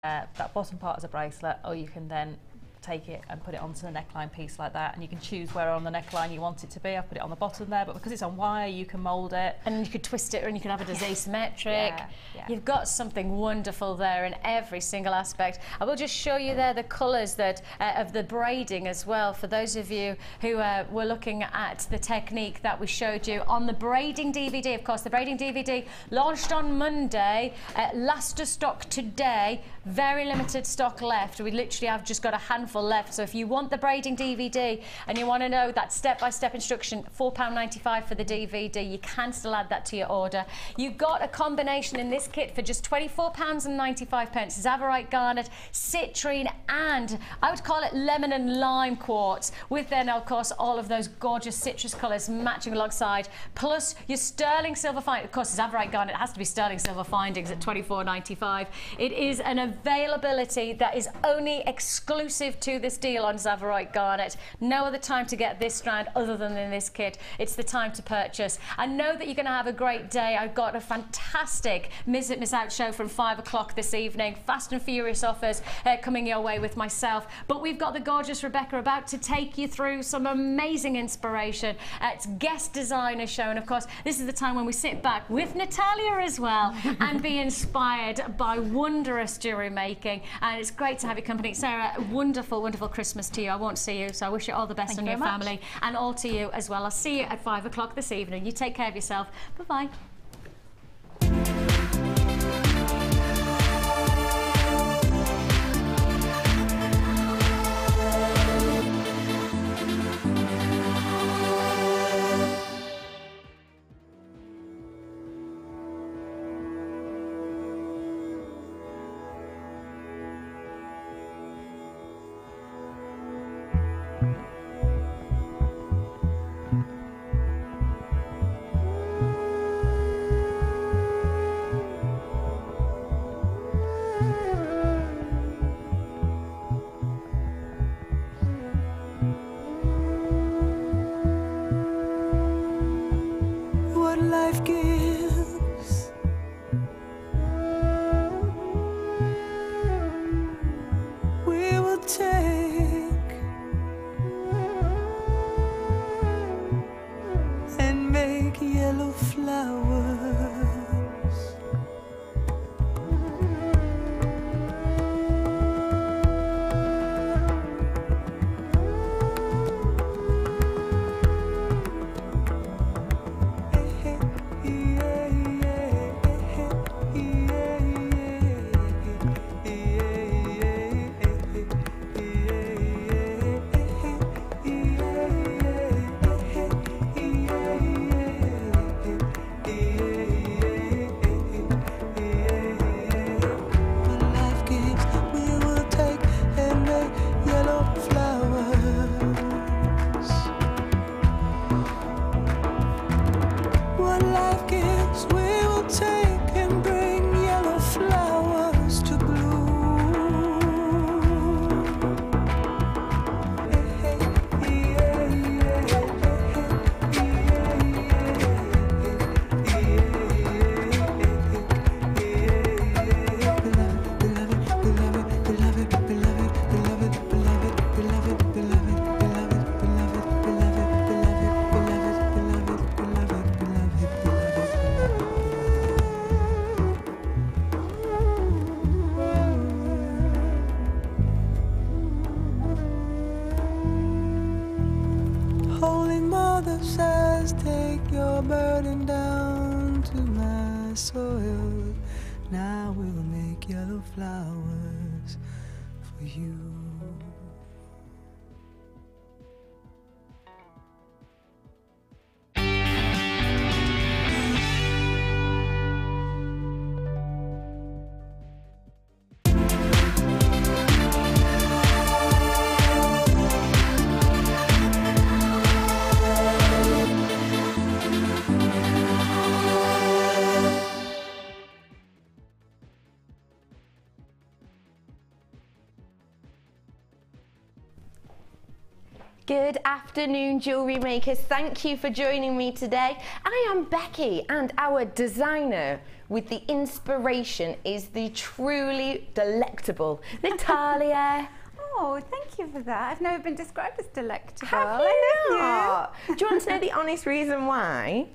that bottom part as a bracelet, or you can then take it and put it onto the neckline piece like that, and you can choose where on the neckline you want it to be. I've put it on the bottom there, but because it's on wire you can mould it. And then you could twist it and you can have it as asymmetric. Yeah. You've got something wonderful there in every single aspect. I will just show you there the colours that of the braiding as well, for those of you who were looking at the technique that we showed you on the braiding DVD. Of course, the braiding DVD launched on Monday, last to stock today, very limited stock left. We literally have just got a handful left, so if you want the braiding DVD and you want to know that step-by-step instruction, £4.95 for the DVD, you can still add that to your order. You've got a combination in this kit for just £24.95. Zavorite garnet, citrine, and I would call it lemon and lime quartz, with then of course all of those gorgeous citrus colours matching alongside, plus your sterling silver finding. Of course, Zavorite garnet has to be sterling silver findings at £24.95. It is an availability that is only exclusive to this deal on Zavorite garnet. No other time to get this strand other than in this kit. It's the time to purchase. I know that you're going to have a great day. I've got a fantastic Miss It Miss Out show from 5 o'clock this evening. Fast and Furious offers coming your way with myself. But we've got the gorgeous Rebecca about to take you through some amazing inspiration. It's guest designer show, and of course this is the time when we sit back with Natalia as well and be inspired by wondrous jewellery making. And it's great to have your company. Sarah, wonderful, wonderful Christmas to you. I won't see you, so I wish you all the best on your family, and all to you as well. I'll see you at 5 o'clock this evening. You take care of yourself. Bye-bye. Life gives, we will take and make yellow flowers. Says, take your burden down to my soil. Now we'll make yellow flowers for you. Good afternoon, jewellery makers. Thank you for joining me today. I am Becky, and our designer with the inspiration is the truly delectable Natalia. Oh, thank you for that. I've never been described as delectable. Have you not? Do you want to know the honest reason why?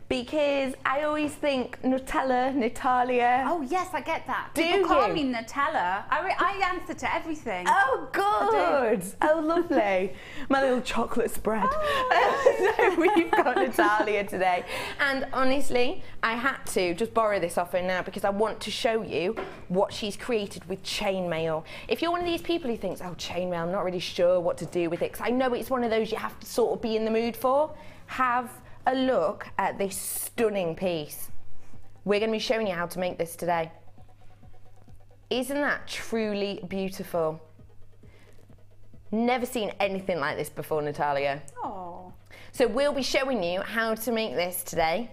Because I always think Nutella, Natalia. Oh yes, I get that. Do People call you? me Nutella. I answer to everything. Oh, good. Oh, lovely. My little chocolate spread. So we've got Natalia today. And honestly, I had to just borrow this off her now because I want to show you what she's created with chainmail. If you're one of these people who thinks, oh, chainmail, I'm not really sure what to do with it, because I know it's one of those you have to sort of be in the mood for, have a look at this stunning piece. We're going to be showing you how to make this today. Isn't that truly beautiful? Never seen anything like this before, Natalia. Oh. So we'll be showing you how to make this today.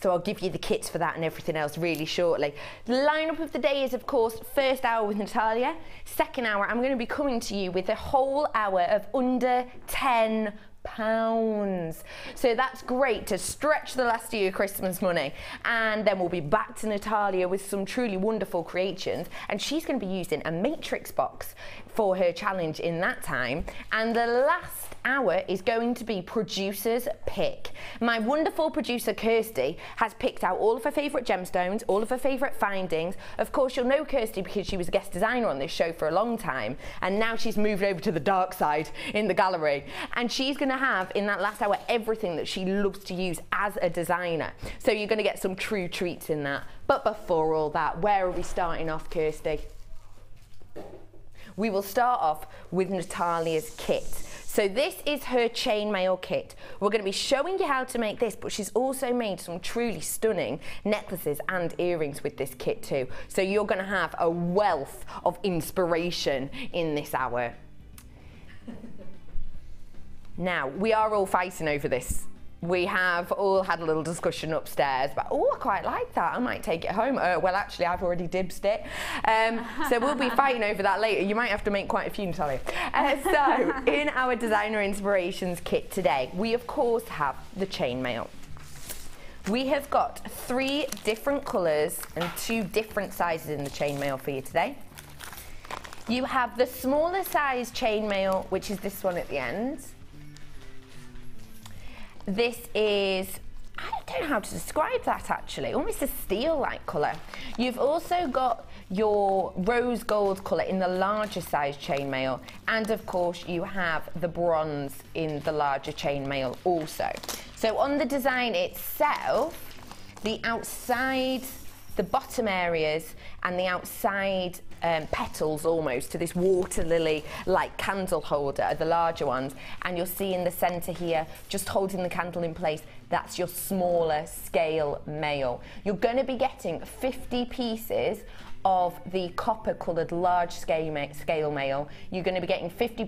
So I'll give you the kits for that and everything else really shortly. The lineup of the day is, of course, first hour with Natalia. Second hour, I'm going to be coming to you with a whole hour of under 10 pounds. So that's great to stretch the last of your Christmas money. And then we'll be back to Natalia with some truly wonderful creations, and she's going to be using a matrix box for her challenge in that time. And the last hour is going to be producer's pick. My wonderful producer Kirsty has picked out all of her favourite gemstones, all of her favourite findings. Of course, you'll know Kirsty because she was a guest designer on this show for a long time, and now she's moved over to the dark side in the gallery, and she's going to have in that last hour everything that she loves to use as a designer. So you're going to get some true treats in that. But before all that, where are we starting off, Kirsty? We will start off with Natalia's kit. So this is her chainmail kit. We're going to be showing you how to make this, but she's also made some truly stunning necklaces and earrings with this kit too. So you're going to have a wealth of inspiration in this hour. Now, we are all fighting over this. We have all had a little discussion upstairs, but oh, I quite like that. I might take it home. Well, actually, I've already dibsed it. So we'll be fighting over that later. You might have to make quite a few, Natalia. So in our Designer Inspirations kit today, we of course have the chainmail. We have got 3 different colours and 2 different sizes in the chainmail for you today. You have the smaller size chainmail, which is this one at the end. This is, I don't know how to describe that actually, almost a steel-like colour. You've also got your rose gold colour in the larger size chainmail, and of course you have the bronze in the larger chainmail also. So on the design itself, the outside, the bottom areas and the outside petals almost to this water lily like candle holder are the larger ones, and you'll see in the center here just holding the candle in place, that's your smaller scale mail. You're going to be getting 50 pieces of the copper coloured large scale mail. You're going to be getting 50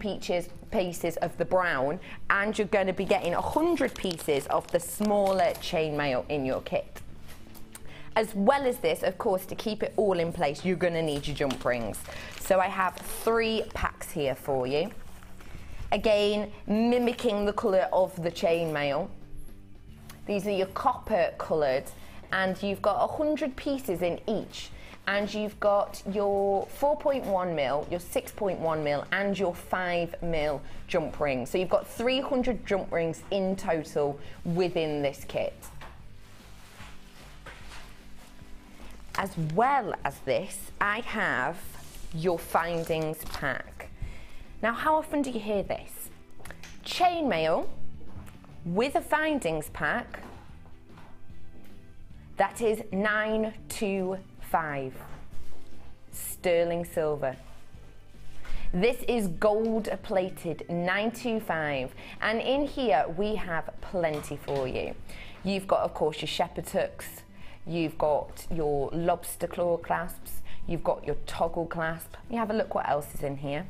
pieces of the brown, and you're going to be getting 100 pieces of the smaller chainmail in your kit. As well as this, of course, to keep it all in place, you're going to need your jump rings. So I have 3 packs here for you. Again, mimicking the colour of the chainmail. These are your copper coloured, and you've got 100 pieces in each. And you've got your 4.1 mil, your 6.1 mil, and your 5 mil jump rings. So you've got 300 jump rings in total within this kit. As well as this, I have your findings pack. Now, how often do you hear this? Chainmail with a findings pack, that is 925 sterling silver. This is gold plated 925, and in here we have plenty for you. You've got, of course, your shepherd's hooks. You've got your lobster claw clasps, you've got your toggle clasp. You have a look what else is in here.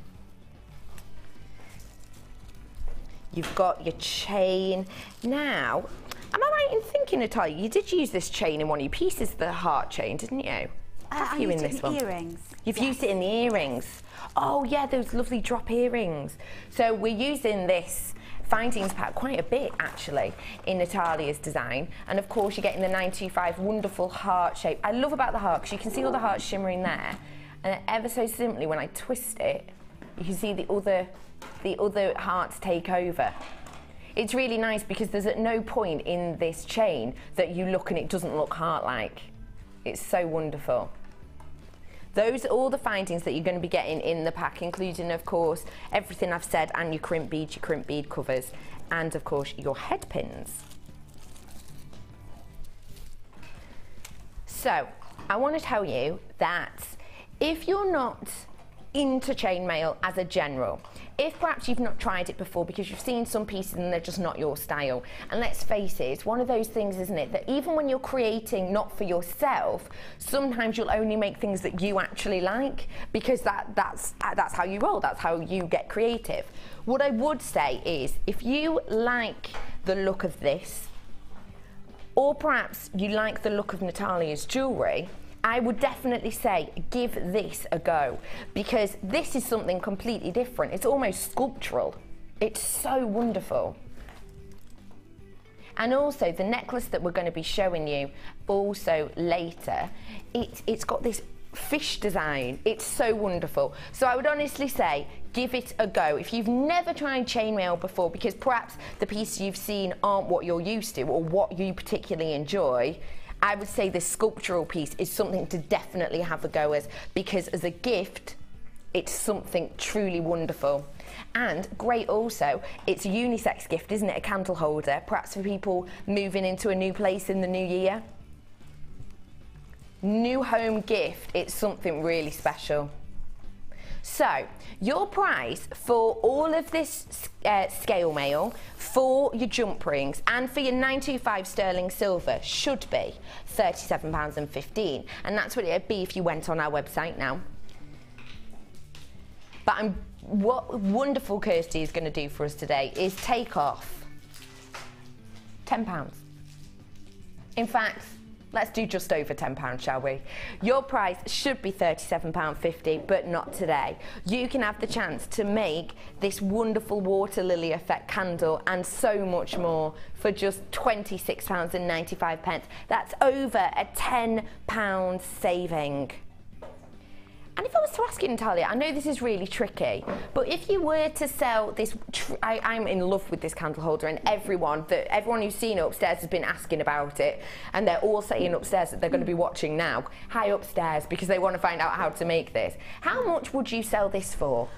You've got your chain. Now, am I right in thinking, Natalia, you did use this chain in one of your pieces, the heart chain, didn't you? have you in this one? Earrings. You've used it in the earrings. Oh yeah, those lovely drop earrings. So we're using this findings pack quite a bit actually in Natalia's design, and of course you're getting the 925 wonderful heart shape. I love about the heart because you can see all the hearts shimmering there, and ever so simply when I twist it, you can see the other hearts take over. It's really nice because there's at no point in this chain that you look and it doesn't look heart-like. It's so wonderful. Those are all the findings that you're going to be getting in the pack, including, of course, everything I've said, and your crimp bead covers, and, of course, your head pins. So, I want to tell you that if you're not into chainmail as a general, if perhaps you've not tried it before because you've seen some pieces and they're just not your style, and let's face it, it's one of those things, isn't it, that even when you're creating not for yourself, sometimes you'll only make things that you actually like, because that's how you roll, that's how you get creative. What I would say is, if you like the look of this, or perhaps you like the look of Natalia's jewellery, I would definitely say give this a go, because this is something completely different. It's almost sculptural. It's so wonderful. And also the necklace that we're going to be showing you also later, it's got this fish design. It's so wonderful. So I would honestly say give it a go. If you've never tried chainmail before, because perhaps the pieces you've seen aren't what you're used to or what you particularly enjoy, I would say this sculptural piece is something to definitely have a go as, because as a gift, it's something truly wonderful. And great also, it's a unisex gift, isn't it? A candle holder, perhaps for people moving into a new place in the new year. New home gift, it's something really special. So, your price for all of this scale mail, for your jump rings and for your 925 sterling silver should be £37.15, and that's what it'd be if you went on our website now. But what wonderful Kirsty is going to do for us today is take off £10. In fact, let's do just over £10, shall we? Your price should be £37.50, but not today. You can have the chance to make this wonderful water lily effect candle and so much more for just £26.95. That's over a £10 saving. And if I was to ask you, Natalia, I know this is really tricky, but if you were to sell this, I'm in love with this candle holder, and everyone who's seen it upstairs has been asking about it, and they're all saying upstairs that they're going to be watching now, hi upstairs, because they want to find out how to make this. How much would you sell this for?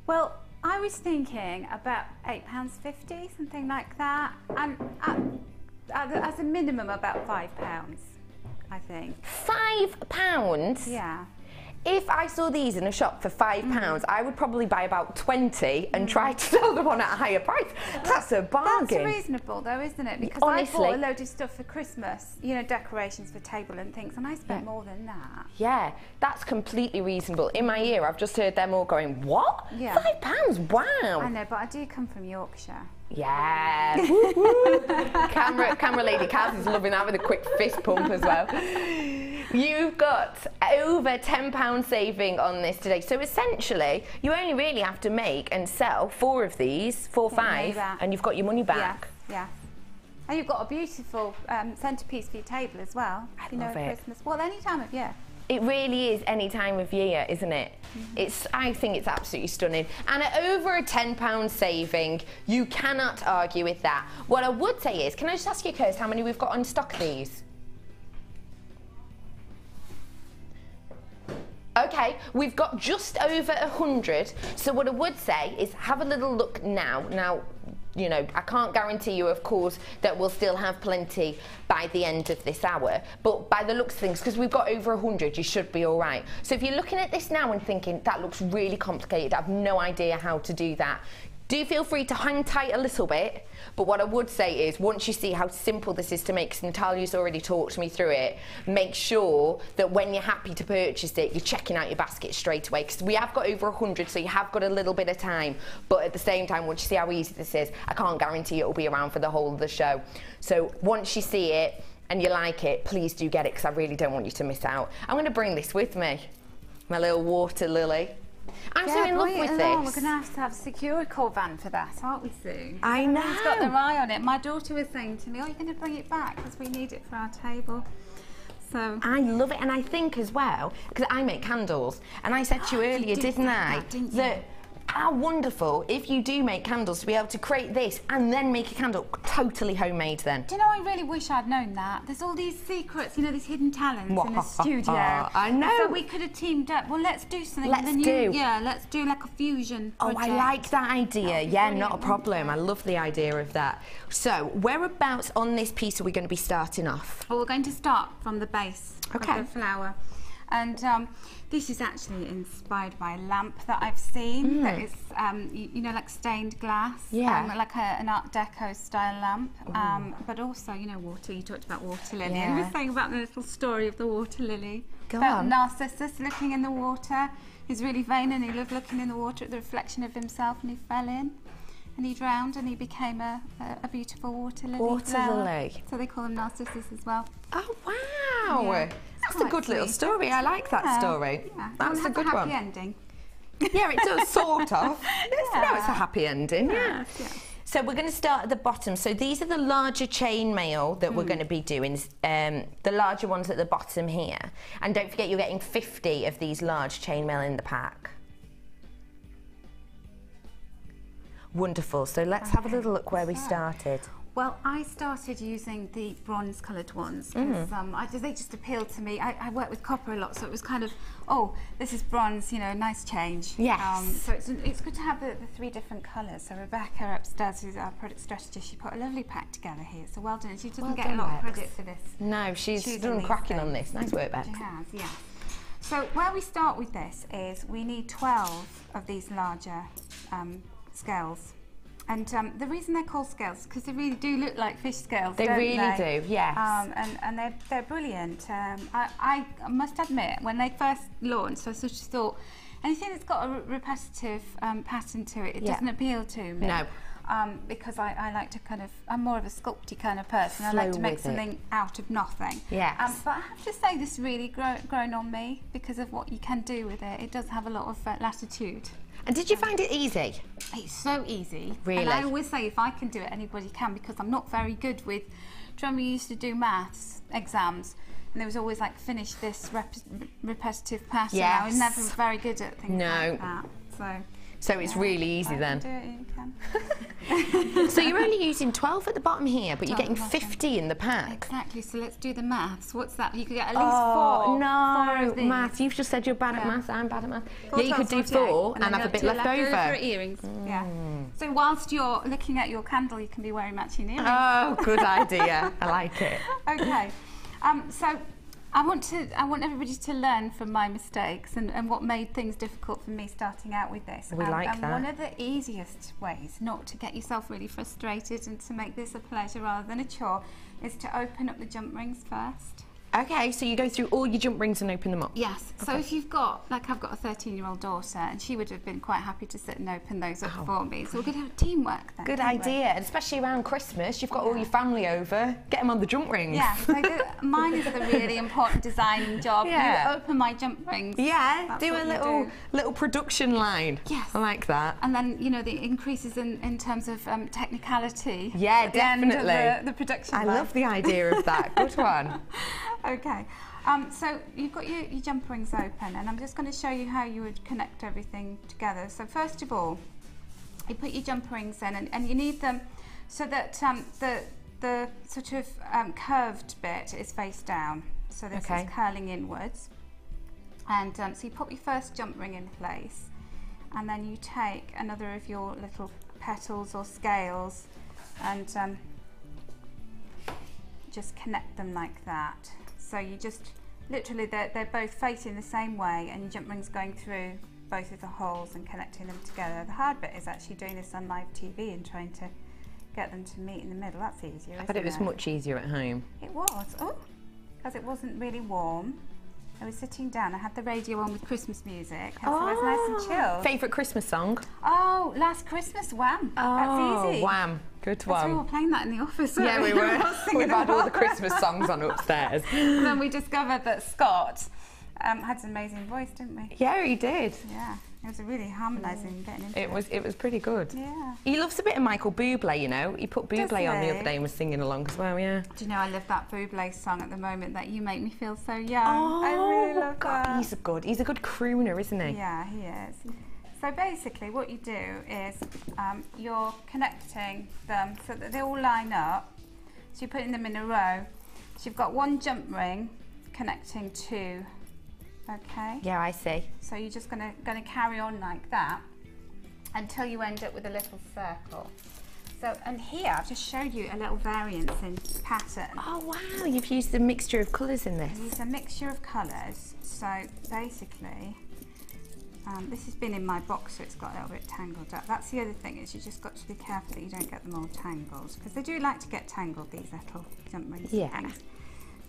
Well, I was thinking about £8.50, something like that, and as a minimum about £5, I think. £5? Yeah. If I saw these in a shop for £5, I would probably buy about 20 and try to sell them on at a higher price. That's a bargain. That's reasonable though, isn't it? Because honestly, I bought a load of stuff for Christmas, you know, decorations for table and things, and I spent more than that. Yeah, that's completely reasonable. In my ear, I've just heard them all going, what? Yeah. £5? Wow. I know, but I do come from Yorkshire. Yeah. Woo, woo. Camera lady Kaz is loving that with a quick fist pump as well. You've got over £10 saving on this today. So essentially, you only really have to make and sell 4 of these, 4, 5, and you've got your money back. Yeah. And you've got a beautiful centrepiece for your table as well. I love it. Christmas. Well, any time of year. It really is any time of year, isn't it? I think it's absolutely stunning. And at over a £10 saving, you cannot argue with that. What I would say is, can I just ask you, Kirst, how many we've got on stock of these? Okay, we've got just over 100. So what I would say is have a little look now. Now, you know, I can't guarantee you, of course, that we'll still have plenty by the end of this hour, but by the looks of things, because we've got over 100, you should be all right. So if you're looking at this now and thinking, that looks really complicated, I have no idea how to do that, do feel free to hang tight a little bit, but what I would say is once you see how simple this is to make, because Natalia's already talked me through it, make sure that when you're happy to purchase it, you're checking out your basket straight away, because we have got over 100, so you have got a little bit of time, but at the same time, once you see how easy this is, I can't guarantee it will be around for the whole of the show. So once you see it, and you like it, please do get it, because I really don't want you to miss out. I'm going to bring this with me, my little water lily. I'm so in love with this. We're going to have a Securicore van for that, aren't we, soon? I know. It's got their eye on it. My daughter was saying to me, oh, you're going to bring it back because we need it for our table. So I love it, and I think as well, because I make candles, and I said to you earlier, didn't I, that how wonderful if you do make candles to be able to create this and then make a candle totally homemade then. Do you know, I really wish I'd known that. There's all these secrets, you know, these hidden talents in the studio. I know. So we could have teamed up. Well, let's do something. Yeah, let's do like a fusion project. Oh, I like that idea. Yeah, not a problem. I love the idea of that. So, whereabouts on this piece are we going to be starting off? Well, we're going to start from the base of the flower. And this is actually inspired by a lamp that I've seen that is, you know, like stained glass. Yeah. Like an Art Deco style lamp. But also, you know, water. You talked about water lily. Yeah. And we were saying about the little story of the water lily. Go about on. Narcissus looking in the water. He's really vain and he loved looking in the water at the reflection of himself, and he fell in. And he drowned and he became a beautiful water lily. Water lily. So they call him Narcissus as well. Oh, wow. Yeah. That's a good little story. I like that story. Yeah. That's a good happy one. Ending. Yeah, it does, sort of. It's a happy ending, yeah. Yeah. So we're going to start at the bottom. So these are the larger chainmail that we're going to be doing, the larger ones at the bottom here. And don't forget, you're getting 50 of these large chainmail in the pack. Wonderful. So let's have a little look where we started. Well, I started using the bronze coloured ones because they just appealed to me. I work with copper a lot, so it was kind of, oh, this is bronze, you know, nice change. Yes. So it's good to have the 3 different colours. So Rebecca upstairs, who's our product strategist, she put a lovely pack together here. So well done. She doesn't get a lot of credit for this. No, she's done cracking on this. Nice work, Bex. She has, yeah. So where we start with this is we need 12 of these larger scales. And the reason they're called scales is because they really do look like fish scales. They really do, yes. And they're brilliant. I must admit, when they first launched, I sort of thought anything that's got a repetitive pattern to it, it doesn't appeal to me. No. Because I like to kind of, I'm more of a sculpty kind of person. I like to make something out of nothing. Yes. But I have to say this really grown on me because of what you can do with it. It does have a lot of latitude. And did you find it easy? It's so easy. Really? And I always say if I can do it, anybody can, because I'm not very good with, do you remember we used to do maths exams? And there was always like, finish this repetitive pattern. Yes. I was never very good at things like that. So it's really easy then. Do it, you can. So you're only using 12 at the bottom here, but you're getting 50 in the pack. Exactly, so let's do the maths. What's that? You could get at least 4. No, of these. maths. You've just said you're bad at maths. I'm bad at maths. 4 Yeah, you could do 4 and have a bit left over. For earrings. Yeah. So whilst you're looking at your candle, you can be wearing matching earrings. Oh, good idea. I like it. Okay. So I want everybody to learn from my mistakes and what made things difficult for me starting out with this. We like and that. one of the easiest ways not to get yourself really frustrated and to make this a pleasure rather than a chore is to open up the jump rings first. Okay, so you go through all your jump rings and open them up? Yes. So if you've got, like I've got a 13-year-old daughter and she would have been quite happy to sit and open those up for me. So we're going to have teamwork then. Good idea, and especially around Christmas, you've got all your family over, get them on the jump rings. Yeah, so mine is the really important designing job. Yeah. You open my jump rings. Yeah, That's do what a you little production line. Yes. I like that. And then, you know, the increases in terms of technicality. Yeah, at the end definitely. of the production I line. love the idea of that. Good one. Okay. So you've got your jump rings open, and I'm just going to show you how you would connect everything together. So first of all, you put your jump rings in, and you need them so that the sort of curved bit is face down. So this is curling inwards. And so you put your first jump ring in place, and then you take another of your little petals or scales and just connect them like that. So you just, literally they're both facing the same way, and your jump ring's going through both of the holes and connecting them together. The hard bit is actually doing this on live TV and trying to get them to meet in the middle. That's easier, isn't it? But it was much easier at home. It was, because it wasn't really warm. I was sitting down, I had the radio on with Christmas music, and so I was nice and chilled. Favourite Christmas song? Oh, Last Christmas, Wham. That's easy. Wham. Good We one. were playing that in the office. Yeah, we were. We've had all the Christmas songs on upstairs. And then we discovered that Scott had an amazing voice, didn't we? Yeah, he did. Yeah, it was really harmonising, getting into it. It was pretty good. Yeah. He loves a bit of Michael Bublé, you know. He put Bublé on the other day and was singing along as well, yeah. Do you know, I love that Bublé song at the moment, that You Make Me Feel So Young. I really love that. He's a good crooner, isn't he? Yeah, he is. So basically what you do is you're connecting them so that they all line up. So you're putting them in a row. So you've got one jump ring connecting two. Okay. Yeah, I see. So you're just gonna carry on like that until you end up with a little circle. So, and here I've just showed you a little variance in pattern. Oh wow, you've used a mixture of colours in this. Use a mixture of colours. So basically, this has been in my box, so it's got a little bit tangled up. That's the other thing, is you just got to be careful that you don't get them all tangled, because they do like to get tangled, these little jump rings. Yeah.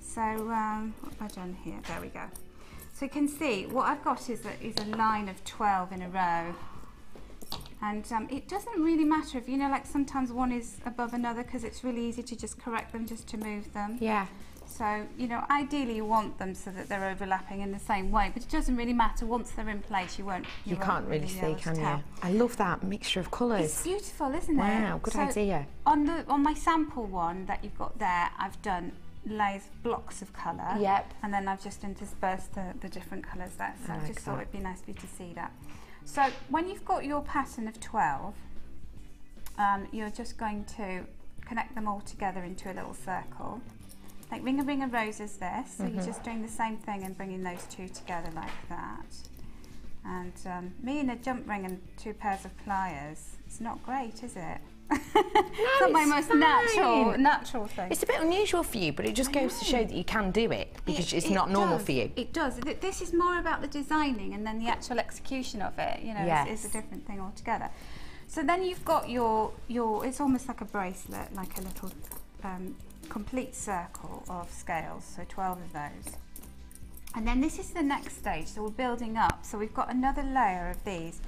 So what have I done here? There we go. So you can see what I've got is a line of 12 in a row. And it doesn't really matter if, you know, like sometimes one is above another, because it's really easy to just correct them, just to move them. Yeah. So, you know, ideally you want them so that they're overlapping in the same way, but it doesn't really matter. Once they're in place, you can't really see, can you? I love that mixture of colours. It's beautiful, isn't it? Wow, good idea. On my sample one that you've got there, I've done layers, blocks of colour. Yep. And then I've just interspersed the different colours there. So I just thought it'd be nice for you to see that. So when you've got your pattern of 12, you're just going to connect them all together into a little circle. Like ring a rose is this, so you're just doing the same thing and bringing those two together like that. And me and a jump ring and 2 pairs of pliers, it's not great, is it? It's not my most natural thing. It's a bit unusual for you, but it just goes to show that you can do it, because it's not normal for you. It does. This is more about the designing, and then the actual execution of it, you know, is a different thing altogether. So then you've got your it's almost like a bracelet, like a little complete circle of scales, so 12 of those. And then this is the next stage, so we're building up. So we've got another layer of these.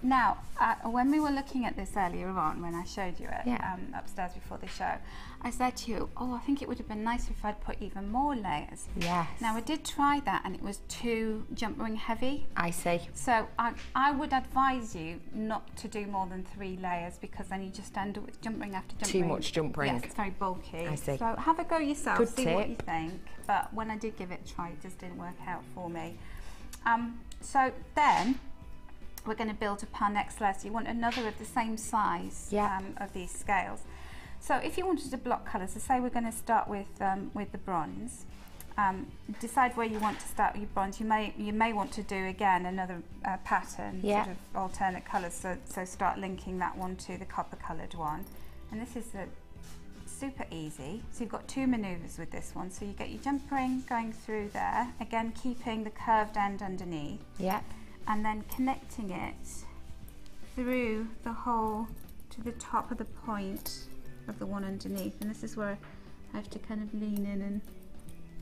Now, when we were looking at this earlier on, when I showed you it upstairs before the show, I said to you, oh, I think it would have been nicer if I'd put even more layers. Yes. Now, I did try that, and it was too jump ring heavy. I see. So I would advise you not to do more than 3 layers, because then you just end up with jump ring after jump ring. Too much jump ring. Yes, it's very bulky. I see. So have a go yourself, Good see tip. what you think. But when I did give it a try, it just didn't work out for me. So then, we're going to build up our next layer. So you want another of the same size of these scales. So if you wanted to block colours, so say we're going to start with the bronze. Decide where you want to start with your bronze. You may want to do again another pattern, sort of alternate colours. So start linking that one to the copper coloured one. And this is super easy. So you've got 2 manoeuvres with this one. So you get your jump ring going through there, again keeping the curved end underneath. Yep. And then connecting it through the hole to the top of the point of the one underneath. And this is where I have to kind of lean in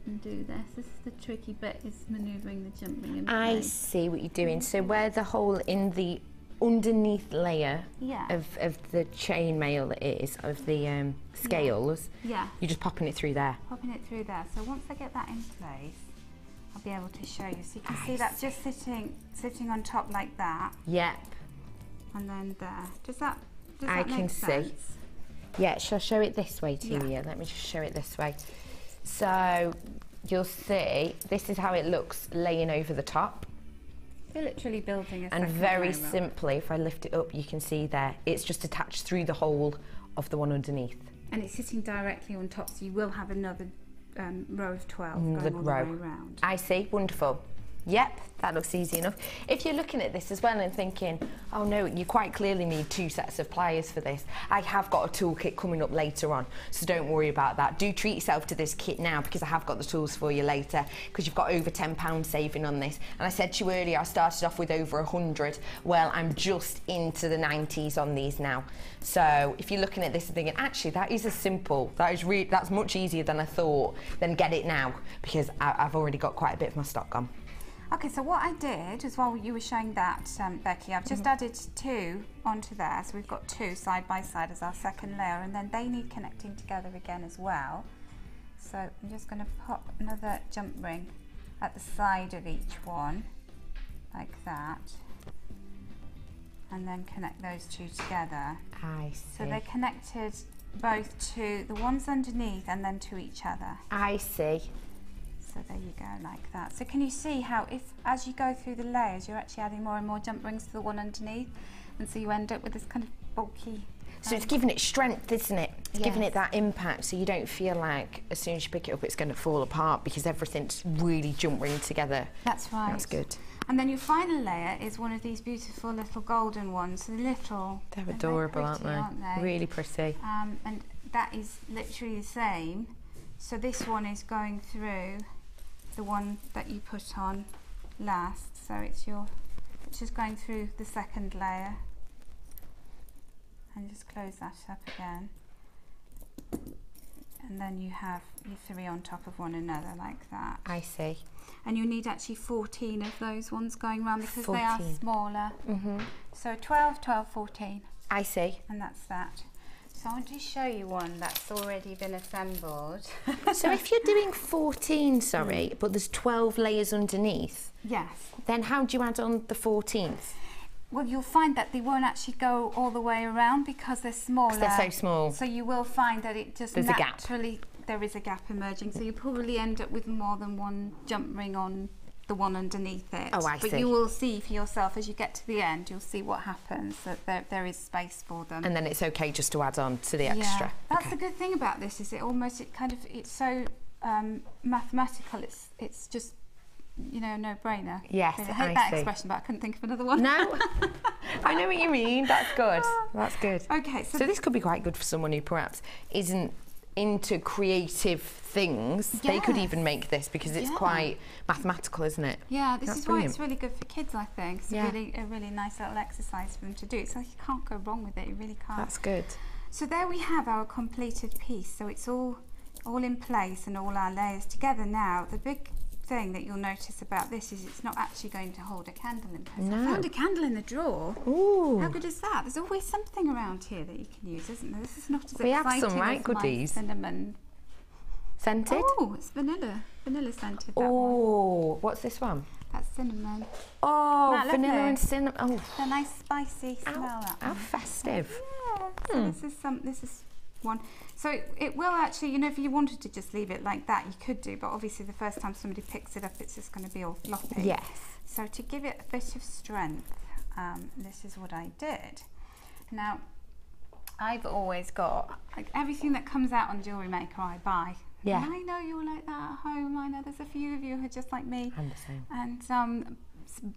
and do this. This is the tricky bit, is manoeuvring the jump ring in place. I see what you're doing. So where the hole in the underneath layer of the chainmail is, of the scales, you're just popping it through there. Popping it through there. So once I get that in place, I'll be able to show you. So you can see that just sitting on top like that. Yep. And then there. Does that make sense? I can see. Yeah, shall I show it this way to you? Let me just show it this way. So you'll see, this is how it looks laying over the top. You're literally building a And very simply, if I lift it up, you can see there, it's just attached through the hole of the one underneath. And it's sitting directly on top, so you will have another row of 12 going all the way around. I see, wonderful. Yep, that looks easy enough. If you're looking at this as well and thinking, oh no, you quite clearly need 2 sets of pliers for this, I have got a toolkit coming up later on, so don't worry about that. Do treat yourself to this kit now, because I have got the tools for you later, because you've got over £10 saving on this. And I said to you earlier, I started off with over 100. Well, I'm just into the 90s on these now. So if you're looking at this and thinking, actually, that is as simple, that's much easier than I thought, then get it now, because I've already got quite a bit of my stock on. Okay, so what I did is while you were showing that, Becky, I've just added 2 onto there. So we've got 2 side by side as our second layer, and then they need connecting together again as well. So I'm just going to pop another jump ring at the side of each one, like that. And then connect those 2 together. I see. So they're connected both to the ones underneath and then to each other. I see. So there you go, like that. So can you see how as you go through the layers, you're actually adding more and more jump rings to the one underneath, and so you end up with this kind of bulky. So it's giving it strength, isn't it? It's Yes. giving it that impact, so you don't feel like as soon as you pick it up it's going to fall apart, because everything's really jump ring together. That's right. That's good. And then your final layer is one of these beautiful little golden ones. So They're very adorable, pretty, aren't they? Really pretty. And that is literally the same. So this one is going through the one that you put on last. So it's just going through the second layer. And just close that up again. And then you have your 3 on top of one another like that. I see. And you need actually 14 of those ones going around, because they are 14. smaller. So 12, 12, 14, I see. and that's that. So I want to show you one that's already been assembled. So if you're doing 14, but there's 12 layers underneath, Yes. then how do you add on the 14th? Well, you'll find that they won't actually go all the way around because they're smaller. They're so small. So you will find that it just There's a gap. naturally, there is a gap emerging. So you probably end up with more than one jump ring on the one underneath it. Oh, I But see. you will see for yourself as you get to the end, you'll see what happens, that there is space for them. And then it's okay just to add on to the extra. Yeah, that's the good thing about this, is it's so mathematical. It's just, you know, no-brainer. Yes, I hate I that see. expression, but I couldn't think of another one. No, I know what you mean. That's good. That's good. Okay, So this could be quite good for someone who perhaps isn't into creative things. They could Yes. even make this, because it's Yeah. quite mathematical, isn't it? Yeah, this That's is why brilliant. it's really good for kids, I think. It's Yeah. a really nice little exercise for them to do. It's like you can't go wrong with it, you really can't. That's good. So there we have our completed piece. So it's all in place and all our layers together now. The big thing that you'll notice about this is it's not actually going to hold a candle in place. No. I found a candle in the drawer. Ooh. How good is that? There's always something around here that you can use, isn't there? This is not as We have exciting some right as my goodies. cinnamon. Scented? Oh, it's vanilla scented, that one. Oh, what's this one? That's cinnamon. Oh, Isn't that vanilla lovely? and cinnamon. Oh, A nice spicy smell, that how one. festive. Yeah, so this is one. So it will actually, you know, if you wanted to just leave it like that, you could do, but obviously the first time somebody picks it up, it's just going to be all floppy. Yes. So to give it a bit of strength, this is what I did. Now, I've always got, like, everything that comes out on JewelleryMaker I buy. Yeah. And I know you're like that at home. I know there's a few of you who are just like me. I'm the same. And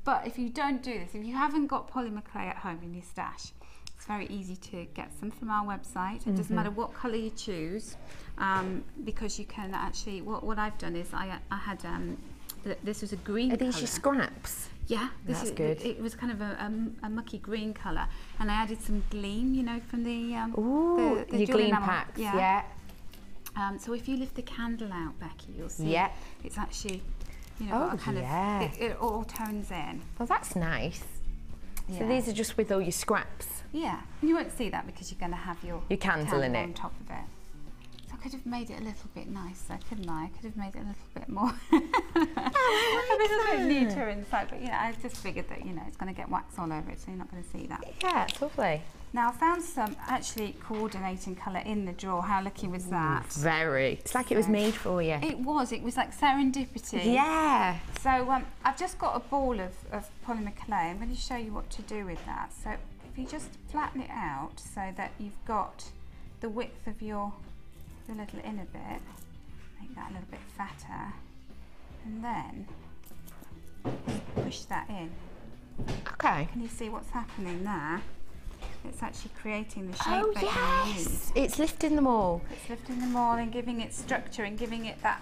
but if you don't do this, if you haven't got polymer clay at home in your stash, it's very easy to get some from our website. It doesn't matter what colour you choose, because you can actually. What I've done is I had this was a green. Are these colour. your scraps? Yeah, That's good. It was kind of a mucky green colour, and I added some gleam, you know, from the Ooh, the your jewellery gleam enamel. packs. Yeah. Yeah. So if you lift the candle out, Becky, you'll see Yeah. it's actually, you know, got Oh, a kind yeah. of it all tones in. Well, that's nice. Yeah. So these are just with all your scraps. Yeah, and you won't see that because you're going to have your candle in on it. top of it. So I could have made it a little bit nicer, couldn't I? I could have made it a little bit more, a little bit neater inside. But yeah, I just figured that, you know, it's going to get wax all over it, so you're not going to see that. Yeah, it's lovely. Now I found some actually coordinating colour in the drawer. How lucky was that? Very. It's like it was made for you. It was like serendipity. Yeah. So I've just got a ball of polymer clay. I'm going to show you what to do with that. So if you just flatten it out so that you've got the width of the little inner bit, make that a little bit fatter, and then push that in. Okay. Can you see what's happening there? It's actually creating the shape Oh that you need. yes, it's lifting them all. It's lifting them all and giving it structure and giving it that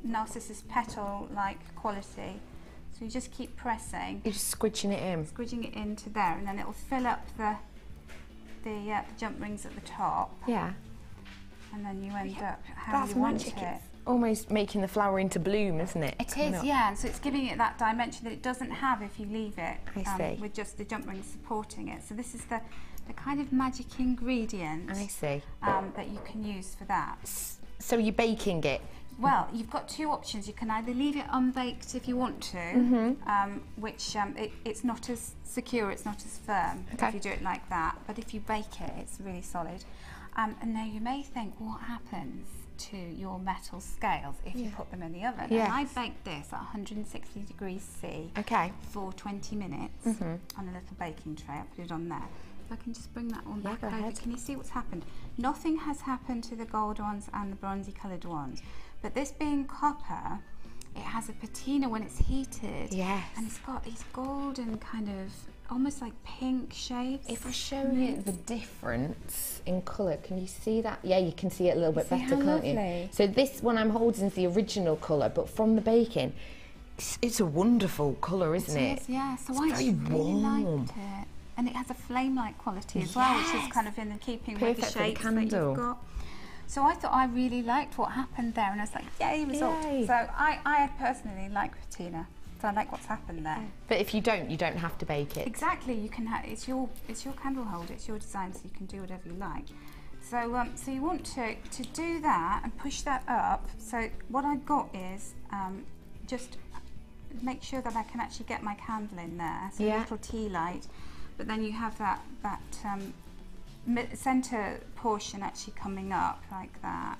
narcissus petal-like quality. So you just keep pressing. You're just squidging it in. Squidging it into there, and then it will fill up the jump rings at the top. Yeah. And then you end up how That's you want magic. it. It's almost making the flower into bloom, isn't it? It is, yeah, and so it's giving it that dimension that it doesn't have if you leave it I see. with just the jump rings supporting it. So this is the kind of magic ingredient I see. that you can use for that. So you're baking it? Well, you've got two options. You can either leave it unbaked if you want to, which it's not as secure, it's not as firm if you do it like that. But if you bake it, it's really solid. And now you may think, well, what happens to your metal scales if you put them in the oven? Yes. And I baked this at 160 degrees C for 20 minutes on a little baking tray. I put it on there. If I can just bring that one back over, can you see what's happened? Nothing has happened to the gold ones and the bronzy coloured ones. But this being copper, it has a patina when it's heated. Yes. And it's got these golden kind of, almost like pink shapes. If I show you the difference in colour, can you see that? Yeah, you can see it a little bit better, how can't lovely? you? So this one I'm holding is the original colour, but from the baking, it's a wonderful colour, isn't it? It is, yeah. So It's I very really warm. liked it. And it has a flame-like quality as well, which is kind of in keeping with the Perfect for the shapes that candle. you've got. So I thought I really liked what happened there, and I was like, yay, result. Yay. So I personally like patina. So I like what's happened there. But if you don't have to bake it. Exactly, you can have it's your candle holder, it's your design, so you can do whatever you like. So so you want to do that and push that up. So what I've got is just make sure that I can actually get my candle in there. So a little tea light, but then you have that center portion actually coming up like that.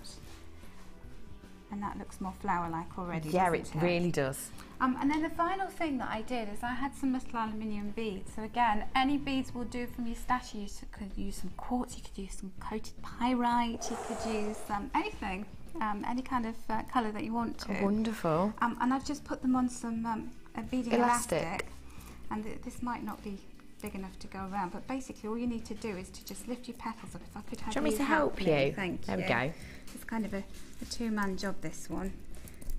And that looks more flower-like already. Yeah, doesn't it really does. And then the final thing that I did is I had some little aluminium beads. So again, any beads will do from your stash. You could use some quartz, you could use some coated pyrite, you could use anything, any kind of colour that you want to. Wonderful. And I've just put them on some beading elastic. And this might not be big enough to go around, but basically all you need to do is to just lift your petals up. If I could have Do you want me to help you? Thank there you. There we go. It's kind of a two-man job, this one.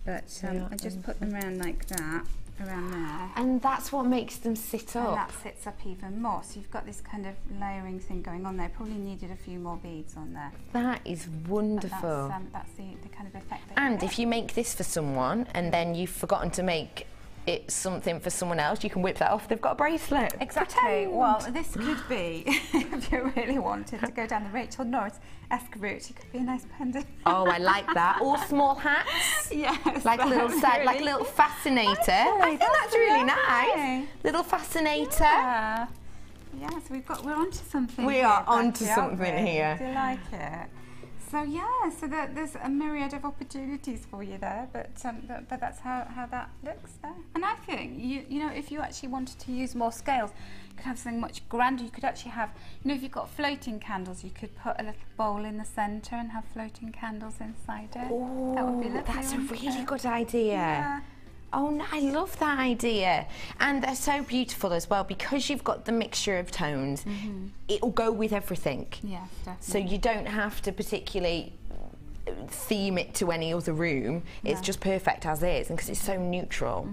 But I just put them around like that, around there. And that's what makes them sit up. And that sits up even more. So you've got this kind of layering thing going on there. Probably needed a few more beads on there. That is wonderful. But that's the kind of effect that And if you make this for someone and then you've forgotten to make it something for someone else, you can whip that off. They've got a bracelet. Exactly. Pretend. Well, this could be, if you really wanted to go down the Rachel Norris-esque route, it could be a nice pendant. Oh, I like that. Or small hats. Yes. Like a little like a little fascinator. I think that's really nice. Little fascinator. Yeah. Yeah, so we're onto something. We here, are onto Becky, aren't something we? here. Do you like it? So yeah, so there's a myriad of opportunities for you there, but that's how that looks there. And I think you know, if you actually wanted to use more scales, you could have something much grander. You could actually have, you know, if you've got floating candles, you could put a little bowl in the centre and have floating candles inside it. Oh, that would be lovely. that's a wouldn't really it? good idea. Yeah. Oh, no, I love that idea. And they're so beautiful as well because you've got the mixture of tones. It'll go with everything. Yes, definitely. So you don't have to particularly theme it to any other room. It's just perfect as is, and because it's so neutral.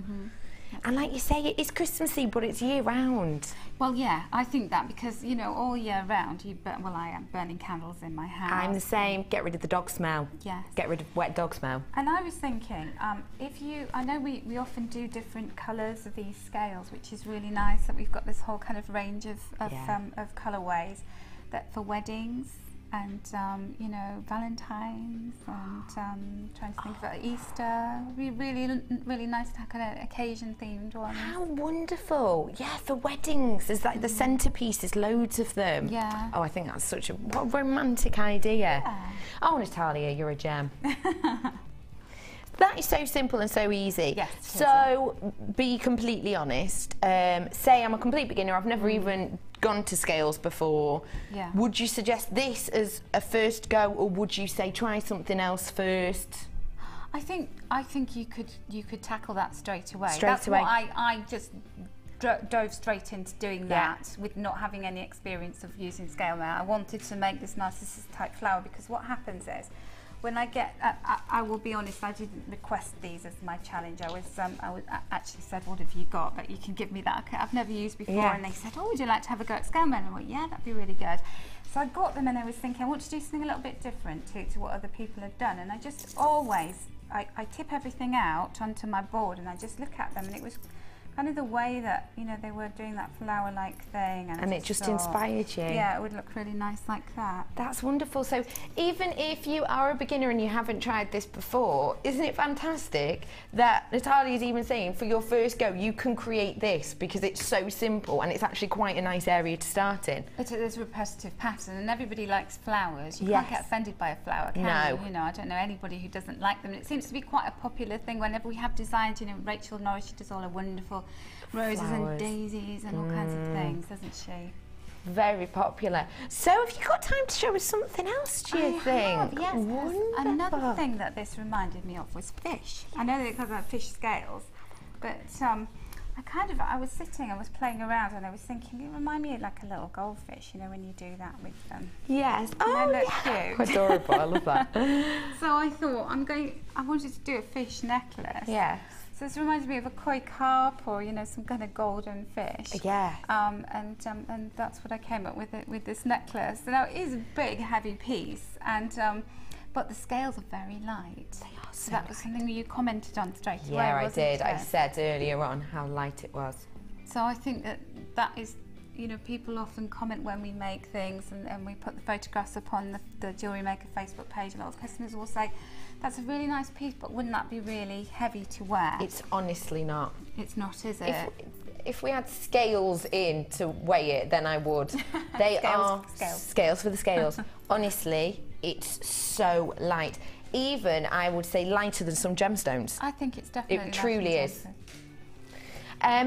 And like you say, it is Christmassy, but it's year round. Well, yeah, I think that because, you know, all year round, well, I am burning candles in my house. I'm the same. Get rid of the dog smell. Yes. Get rid of wet dog smell. And I was thinking, I know we often do different colours of these scales, which is really nice, that we've got this whole kind of range of colourways that for weddings and, you know, Valentine's and trying to think about Easter. It'd be really nice to have kind of occasion-themed ones. How wonderful. Yeah, for weddings. There's like the centrepiece, there's loads of them. Yeah. Oh, I think that's such a romantic idea. Yeah. Oh, Natalia, you're a gem. That is so simple and so easy. Yes, so, be completely honest. Say I'm a complete beginner, I've never even gone to scales before. Yeah. Would you suggest this as a first go, or would you say try something else first? I think you could tackle that straight away. That's what I just dove straight into doing that with not having any experience of using scale mail. I wanted to make this narcissus type flower because what happens is when I get, I will be honest, I didn't request these as my challenge. I actually said, what have you got that you can give me that I've never used before? And they said, oh, would you like to have a go at scale mail? And I went, yeah, that'd be really good. So I got them and I was thinking, I want to do something a little bit different to what other people have done. And I just always, I tip everything out onto my board and I just look at them, and it was kind of the way that, you know, they were doing that flower-like thing. And it just inspired you. Yeah, it would look really nice like that. That's wonderful. So even if you are a beginner and you haven't tried this before, isn't it fantastic that Natalia's even saying for your first go, you can create this because it's so simple and it's actually quite a nice area to start in. There's a repetitive pattern and everybody likes flowers. You can't get offended by a flower, can you? You know, I don't know anybody who doesn't like them. And it seems to be quite a popular thing whenever we have designs. You know, Rachel Norris, she does all her wonderful roses and daisies and all kinds of things, doesn't she? Very popular. So have you got time to show us something else, do you think? Yes. Another thing that this reminded me of was fish. I know that it comes out fish scales, but I was sitting, I was playing around and I was thinking, it reminded me of like a little goldfish, you know, when you do that with them. Yes. Oh, yeah. Cute. Adorable, I love that. So I thought, I wanted to do a fish necklace. Yes. So this reminds me of a koi carp or, you know, some kind of golden fish. Yeah. And that's what I came up with this necklace. So now it is a big, heavy piece, and but the scales are very light. They are so that was something you commented on straight away. Yeah, I wasn't did. it? I said earlier on how light it was. So I think that is, you know, people often comment when we make things and we put the photographs up on the Jewellery Maker Facebook page. A lot of customers will say, that's a really nice piece, but wouldn't that be really heavy to wear? It's honestly not. It's not, is it? If we had scales in to weigh it, then I would. They are scales for the scales. Honestly, it's so light. Even, I would say, lighter than some gemstones. I think it's definitely It truly is.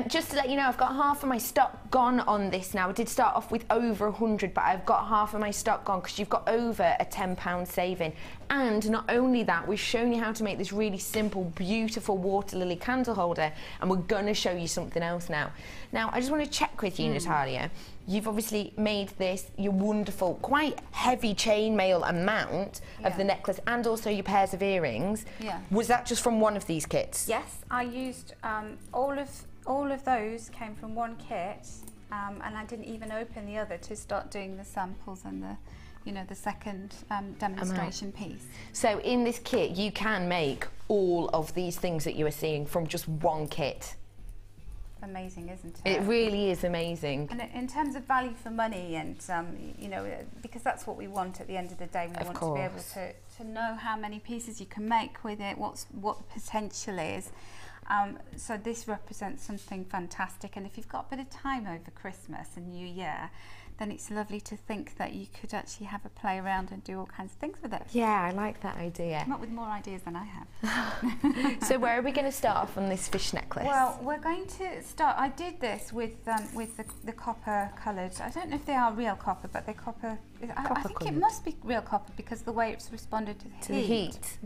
Just to let you know, I've got half of my stock gone on this now. I did start off with over 100, but I've got half of my stock gone because you've got over a £10 saving. And not only that, we've shown you how to make this really simple, beautiful water lily candle holder, and we're going to show you something else now. Now, I just want to check with you, Natalia. You've obviously made this, your wonderful, quite heavy chainmail amount of the necklace and also your pairs of earrings. Yeah. Was that just from one of these kits? Yes, I used all of those came from one kit, and I didn't even open the other to start doing the samples and the second demonstration piece. So in this kit, you can make all of these things that you are seeing from just one kit. Amazing, isn't it? It really is amazing. And in terms of value for money, and you know, because that's what we want at the end of the day. We want to be able to know how many pieces you can make with it, what the potential is. So this represents something fantastic, and if you've got a bit of time over Christmas and New Year, then it's lovely to think that you could actually have a play around and do all kinds of things with it. Yeah, I like that idea. Come up with more ideas than I have. So where are we going to start off on this fish necklace? Well, we're going to start, I did this with the copper coloured, I don't know if they are real copper, but they're copper, I think it must be real copper because the way it's responded to the heat.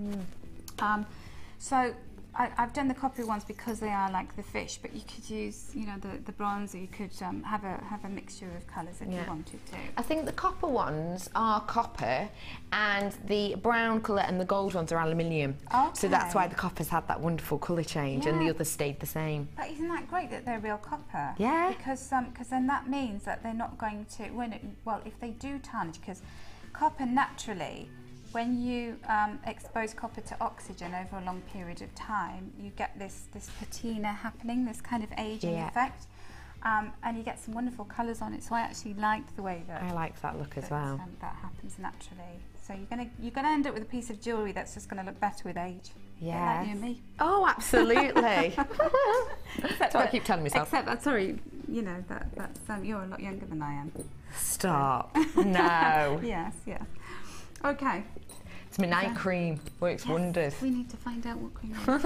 So I've done the coppery ones because they are like the fish, but you could use, you know, the bronze, or you could have a mixture of colours if you wanted to. I think the copper ones are copper, and the brown colour and the gold ones are aluminium. Okay. So that's why the copper's had that wonderful colour change, and the others stayed the same. But isn't that great that they're real copper? Yeah. Because then that means that they're not going to, well, if they do tarnish, because copper naturally, when you expose copper to oxygen over a long period of time, you get this patina happening, this kind of aging effect, and you get some wonderful colours on it. So I actually like the way that I like that look as well. That happens naturally. So you're gonna end up with a piece of jewellery that's just gonna look better with age. Yeah, like you and me. Oh, absolutely. That's what I keep telling myself. Except that, sorry, you know that's you're a lot younger than I am. Stop. No. Yes. Yeah. Okay. It's my night cream. Works wonders. We need to find out what cream it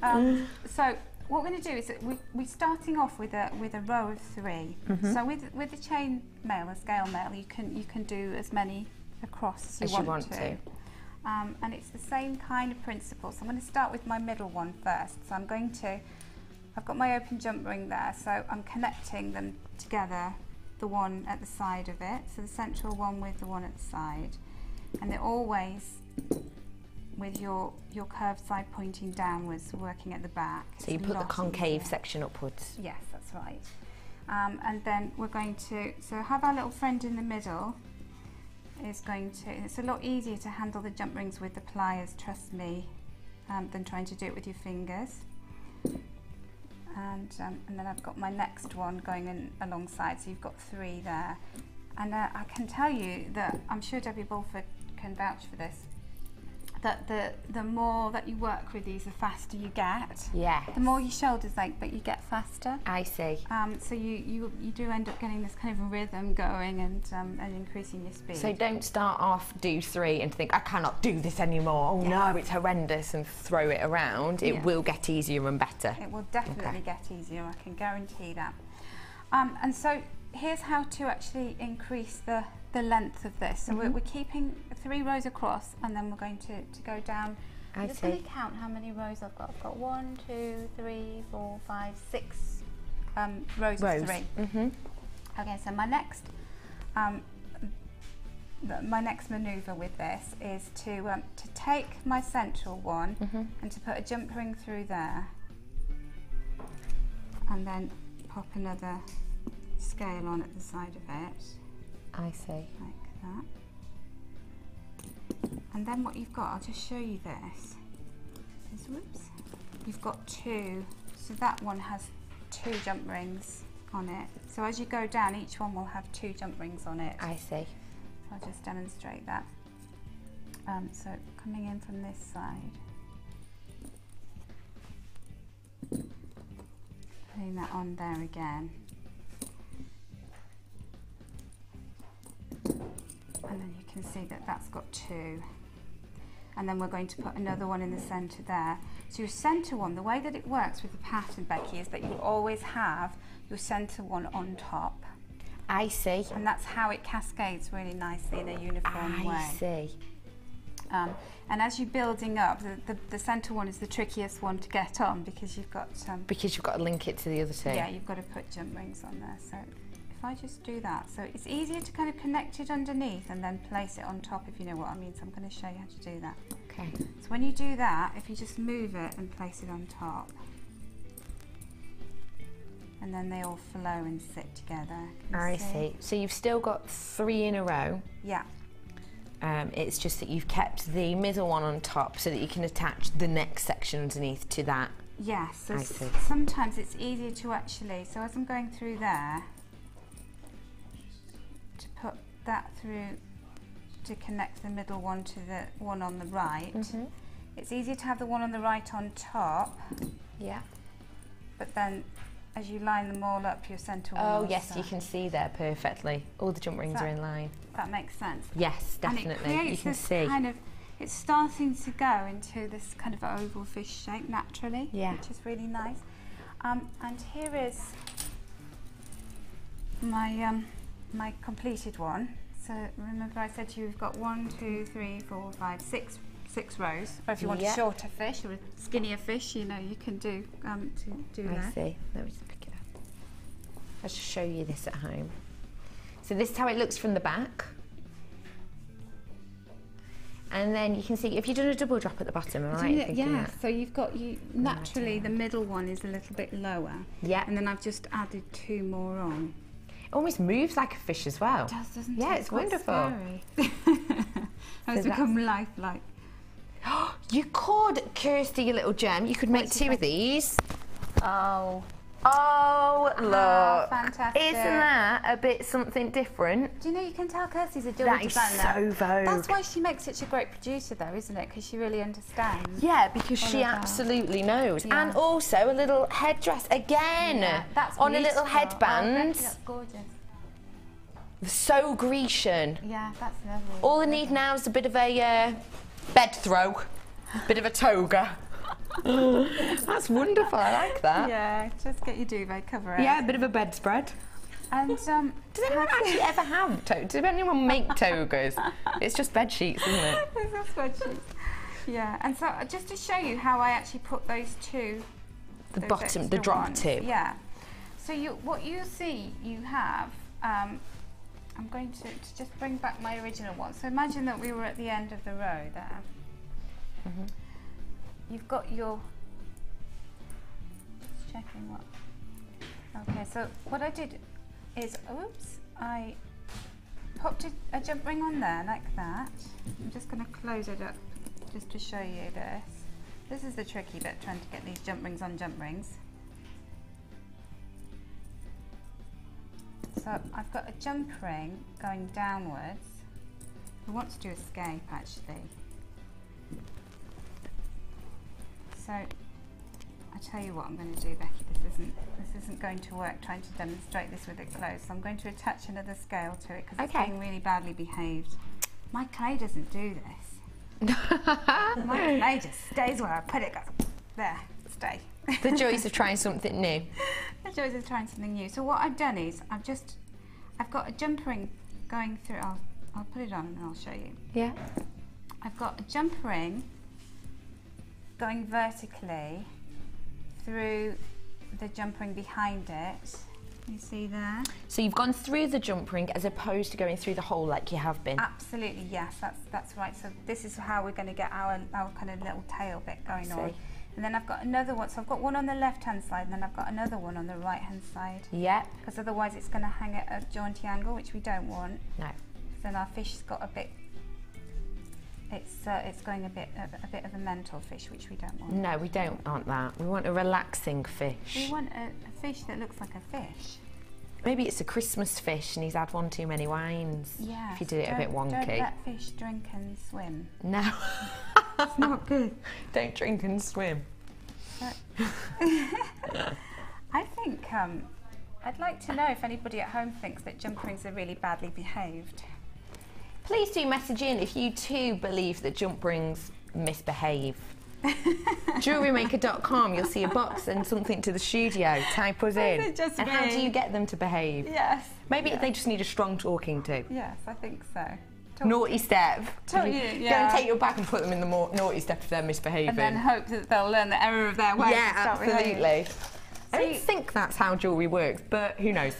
is. So what we're going to do is that we're starting off with a row of 3. So with the chain mail, a scale mail, you can do as many across as you want to. And it's the same kind of principle. So I'm going to start with my middle one first. So I've got my open jump ring there, so I'm connecting them together, the one at the side of it, so the central one with the one at the side, and they're always with your curved side pointing downwards, working at the back. So you put the concave section upwards. Yes, that's right. And then we're going to, so have our little friend in the middle is going to, it's a lot easier to handle the jump rings with the pliers, trust me, than trying to do it with your fingers. And then I've got my next one going in alongside, so you've got 3 there. And I can tell you that, I'm sure Debbie Bulford can vouch for this, that the more that you work with these, the faster you get. Yeah. The more your shoulders ache, but you get faster. I see. So you do end up getting this kind of rhythm going and increasing your speed. So don't start off, do 3 and think, I cannot do this anymore. Oh no, it's horrendous, and throw it around. It will get easier and better. It will definitely get easier, I can guarantee that. And so here's how to actually increase the length of this. So we're keeping 3 rows across, and then we're going to go down. I'm just going to count how many rows I've got. I've got 1, 2, 3, 4, 5, 6 rows of 3. Okay, so my next manoeuvre with this is to take my central one and to put a jump ring through there, and then pop another scale on at the side of it. I see. Like that. And then what you've got, I'll just show you this, is, whoops, you've got 2, so that one has 2 jump rings on it. So as you go down, each one will have 2 jump rings on it. I see. So I'll just demonstrate that. So coming in from this side, putting that on there again. And then you can see that that's got 2. And then we're going to put another one in the centre there. So your centre one, the way that it works with the pattern, Becky, is that you always have your centre one on top. I see. And that's how it cascades really nicely in a uniform way. I see. And as you're building up, the centre one is the trickiest one to get on, because you've got... because you've got to link it to the other 2. Yeah, you've got to put jump rings on there. So if I just do that, so it's easier to kind of connect it underneath and then place it on top, if you know what I mean. So I'm going to show you how to do that. Okay. So when you do that, if you just move it and place it on top, and then they all flow and sit together. I see. So you've still got 3 in a row. Yeah. It's just that you've kept the middle one on top so that you can attach the next section underneath to that. Yes. So I see. sometimes it's easier to actually, so as I'm going through there, to put that through to connect the middle one to the one on the right. It's easier to have the one on the right on top. Yeah. But then as you line them all up, your centre one. Oh yes, you can see there perfectly. All the jump rings are in line. That makes sense. Yes, definitely. And it creates you can this see. kind of, it's starting to go into this kind of oval fish shape naturally, which is really nice. And here is my my completed one. So remember I said to you, we've got 1, 2, 3, 4, 5, 6 rows. Or if you want a shorter fish or a skinnier fish, you know, you can do that. I see. Let me just pick it up. I'll just show you this at home. So this is how it looks from the back. And then you can see, if you've done a double drop at the bottom, am I right in thinking that? So you've got, naturally the middle one is a little bit lower. Yeah. And then I've just added 2 more on. It almost moves like a fish as well. It does, doesn't it? Yeah, it's wonderful. It's become lifelike. You could, Kirsty, you little gem, you could make 2 of these. Oh. Oh, look. Fantastic. Isn't that a bit something different? Do you know, you can tell Kirsty's a jewellery designer. That is so vogue. That's why she makes such a great producer though, isn't it? Because she really understands. Yeah, because she absolutely knows. Yeah. And also a little headdress again. Yeah, that's on a little beautiful. headband. Oh, that's gorgeous. So Grecian. Yeah, that's lovely. All I need now is a bit of a bed throw, bit of a toga. That's wonderful, I like that. Yeah, just get your duvet, cover it. Yeah, a bit of a bedspread. And does anyone actually ever have togas? Does anyone make togas? It's just bed sheets, isn't it? Those are spreadsheets. Yeah, and so just to show you how I actually put those two, The those bottom, the extra drop ones. two. Yeah. So what you see, you have. I'm going to just bring back my original one. So imagine that we were at the end of the row there. Mm-hmm. You've got your. Just checking what. Okay, so what I did is, oops, I popped a jump ring on there like that. I'm just going to close it up just to show you this. This is the tricky bit, trying to get these jump rings on jump rings. So I've got a jump ring going downwards. We want to do a scape actually. So I tell you what I'm going to do, Becky. This isn't going to work trying to demonstrate this with it closed. So I'm going to attach another scale to it because it's being really badly behaved. My clay doesn't do this. My clay just stays where I put it. Goes there, stay. The joys of trying something new. The joys of trying something new. So what I've done is I've got a jump ring going through. I'll put it on and I'll show you. Yeah. I've got a jump ring going vertically through the jump ring behind it. You see there? So you've gone through the jump ring as opposed to going through the hole like you have been. Absolutely, yes, that's right. So this is how we're going to get our kind of little tail bit going on. And then I've got another one. So I've got one on the left-hand side, and then I've got another one on the right-hand side. Yep. Because otherwise it's going to hang at a jaunty angle, which we don't want. No. Then our fish's got a bit. It's going a bit of a mental fish, which we don't want. No, we don't want that. We want a relaxing fish. We want a fish that looks like a fish. Maybe it's a Christmas fish and he's had one too many wines. Yeah. If you do it a bit wonky. Don't let fish drink and swim. No. It's not good. Don't drink and swim. I think I'd like to know if anybody at home thinks that jump rings are really badly behaved. Please do message in if you too believe that jump rings misbehave. JewelleryMaker.com, you'll see a box and something to the studio. Type us in. Is it just and me? how do you get them to behave? Yes. Maybe they just need a strong talking to. Yes, I think so. Naughty step. Yeah. Go and take your back and put them in the naughty step if they're misbehaving. And then hope that they'll learn the error of their ways. Yeah, and start absolutely. behaving. I don't think that's how jewellery works, but who knows?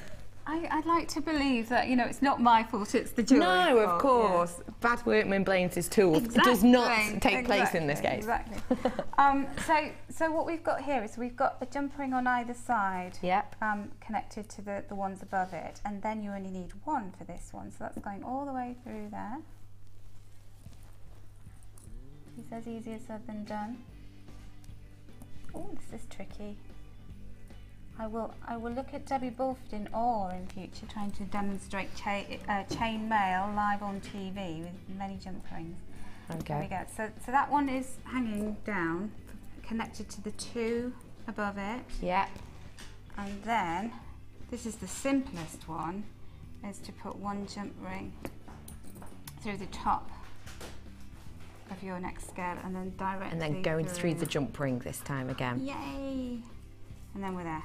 I'd like to believe that, you know, it's not my fault, it's the jewellery No, fault. of course. Yeah. Bad workman blames his tools. Exactly. It does not take place in this case. Exactly. So what we've got here is we've got a jump ring on either side. Yep. Connected to the ones above it, and then you only need one for this one. So that's going all the way through there. It's as easy as said than done. Oh, this is tricky. I will look at Debbie Bulford in awe in future, trying to demonstrate chain mail live on TV with many jump rings. Okay. There we go. So that one is hanging down, connected to the two above it. Yeah. And then, this is the simplest one, is to put one jump ring through the top of your next scale and then directly And then going through the jump ring this time again. Yay! And then we're there.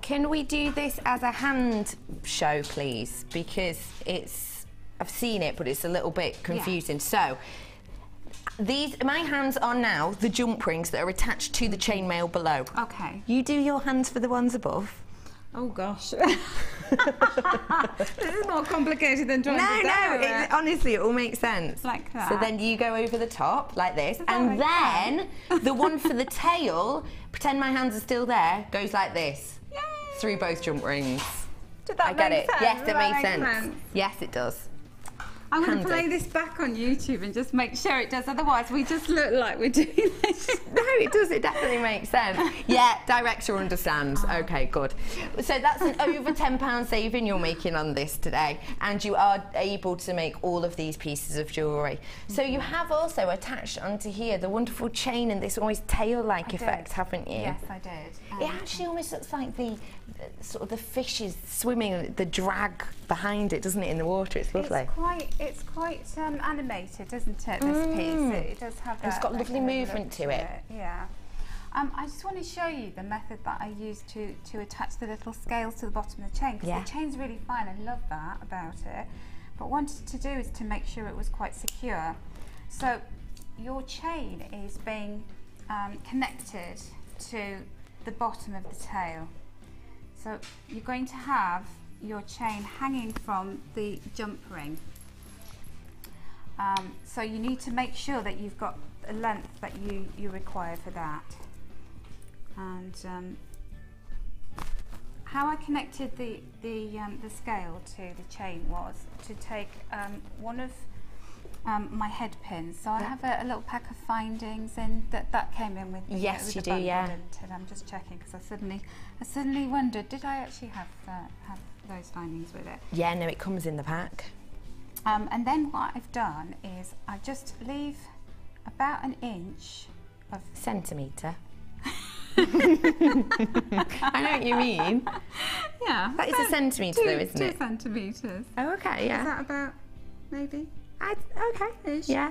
Can we do this as a hand show, please? Because I've seen it, but it's a little bit confusing. Yeah. So, my hands are now the jump rings that are attached to the chainmail below. Okay. You do your hands for the ones above. Oh gosh. This is more complicated than trying to No, honestly, it all makes sense. Like that. So then you go over the top, like this, and then the one for the tail, pretend my hands are still there, goes like this. Yay! Through both jump rings. Did that I get make it. sense? Yes, Does it that makes make sense. Yes, it does. I'm going to Handy. play this back on YouTube and just make sure it does, otherwise we just look like we're doing this. No, it does. It definitely makes sense. Yeah, director understands. Okay, good. So that's an over £10 saving you're making on this today, and you are able to make all of these pieces of jewellery. So you have also attached onto here the wonderful chain and this almost tail-like effect, haven't you? Yes, I did. It actually almost looks like the sort of the fish is swimming, the drag behind it, doesn't it, in the water? It's lovely. It's quite animated, isn't it, this piece? It does have that. It's got lovely kind of movement look to it. Yeah. I just want to show you the method that I use to attach the little scales to the bottom of the chain, because the chain's really fine. I love that about it. But what I wanted to do is to make sure it was quite secure. So your chain is being connected to the bottom of the tail. So you're going to have your chain hanging from the jump ring. So you need to make sure that you've got a length that you require for that. And how I connected the scale to the chain was to take one of my head pins. So I have a little pack of findings, and that came in with me. Yes, you do, yeah. And I'm just checking because I suddenly wondered, did I actually have those findings with it? Yeah, no, it comes in the pack. And then what I've done is I just leave about an inch of centimetre. I know what you mean. Yeah. That is a centimetre though, isn't it? 2 centimetres. Oh, okay, yeah. Is that about, maybe? Okay. Yeah.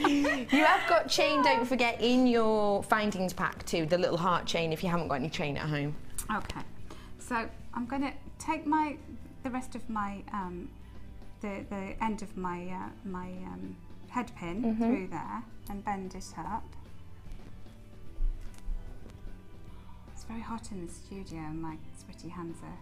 You have got chain, don't forget, in your findings pack too, the little heart chain if you haven't got any chain at home. Okay. So I'm going to take the rest of my the end of my head pin through there and bend it up. It's very hot in the studio and my sweaty hands are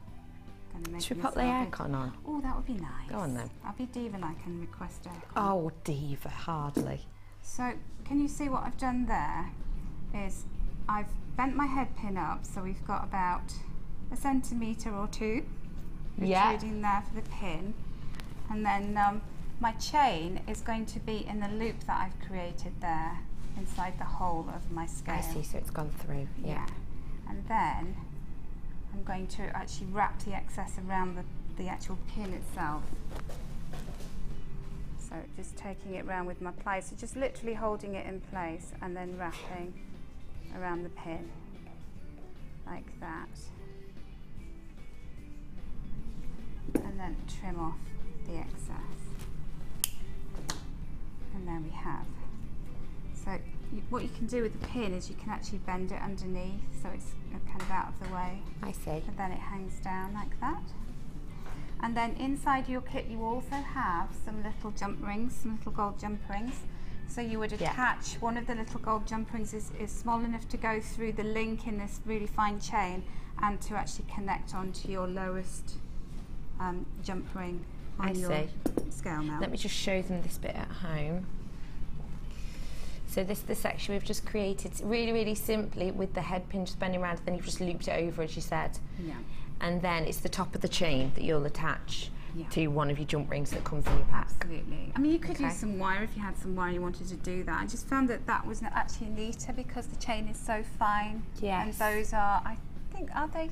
going to make me Should we put the aircon on? Oh, that would be nice. Go on then. I'll be diva-like and request aircon. Oh, diva, hardly. So, can you see what I've done there? Is I've bent my head pin up, so we've got about a centimetre or 2 protruding there for the pin. And then my chain is going to be in the loop that I've created there inside the hole of my scale. I see, so it's gone through. Yeah. And then I'm going to actually wrap the excess around the actual pin itself. So just taking it around with my pliers, so just literally holding it in place and then wrapping around the pin like that. And then trim off the excess. And there we have. So what you can do with the pin is you can actually bend it underneath so it's kind of out of the way. I see. And then it hangs down like that. And then inside your kit you also have some little jump rings, some little gold jump rings. So you would attach one of the little gold jump rings is small enough to go through the link in this really fine chain and to actually connect onto your lowest jump ring on your scale now. Let me just show them this bit at home. So this is the section we've just created really, really simply with the head pin just bending around, then you've just looped it over as you said. Yeah. And then it's the top of the chain that you'll attach to one of your jump rings that comes in your pack. Absolutely. I mean, you could use some wire if you had some wire and you wanted to do that. I just found that was actually neater because the chain is so fine. Yes. And those are, I think, are they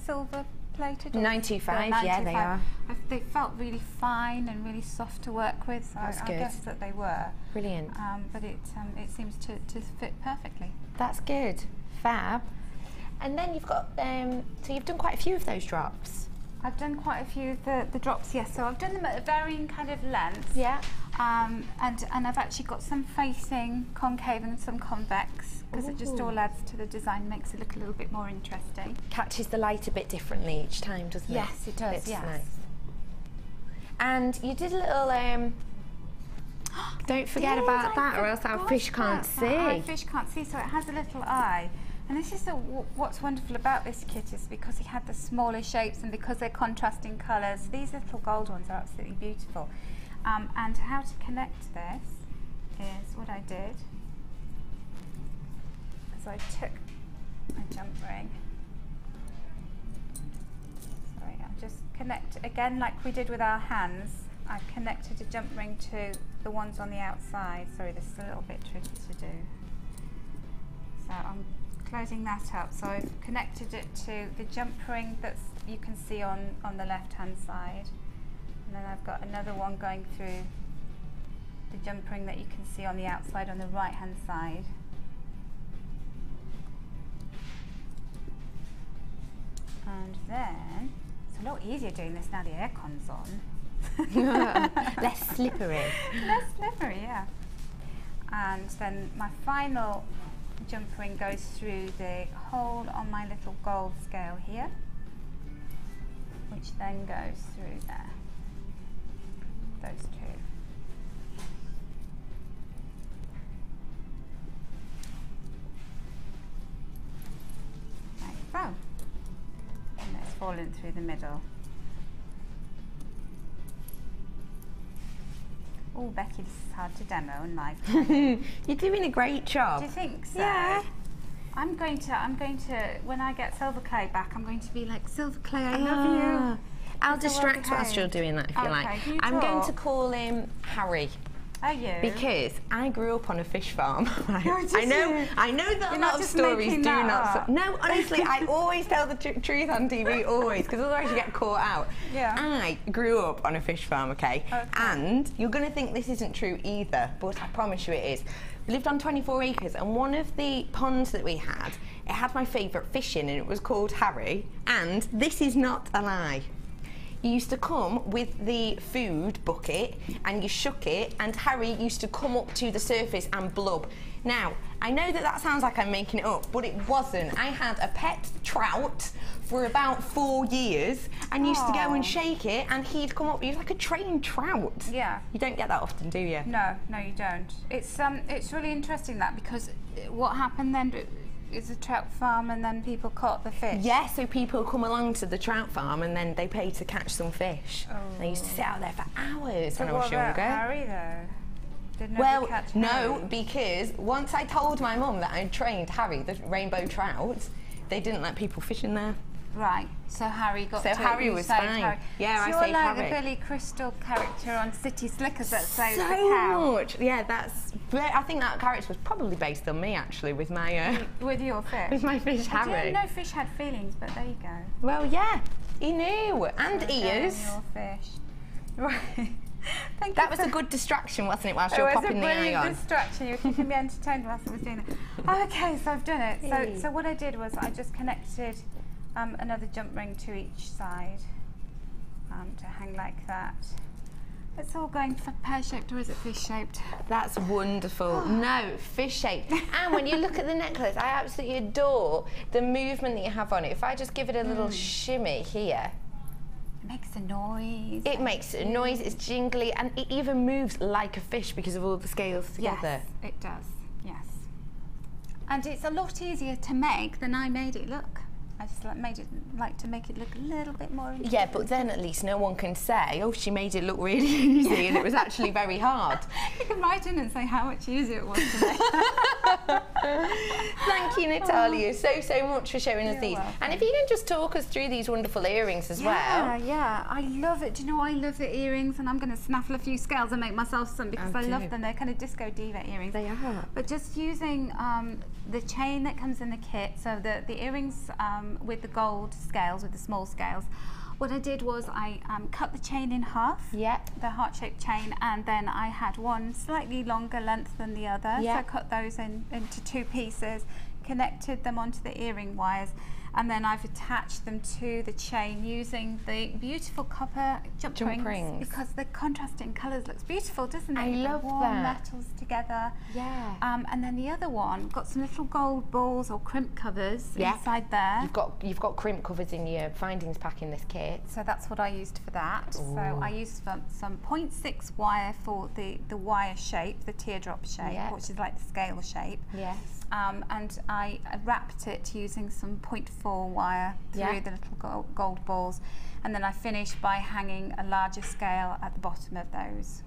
silver plated? 925, yeah, they are. They felt really fine and really soft to work with, so I guess that they were. Brilliant. But it seems to fit perfectly. That's good. Fab. And then you've got, so you've done quite a few of those drops. I've done quite a few of the drops, yes. So I've done them at a varying kind of lengths. Yeah. And I've actually got some facing concave and some convex because it just all adds to the design, makes it look a little bit more interesting. Catches the light a bit differently each time, doesn't it? Yes, it does, yes. Nice. And you did a little, don't forget about that or else our fish can't see. Our fish can't see, so it has a little eye. And this is what's wonderful about this kit is because it had the smaller shapes and because they're contrasting colours, these little gold ones are absolutely beautiful. And how to connect this is what I did. So I took a jump ring. Sorry, I'll just connect again like we did with our hands. I've connected a jump ring to the ones on the outside. Sorry, this is a little bit tricky to do. So I'm closing that up. So I've connected it to the jump ring that you can see on the left hand side. And then I've got another one going through the jump ring that you can see on the outside on the right hand side. And then, it's a lot easier doing this now the aircon's on. Less slippery. Less slippery, yeah. And then my final The jump ring goes through the hole on my little gold scale here, which then goes through there. Those two. Like so. And it's fallen through the middle. Oh, Becky, this is hard to demo and live. You're doing a great job. Do you think so? Yeah. I'm going to, when I get Silver Clay back, I'm going to be like, Silver Clay, I love you. I'll It's a distract well whilst you're doing that if you like. Okay, you I'm going talk. to call him Harry. Are you? Because I grew up on a fish farm. did I know you? that You're a not lot of just stories making do that not. up. No, honestly, I always tell the truth on TV, always, because otherwise you get caught out. Yeah. I grew up on a fish farm, okay? Okay. And you're going to think this isn't true either, but I promise you it is. We lived on 24 acres, and one of the ponds that we had, it had my favourite fish in, and it was called Harry. And this is not a lie. You used to come with the food bucket and you shook it, and Harry used to come up to the surface and blub. Now, I know that sounds like I'm making it up, but it wasn't. I had a pet trout for about 4 years and used to go and shake it, and he'd come up. He was like a trained trout. Yeah. You don't get that often, do you? No, you don't. It's really interesting that, because what happened then is a trout farm, and then people caught the fish. Yeah, so people come along to the trout farm and then they pay to catch some fish. Oh. They used to sit out there for hours So when I was what about younger. Harry though? Did nobody Well, catch no, Harry? because once I told my mum that I'd trained Harry, the rainbow trout, they didn't let people fish in there. Right, so Harry got So to Harry you was saved fine. Harry. Yeah, so I you're saved like Harry. the Billy Crystal character on City Slickers that saves the So cow. much. Yeah, I think that character was probably based on me, actually, with my With your fish. with my fish I Harry. didn't know fish had feelings, but there you go. Well, yeah, he knew, and Go on ears. Your fish. Right. Thank That you was for a good distraction, wasn't it, whilst It you were was a popping the eye brilliant on? distraction. You were keeping me entertained whilst I was doing it. Okay, so I've done it. Hey. So what I did was I just connected another jump ring to each side to hang like that. It's all going for pear-shaped, or is it fish-shaped? That's wonderful. No, fish-shaped. And when you look at the necklace, I absolutely adore the movement that you have on it. If I just give it a little shimmy here, It makes a noise. it makes a noise, it's jingly, and it even moves like a fish because of all the scales together. Yes, it does. Yes. And it's a lot easier to make than I made it look. I just like to make it look a little bit more. Yeah, but then at least no one can say, oh, she made it look really easy and it was actually very hard. You can write in and say how much easier it was to make. Thank you, Natalia, so much for showing us You're these. welcome. And if you can just talk us through these wonderful earrings as well. Yeah, I love it. Do you know, I love the earrings, and I'm going to snaffle a few scales and make myself some, because Oh, I do. love them. They're kind of disco diva earrings. They are. But just using the chain that comes in the kit, so the earrings with the gold scales, with the small scales, what I did was I cut the chain in half, Yep. the heart-shaped chain, and then I had one slightly longer length than the other, so Yeah. I cut those into two pieces, connected them onto the earring wires, and then I've attached them to the chain using the beautiful copper jump rings, because the contrasting colours looks beautiful, doesn't it? I love the warm that. metals together. Yeah. And then the other one got some little gold balls or crimp covers Yeah. inside there. You've got crimp covers in your findings pack in this kit. So that's what I used for that. So Ooh. I used some 0.6 wire for the wire shape, the teardrop shape, Yeah. which is like the scale shape. Yes. And I wrapped it using some 0.4 wire through Yeah. the little gold balls. And then I finished by hanging a larger scale at the bottom of those.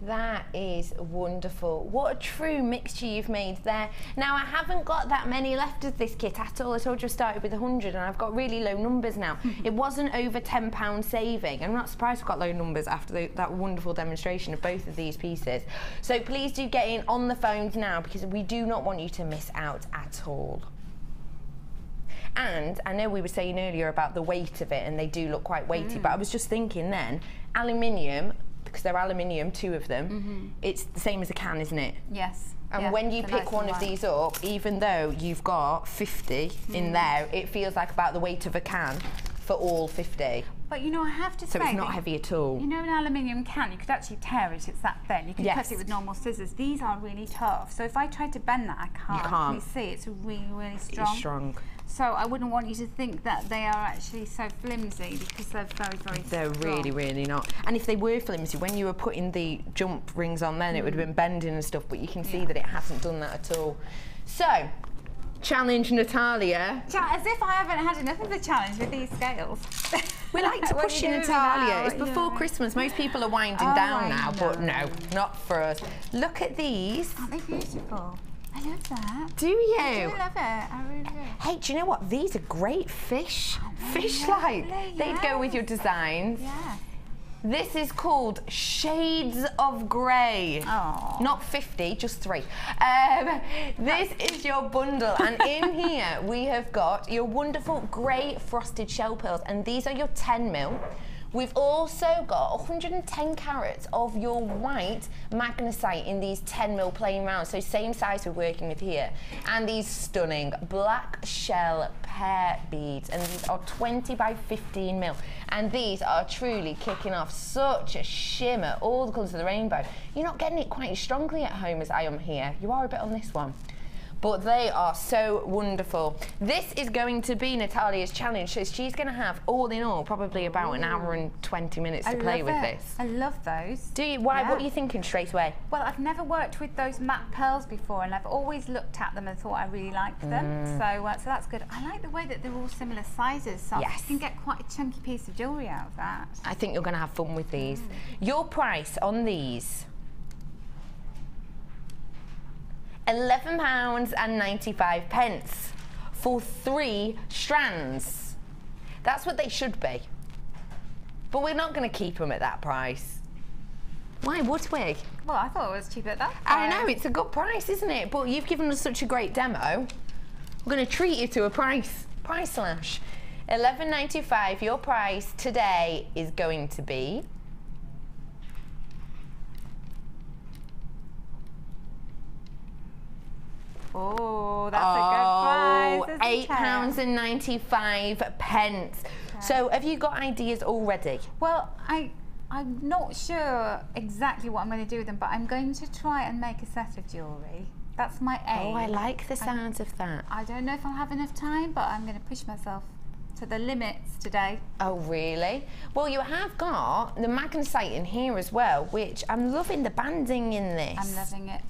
That is wonderful. What a true mixture you've made there. Now, I haven't got that many left of this kit at all. I told you I started with 100 and I've got really low numbers now. It wasn't over £10 saving. I'm not surprised I've got low numbers after that wonderful demonstration of both of these pieces. So please do get in on the phones now, because we do not want you to miss out at all. And I know we were saying earlier about the weight of it, and they do look quite weighty, but I was just thinking then, aluminium, because they're aluminium, 2 of them, it's the same as a can, isn't it? Yes. And yeah, when you it's a pick nice one of light. these up, even though you've got 50 in there, it feels like about the weight of a can. for all 50. But you know, I have to say, so it's not heavy at all. You know, an aluminium can, you could actually tear it, it's that thin. You can cut it with normal scissors. These are really tough. So if I tried to bend that, I can't. You can't. You see, it's really, really strong. It's strong. So I wouldn't want you to think that they are actually so flimsy, because they're very, very They're strong. really, really not. And if they were flimsy, when you were putting the jump rings on then, it would have been bending and stuff, but you can see that it hasn't done that at all. So, challenge Natalia. As if I haven't had enough of a challenge with these scales. We like to push you, Natalia. It's before Christmas. Most people are winding down now, but no, not for us. Look at these. Aren't they beautiful? I love that. Do you? I do love it. I really do. Hey, do you know what? These are great fish-like. They'd go with your designs. Yeah. This is called Shades of Grey. Oh. Not 50, just 3. This is your bundle, and in here we have got your wonderful grey frosted shell pearls, and these are your 10mm. We've also got 110 carats of your white magnesite in these 10mm plain rounds, so same size we're working with here. And these stunning black shell pear beads, and these are 20 by 15mm. And these are truly kicking off such a shimmer, all the colours of the rainbow. You're not getting it quite as strongly at home as I am here. You are a bit on this one. But they are so wonderful. This is going to be Natalia's challenge, so she's going to have, all in all, probably about an hour and 20 minutes to play with this. I love those. Do you? Why? What are you thinking straight away? Well, I've never worked with those matte pearls before, and I've always looked at them and thought I really liked them. So that's good. I like the way that they're all similar sizes, so you can get quite a chunky piece of jewellery out of that. I think you're going to have fun with these. Your price on these, £11.95 for 3 strands. That's what they should be. But we're not going to keep them at that price. Why would we? Well, I thought it was cheap at that price. I know, it's a good price, isn't it? But you've given us such a great demo. We're going to treat you to a price slash. £11.95, your price today is going to be Oh, that's a good price, £8.95. Okay. So have you got ideas already? Well, I'm not sure exactly what I'm going to do with them, but I'm going to try and make a set of jewellery. That's my aim. Oh, I like the sounds of that. I don't know if I'll have enough time, but I'm going to push myself to the limits today. Oh, really? Well, you have got the magnesite in here as well, which I'm loving the banding in this. I'm loving it.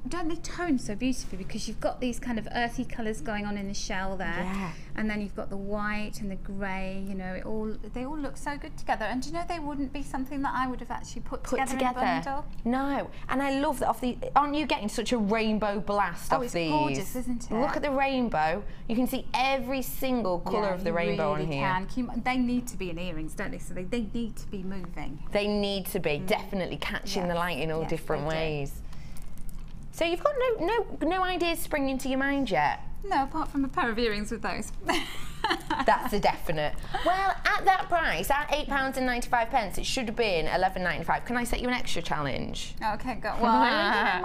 Don't they tone so beautifully, because you've got these kind of earthy colours going on in the shell there, and then you've got the white and the grey. You know, they all look so good together. And do you know, they wouldn't be something that I would have actually put together in a bundle. No, and I love that. Aren't you getting such a rainbow blast off these? Oh, it's gorgeous, isn't it? Look at the rainbow. You can see every single colour of the rainbow on here. They need to be in earrings, don't they? So they need to be moving. They need to be definitely catching the light in all different ways. So you've got no ideas springing to your mind yet? No, apart from a pair of earrings with those. That's a definite. Well, at that price, at £8.95, it should have been £11.95. Can I set you an extra challenge? Okay, go. Well, I leave it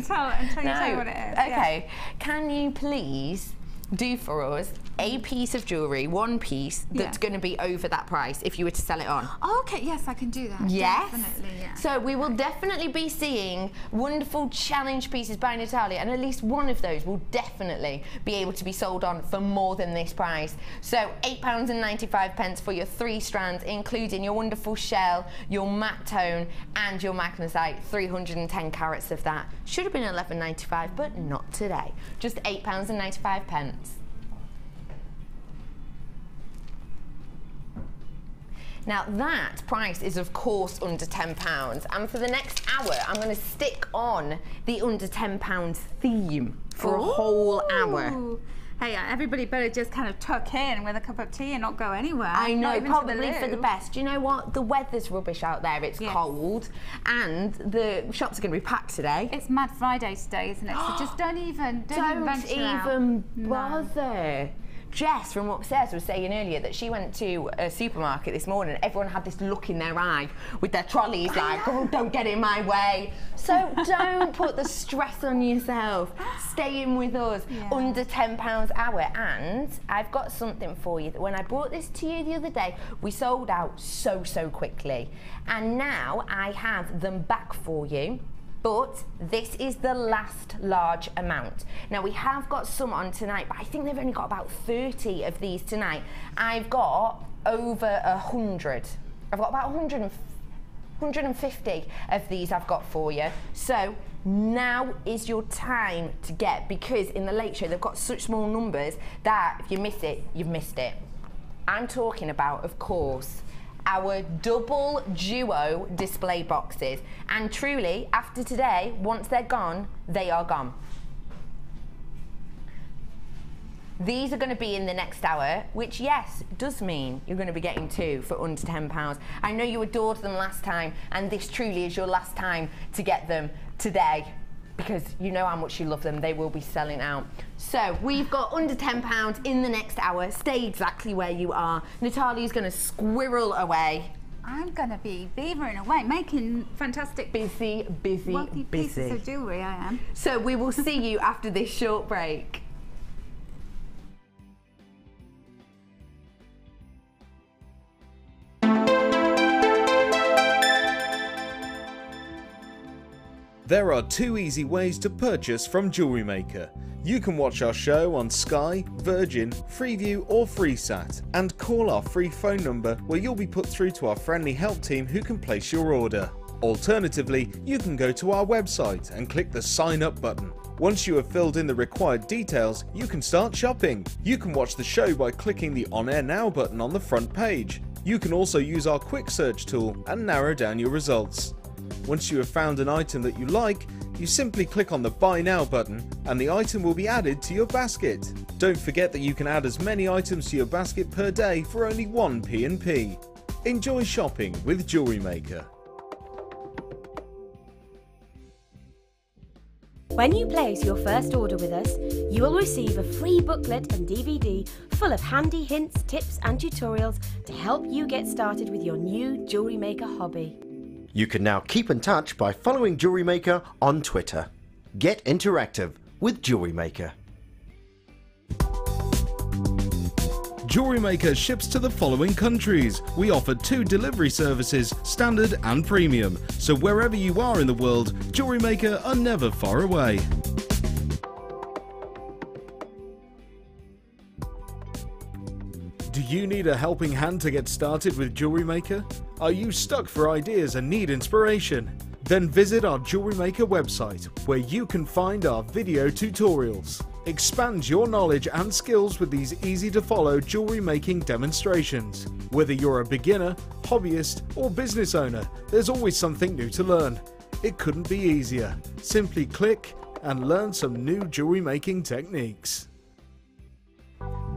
myself until you tell me what it is. Okay. Can you please do for us a piece of jewellery, one piece, that's going to be over that price if you were to sell it on? Oh, okay, yes, I can do that. Yes? Definitely, yeah. So we will definitely be seeing wonderful challenge pieces by Natalia, and at least one of those will definitely be able to be sold on for more than this price. So £8.95 for your 3 strands, including your wonderful shell, your matte tone, and your magnesite. 310 carats of that. Should have been £11.95, but not today. Just £8.95. Now that price is of course under £10, and for the next hour I'm going to stick on the under £10 theme for a whole hour. Hey, everybody better just kind of tuck in with a cup of tea and not go anywhere. I know, probably for the best. You know what? The weather's rubbish out there. It's cold, and the shops are going to be packed today. It's Mad Friday today, isn't it? So just don't even bother. Jess from upstairs was saying earlier that she went to a supermarket this morning and everyone had this look in their eye with their trolleys like, oh, don't get in my way. So don't put the stress on yourself. Stay in with us. Under £10 hour. And I've got something for you that when I brought this to you the other day, we sold out so quickly. And now I have them back for you. But this is the last large amount. Now we have got some on tonight, but I think they've only got about 30 of these tonight. I've got over 100. I've got about 150 of these I've got for you. So now is your time to get, because in the late show they've got such small numbers that if you miss it, you've missed it. I'm talking about, of course, our double duo display boxes. And truly, after today, once they're gone, they are gone. These are going to be in the next hour, which, yes, does mean you're going to be getting 2 for under £10. I know you adored them last time, and this truly is your last time to get them today, because you know how much you love them. They will be selling out. So we've got under £10 in the next hour. Stay exactly where you are. Natalia's going to squirrel away. I'm going to be beavering away, making fantastic, busy pieces of jewellery. I am. So we will see you after this short break. There are 2 easy ways to purchase from JewelleryMaker. You can watch our show on Sky, Virgin, Freeview or FreeSat and call our free phone number where you'll be put through to our friendly help team who can place your order. Alternatively, you can go to our website and click the sign up button. Once you have filled in the required details, you can start shopping. You can watch the show by clicking the On Air Now button on the front page. You can also use our quick search tool and narrow down your results. Once you have found an item that you like, you simply click on the Buy Now button and the item will be added to your basket. Don't forget that you can add as many items to your basket per day for only 1 P&P. Enjoy shopping with JewelleryMaker. When you place your first order with us, you will receive a free booklet and DVD full of handy hints, tips and tutorials to help you get started with your new jewellery maker hobby. You can now keep in touch by following JewelleryMaker on Twitter. Get interactive with JewelleryMaker. JewelleryMaker ships to the following countries. We offer 2 delivery services, standard and premium. So wherever you are in the world, JewelleryMaker are never far away. Do you need a helping hand to get started with JewelleryMaker? Are you stuck for ideas and need inspiration? Then visit our JewelleryMaker website where you can find our video tutorials. Expand your knowledge and skills with these easy to follow jewellery making demonstrations. Whether you're a beginner, hobbyist or business owner, there's always something new to learn. It couldn't be easier. Simply click and learn some new jewellery making techniques.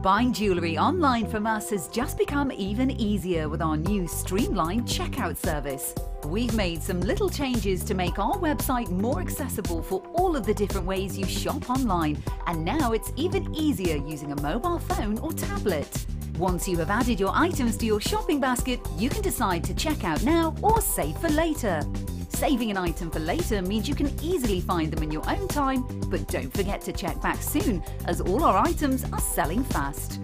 Buying jewellery online from us has just become even easier with our new streamlined checkout service. We've made some little changes to make our website more accessible for all of the different ways you shop online, and now it's even easier using a mobile phone or tablet. Once you have added your items to your shopping basket, you can decide to check out now or save for later. Saving an item for later means you can easily find them in your own time, but don't forget to check back soon, as all our items are selling fast.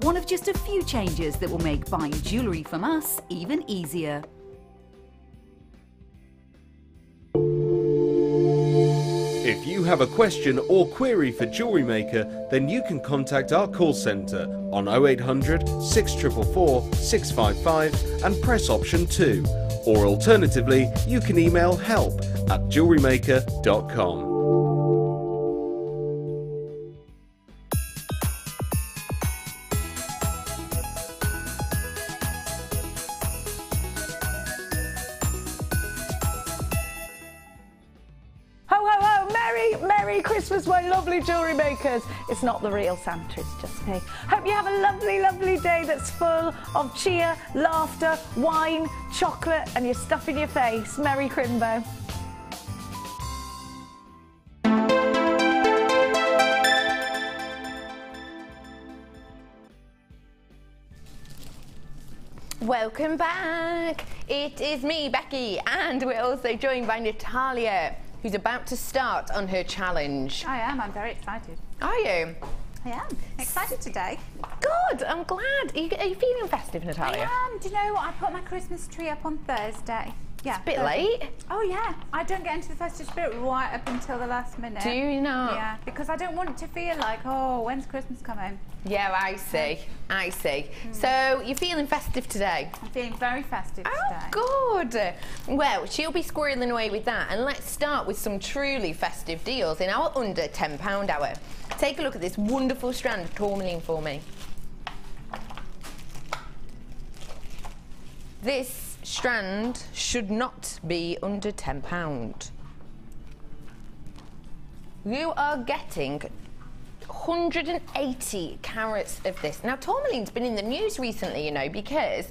One of just a few changes that will make buying jewellery from us even easier. If you have a question or query for JewelleryMaker, then you can contact our call centre on 0800 644 655 and press option 2. Or alternatively, you can email help@jewellerymaker.com. Merry Christmas, my lovely jewellery makers. It's not the real Santa, it's just me. Hope you have a lovely, lovely day that's full of cheer, laughter, wine, chocolate, and your stuff in your face. Merry Crimbo. Welcome back. It is me, Becky, and we're also joined by Natalia, who's about to start on her challenge. I am. I'm very excited. Are you? I am. Excited today. Good. I'm glad. Are you feeling festive, Natalia? I am. Do you know what? I put my Christmas tree up on Thursday. Yeah. It's a bit late. Oh yeah. I don't get into the festive spirit right up until the last minute. Do you not? Yeah. Because I don't want it to feel like, oh, when's Christmas coming? Yeah, I see. I see. So you're feeling festive today? I'm feeling very festive today. Good. Well, she'll be squirreling away with that, and let's start with some truly festive deals in our under £10 hour. Take a look at this wonderful strand of tourmaline for me. This strand should not be under £10. You are getting 180 carats of this. Now, tourmaline's been in the news recently, you know, because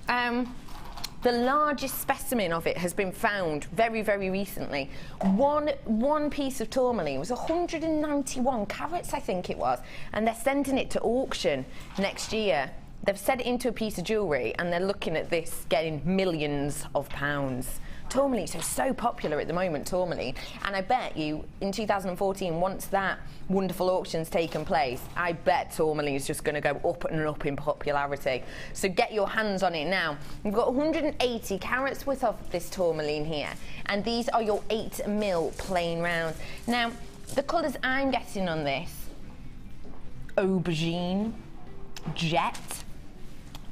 the largest specimen of it has been found very, very recently. One piece of tourmaline was 191 carats, I think it was, and they're sending it to auction next year. They've set it into a piece of jewellery, and they're looking at this getting millions of pounds. Tourmaline is so popular at the moment, tourmaline, and I bet you in 2014, once that wonderful auction's taken place, I bet tourmaline is just going to go up and up in popularity. So get your hands on it now. We've got 180 carats worth of this tourmaline here, and these are your 8mm plain rounds. Now, the colours I'm getting on this: aubergine, jet,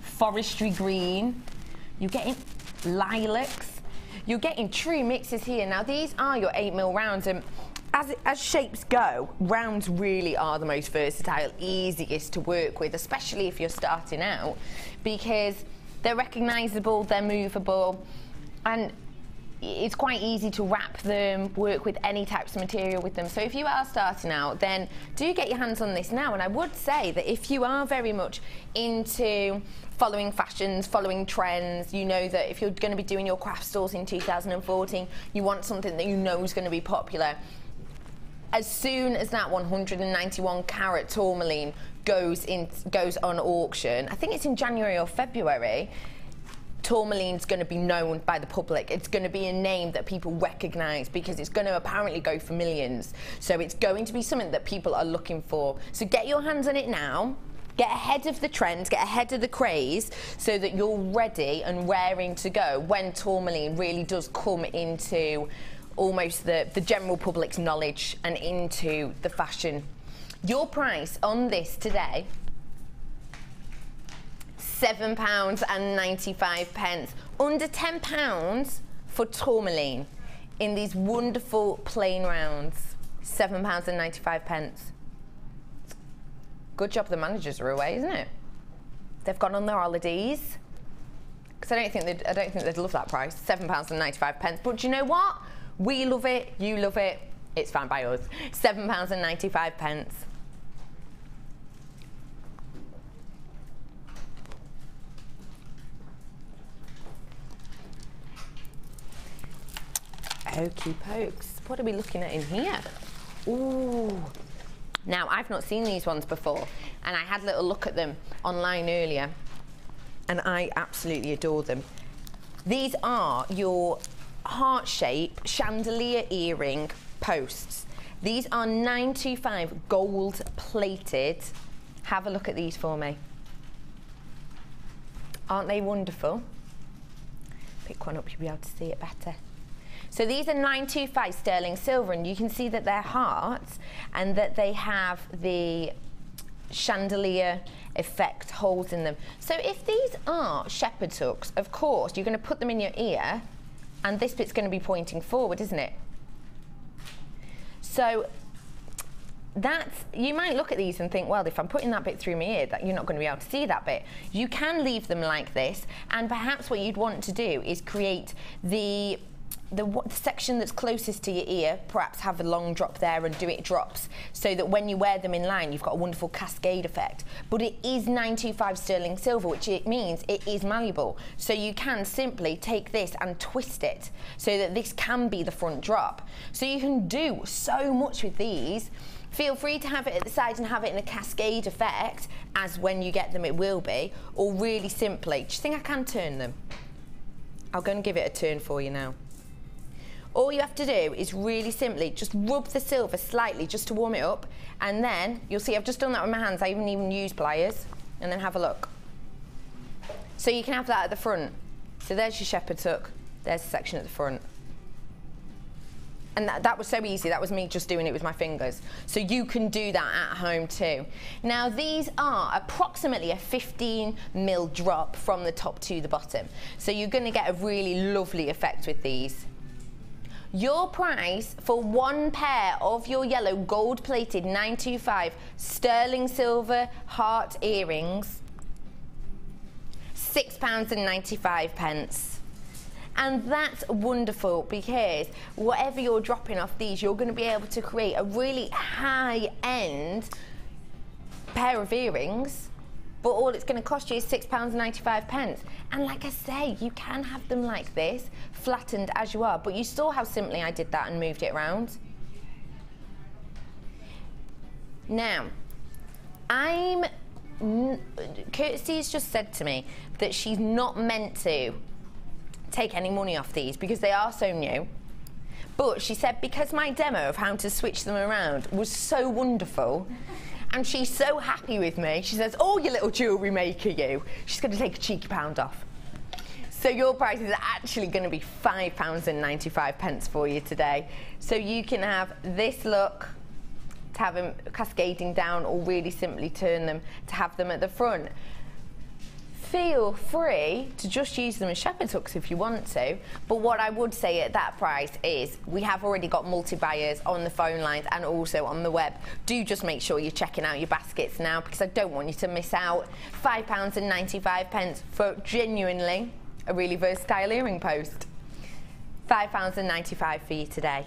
forestry green, you're getting lilacs, you're getting true mixes here. Now, these are your 8mm rounds, and as shapes go, rounds really are the most versatile, easiest to work with, especially if you're starting out, because they're recognisable, they're movable, and it's quite easy to wrap them, work with any types of material with them. So if you are starting out, then do get your hands on this now. And I would say that if you are very much into following fashions, following trends, you know that if you're going to be doing your craft stores in 2014, you want something that you know is going to be popular. As soon as that 191 carat tourmaline goes on auction, I think it's in January or February, tourmaline's going to be known by the public. It's going to be a name that people recognise, because it's going to apparently go for millions. So it's going to be something that people are looking for. So get your hands on it now. Get ahead of the trends, get ahead of the craze, so that you're ready and raring to go when tourmaline really does come into almost the general public's knowledge and into the fashion. Your price on this today, £7.95. Under £10 for tourmaline in these wonderful plain rounds. £7.95. Good job the managers are away, isn't it? They've gone on their holidays. Because I don't think they'd love that price, £7.95. But you know what? We love it, you love it, it's fine by us. £7.95. Okey pokes. What are we looking at in here? Ooh. Now, I've not seen these ones before, and I had a little look at them online earlier, and I absolutely adore them. These are your heart-shaped chandelier earring posts. These are 925 gold plated. Have a look at these for me. Aren't they wonderful? Pick one up, you'll be able to see it better. So these are 925 sterling silver, and you can see that they're hearts and that they have the chandelier effect holes in them. So if these are shepherd's hooks, of course, you're going to put them in your ear, and this bit's going to be pointing forward, isn't it? So you might look at these and think, well, if I'm putting that bit through my ear, that you're not going to be able to see that bit. You can leave them like this, and perhaps what you'd want to do is create the section that's closest to your ear, perhaps have a long drop there and do it drops, so that when you wear them in line, you've got a wonderful cascade effect. But it is 925 sterling silver, which it means it is malleable. So you can simply take this and twist it so that this can be the front drop. So you can do so much with these. Feel free to have it at the side and have it in a cascade effect, as when you get them it will be, or really simply, do you think I can turn them? I'll go and give it a turn for you now. All you have to do is really simply just rub the silver slightly just to warm it up, and then you'll see I've just done that with my hands. I even used pliers, and then have a look. So you can have that at the front. So there's your shepherd's hook, there's the section at the front. And that was so easy, that was me just doing it with my fingers. So you can do that at home too. Now these are approximately a 15mm drop from the top to the bottom. So you're gonna get a really lovely effect with these. Your price for one pair of your yellow gold-plated 925 sterling silver heart earrings, £6.95. And that's wonderful, because whatever you're dropping off these, you're going to be able to create a really high-end pair of earrings, but all it's going to cost you is £6.95. And like I say, you can have them like this, flattened as you are, but you saw how simply I did that and moved it around. Now, Kirsty's just said to me that she's not meant to take any money off these because they are so new, but she said because my demo of how to switch them around was so wonderful and she's so happy with me, she says, oh, you little jewellery maker, you, she's going to take a cheeky £1 off. So your price is actually going to be £5.95 for you today. So you can have this look to have them cascading down, or really simply turn them to have them at the front. Feel free to just use them as shepherd's hooks if you want to, but what I would say at that price is we have already got multi-buyers on the phone lines and also on the web. Do just make sure you're checking out your baskets now, because I don't want you to miss out. £5.95 for genuinely a really versatile earring post. £5.95 for you today.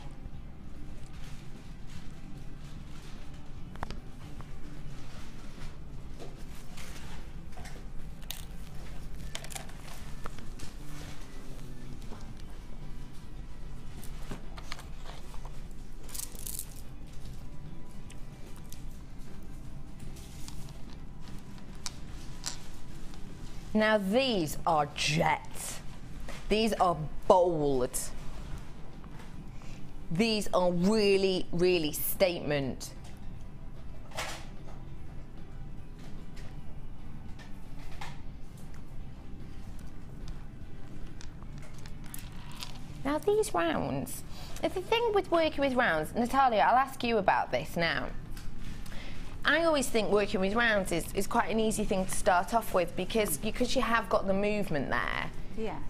Now these are jet. These are bold. These are really, really statement. Now these rounds, the thing with working with rounds, Natalia, I'll ask you about this now. I always think working with rounds is quite an easy thing to start off with, because you have got the movement there. Yes.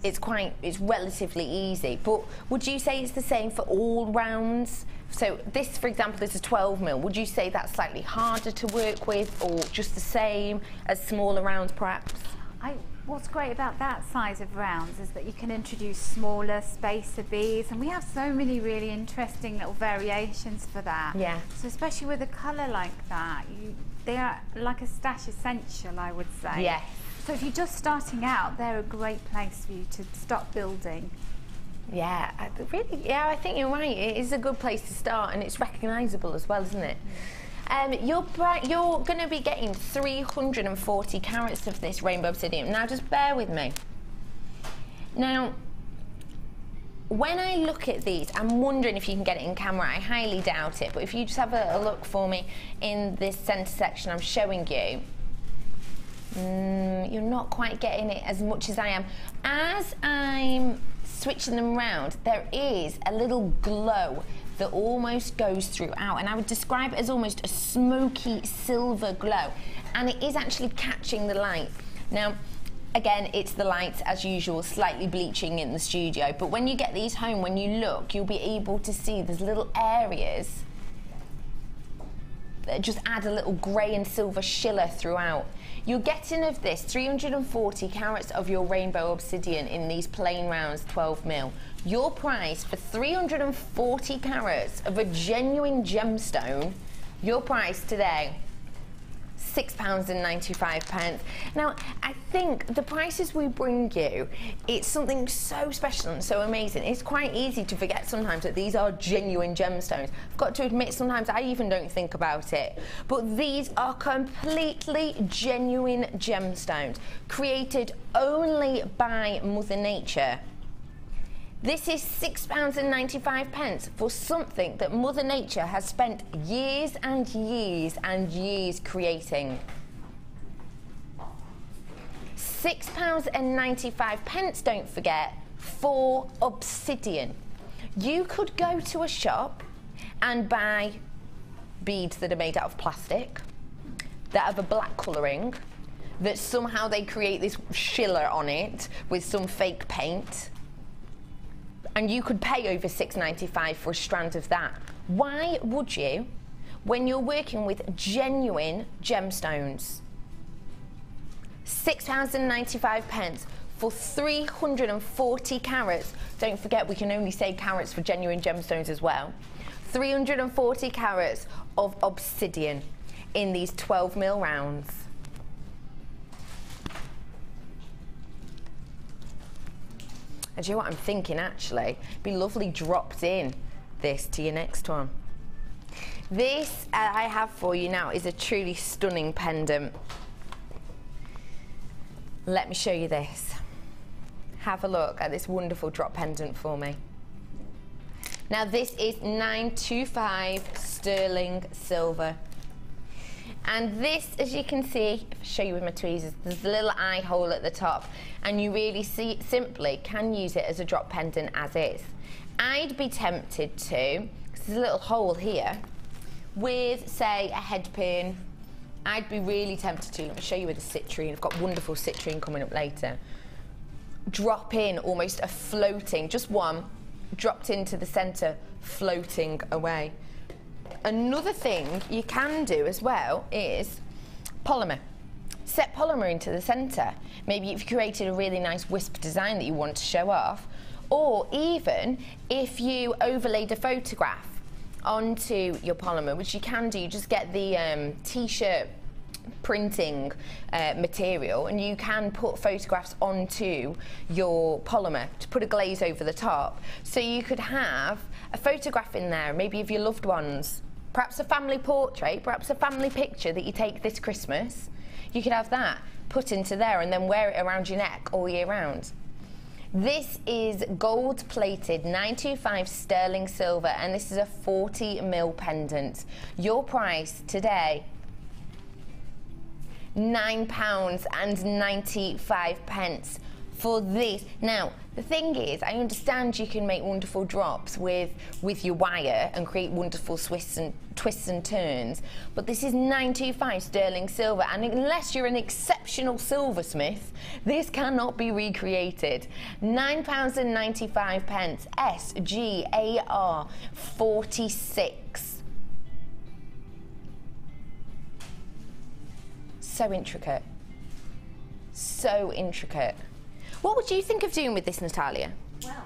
It's relatively easy. But would you say it's the same for all rounds? So this, for example, is a 12mm. Would you say that's slightly harder to work with, or just the same as smaller rounds perhaps? What's great about that size of rounds is that you can introduce smaller spacer beads, and we have so many really interesting little variations for that. Yeah. So especially with a colour like that, they are like a stash essential, I would say. Yes. So if you're just starting out, they're a great place for you to start building. Yeah, I think you're right. It is a good place to start, and it's recognisable as well, isn't it? You're going to be getting 340 carats of this rainbow obsidian. Now, just bear with me. Now, when I look at these, I'm wondering if you can get it in camera. I highly doubt it, but if you just have a look for me in this centre section I'm showing you, you're not quite getting it as much as I am. As I'm switching them around, there is a little glow that almost goes throughout, and I would describe it as almost a smoky silver glow, and it is actually catching the light. Now, again, it's the light as usual, slightly bleaching in the studio, but when you get these home, when you look, you'll be able to see there's little areas that just add a little grey and silver shiller throughout. You're getting of this 340 carats of your rainbow obsidian in these plain rounds, 12mm. Your price for 340 carats of a genuine gemstone, your price today, £6.95. Now, I think the prices we bring you, it's something so special and so amazing. It's quite easy to forget sometimes that these are genuine gemstones. I've got to admit, sometimes I even don't think about it. But these are completely genuine gemstones, created only by Mother Nature. This is £6.95 for something that Mother Nature has spent years and years and years creating. £6.95, don't forget, for obsidian. You could go to a shop and buy beads that are made out of plastic, that have a black colouring, that somehow they create this schiller on it with some fake paint. And you could pay over £6.95 for a strand of that. Why would you, when you're working with genuine gemstones? £6.95 for 340 carats. Don't forget, we can only say carats for genuine gemstones as well. 340 carats of obsidian in these 12mm rounds. And do you know what I'm thinking, actually? It'd be lovely dropped in this to your next one. This I have for you now is a truly stunning pendant. Let me show you this. Have a look at this wonderful drop pendant for me. Now this is 925 sterling silver. And this, as you can see, if I show you with my tweezers, there's a little eye hole at the top, and you really simply can use it as a drop pendant as is. I'd be tempted to, because there's a little hole here, with, say, a head pin. I'd be really tempted to, let me show you with the citrine, I've got wonderful citrine coming up later. Drop in almost a floating, just one, dropped into the centre, floating away. Another thing you can do as well is polymer. Set polymer into the centre. Maybe you've created a really nice wisp design that you want to show off, or even if you overlaid a photograph onto your polymer, which you can do, you just get the t-shirt printing material, and you can put photographs onto your polymer to put a glaze over the top. So you could have a photograph in there, maybe of your loved ones, perhaps a family portrait, perhaps a family picture that you take this Christmas. You could have that put into there and then wear it around your neck all year round. This is gold plated 925 sterling silver, and this is a 40mm pendant. Your price today, £9.95 for this. Now, the thing is, I understand you can make wonderful drops with your wire and create wonderful twists and turns, but this is 925 sterling silver, and unless you're an exceptional silversmith, this cannot be recreated. £9.95, SGAR 46. So intricate. So intricate. What would you think of doing with this, Natalia? Well,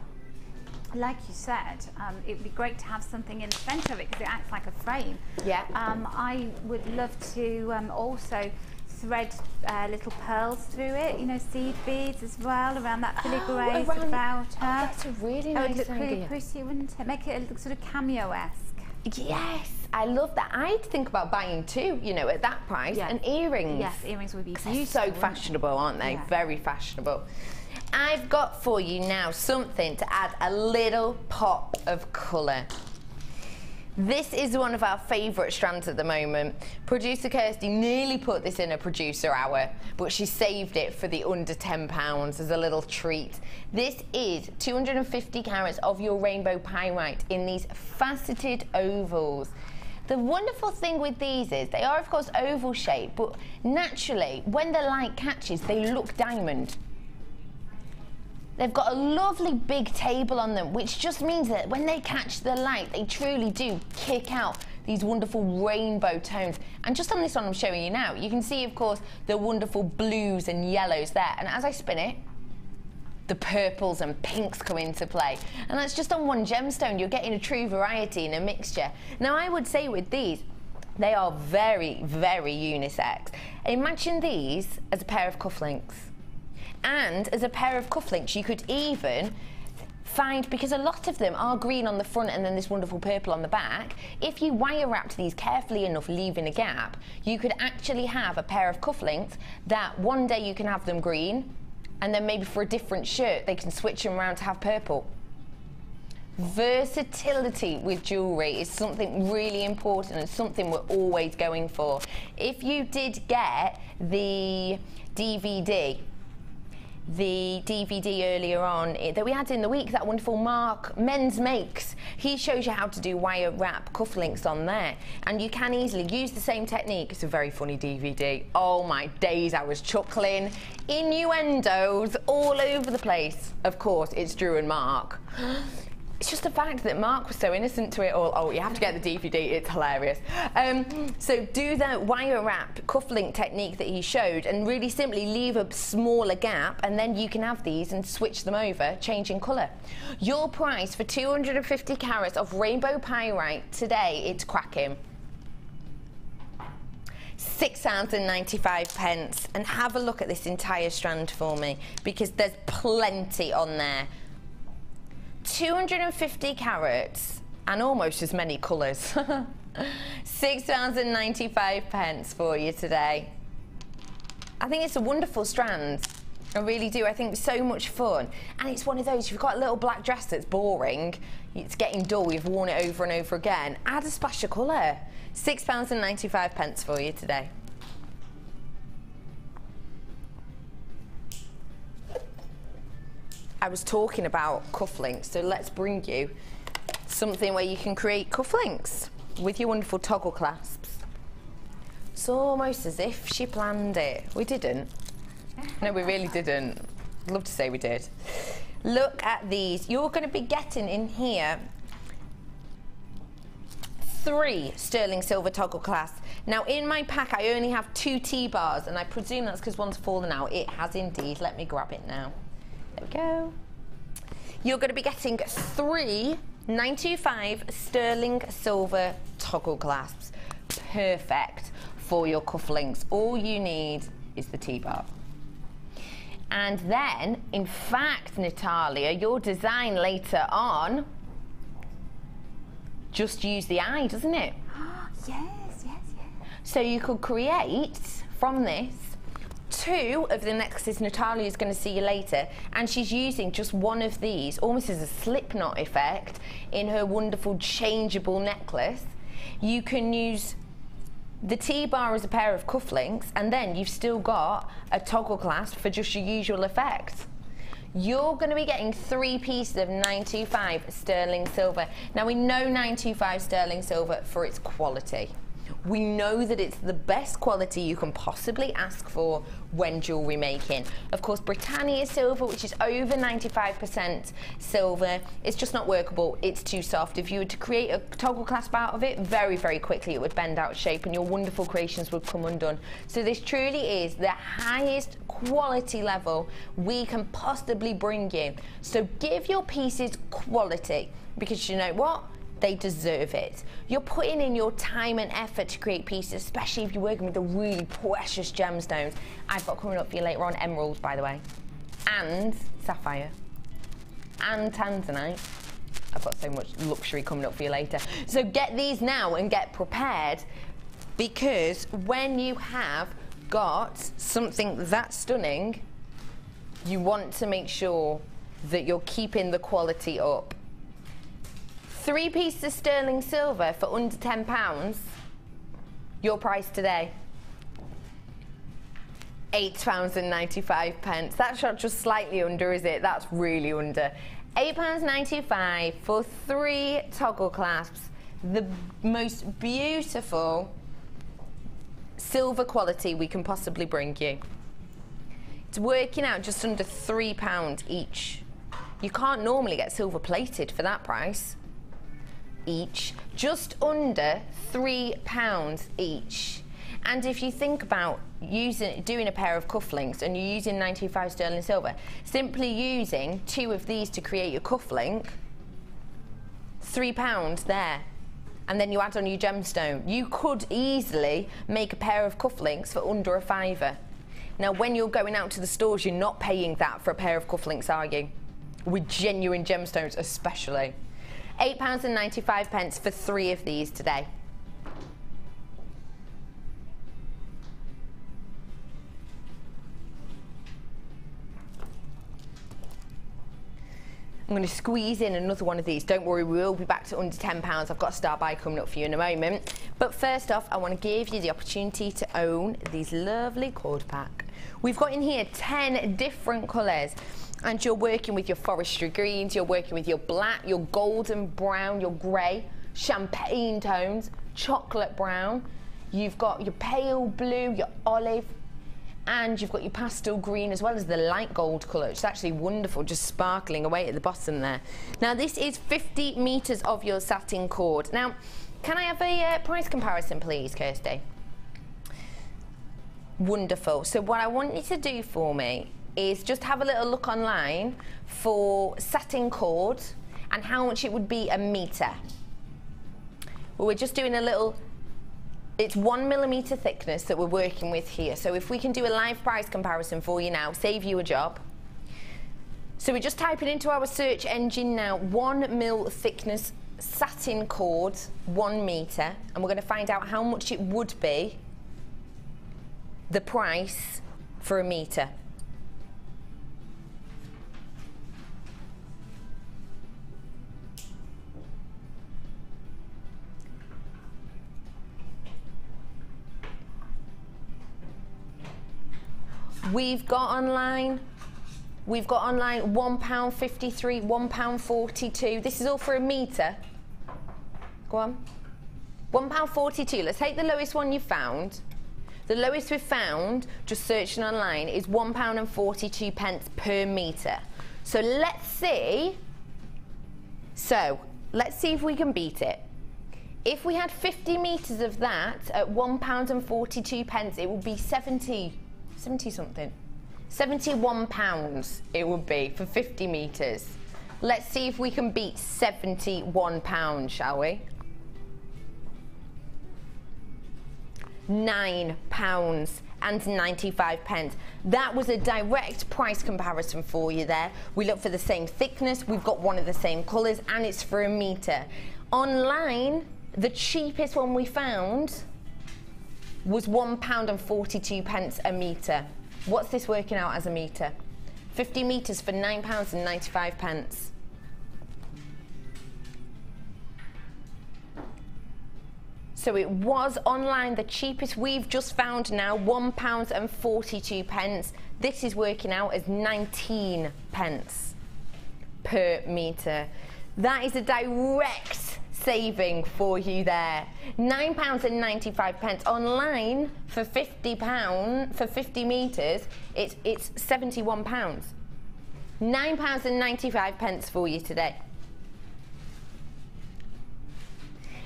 like you said, it would be great to have something in the centre of it because it acts like a frame. Yeah. I would love to also thread little pearls through it, you know, seed beads as well around that filigree about her. Oh, that's a really nice It would look idea. really pretty, wouldn't it? Make it look sort of cameo-esque. Yes, I love that. I'd think about buying two, you know, at that price, and earrings. Yes, earrings would be They're beautiful. so fashionable, aren't they? Yeah. Very fashionable. I've got for you now something to add a little pop of colour. This is one of our favourite strands at the moment. Producer Kirsty nearly put this in a producer hour, but she saved it for the under £10 as a little treat. This is 250 carats of your rainbow pyrite in these faceted ovals. The wonderful thing with these is they are, of course, oval shaped, but naturally, when the light catches, they look diamond. They've got a lovely big table on them, which just means that when they catch the light, they truly do kick out these wonderful rainbow tones. And just on this one I'm showing you now, you can see, of course, the wonderful blues and yellows there. And as I spin it, the purples and pinks come into play. And that's just on one gemstone. You're getting a true variety in a mixture. Now, I would say with these, They are very, very unisex. Imagine these as a pair of cufflinks. And as a pair of cufflinks, you could even find, because a lot of them are green on the front and then this wonderful purple on the back, if you wire wrapped these carefully enough, leaving a gap, you could actually have a pair of cufflinks that one day you can have them green, and then maybe for a different shirt, they can switch them around to have purple. Versatility with jewellery is something really important and something we're always going for. If you did get the DVD earlier on that we had in the week, that wonderful Mark Men's Makes, he shows you how to do wire wrap cufflinks on there, and you can easily use the same technique. It's a very funny DVD. Oh my days, I was chuckling. Innuendos all over the place. Of course, it's Drew and Mark. It's just the fact that Mark was so innocent to it all. Oh, you have to get the DVD, it's hilarious. So do the wire wrap cufflink technique that he showed and really simply leave a smaller gap, and then you can have these and switch them over, changing colour. Your price for 250 carats of rainbow pyrite today, it's cracking. £6.95. And have a look at this entire strand for me, because there's plenty on there. 250 carats and almost as many colours. £6.95 for you today. I think it's a wonderful strand. I really do. I think it's so much fun. And it's one of those, you've got a little black dress that's boring, it's getting dull, you've worn it over and over again. Add a splash of colour. £6.95 for you today. I was talking about cufflinks, so let's bring you something where you can create cufflinks with your wonderful toggle clasps. It's almost as if she planned it. We didn't. No, we really didn't. I'd love to say we did. Look at these. You're going to be getting in here 3 sterling silver toggle clasps. Now in my pack I only have 2 T-bars, and I presume that's because one's fallen out. It has indeed. Let me grab it now. There we go. You're going to be getting 3 925 sterling silver toggle clasps. Perfect for your cufflinks. All you need is the T-bar. And then, in fact, Natalia, your design later on just use the eye, doesn't it? Yes. So you could create from this 2 of the necklaces Natalia is going to see you later, and she's using just one of these almost as a slip knot effect in her wonderful changeable necklace. You can use the T-bar as a pair of cufflinks, and then you've still got a toggle clasp for just your usual effect. You're going to be getting 3 pieces of 925 sterling silver. Now we know 925 sterling silver for its quality. We know that it's the best quality you can possibly ask for when jewellery making. Of course, Britannia silver, which is over 95% silver, it's just not workable. It's too soft. If you were to create a toggle clasp out of it, very, very quickly it would bend out of shape and your wonderful creations would come undone. So this truly is the highest quality level we can possibly bring you. So give your pieces quality, because you know what? They deserve it. You're putting in your time and effort to create pieces, especially if you're working with the really precious gemstones. I've got coming up for you later on emeralds, by the way, and sapphire, and tanzanite. I've got so much luxury coming up for you later. So get these now and get prepared, because when you have got something that stunning, you want to make sure that you're keeping the quality up. 3 pieces of sterling silver for under £10. Your price today, £8.95. That's not just slightly under, is it? That's really under. £8.95 for 3 toggle clasps. The most beautiful silver quality we can possibly bring you. It's working out just under £3 each. You can't normally get silver plated for that price. Each, just under £3 each. And if you think about doing a pair of cufflinks and you're using 925 sterling silver, simply using 2 of these to create your cufflink, £3 there. and then you add on your gemstone. You could easily make a pair of cufflinks for under £5. Now, when you're going out to the stores, you're not paying that for a pair of cufflinks, are you? With genuine gemstones especially. £8.95 for 3 of these today. I'm going to squeeze in another one of these. Don't worry, we will be back to under £10. I've got a star buy coming up for you in a moment. But first off, I want to give you the opportunity to own these lovely cord pack. We've got in here 10 different colours, and you're working with your forestry greens, you're working with your black, your golden brown, your grey, champagne tones, chocolate brown. You've got your pale blue, your olive, and you've got your pastel green as well as the light gold colour. It's actually wonderful, just sparkling away at the bottom there. Now, this is 50 metres of your satin cord. Now, can I have a price comparison, please, Kirsty? Wonderful. So what I want you to do for me is just have a little look online for satin cord and how much it would be a metre. Well, we're just doing a little... It's 1mm thickness that we're working with here. So if we can do a live price comparison for you now, save you a job. So we're just typing into our search engine now, 1mm thickness satin cord, 1 metre, and we're going to find out how much it would be, the price for a metre. We've got online £1.53, £1.42. This is all for a metre. Go on. £1.42. Let's take the lowest one you found. The lowest we've found, just searching online, is £1.42 per metre. So let's see. Let's see if we can beat it. If we had 50 metres of that at £1.42, it would be 70 something. £71 it would be for 50 metres. Let's see if we can beat £71, shall we? £9.95. That was a direct price comparison for you there. We look for the same thickness, we've got one of the same colours, and it's for a metre. Online, the cheapest one we found was £1.42 a metre. What's this working out as a metre? 50 metres for £9.95. So it was online the cheapest we've just found now, £1.42. This is working out as 19 pence per metre. That is a direct saving for you there. £9.95 online for £50 for 50 metres. It's £71. £9.95 for you today.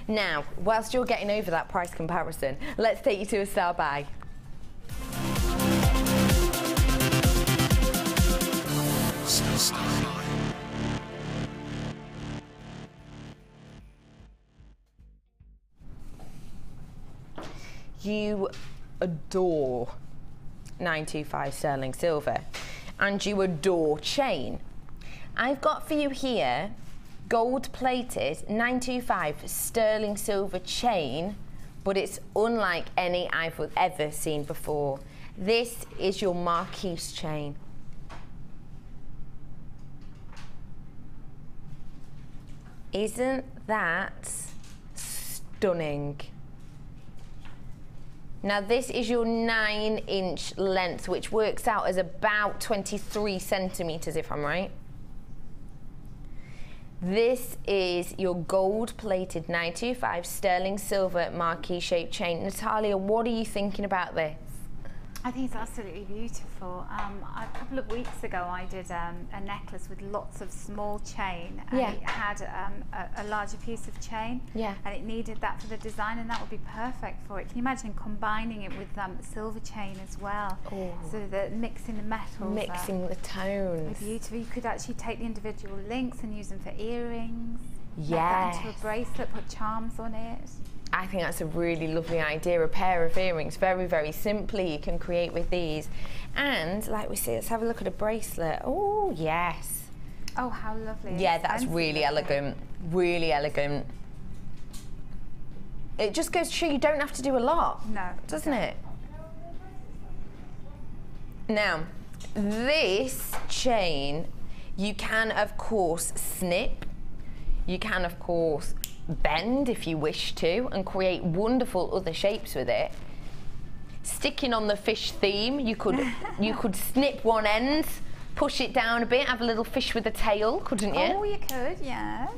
Now, whilst you're getting over that price comparison, let's take you to a star buy. You adore 925 sterling silver and you adore chain. I've got for you here gold plated 925 sterling silver chain, but it's unlike any I've ever seen before. This is your Marquise chain. Isn't that stunning? Now this is your 9-inch length, which works out as about 23 centimetres if I'm right. This is your gold-plated 925 sterling silver marquee shaped chain. Natalia, what are you thinking about this? I think it's absolutely beautiful. A couple of weeks ago I did a necklace with lots of small chain, and it had a larger piece of chain, and it needed that for the design, and that would be perfect for it. Can you imagine combining it with silver chain as well? So that mixing the metals, mixing the tones. Beautiful. You could actually take the individual links and use them for earrings. Make that into a bracelet, put charms on it. I think that's a really lovely idea. A pair of earrings, very, very simply, you can create with these. And like we see, let's have a look at a bracelet. Oh, yes. Oh, how lovely. Yeah, that's really elegant. Really elegant. It just goes to show you don't have to do a lot. No. Doesn't it? Now, this chain, you can, of course, snip. You can, of course, bend if you wish to and create wonderful other shapes with it. Sticking on the fish theme, you could snip one end, push it down a bit, have a little fish with a tail, couldn't you? Oh, you could, yes.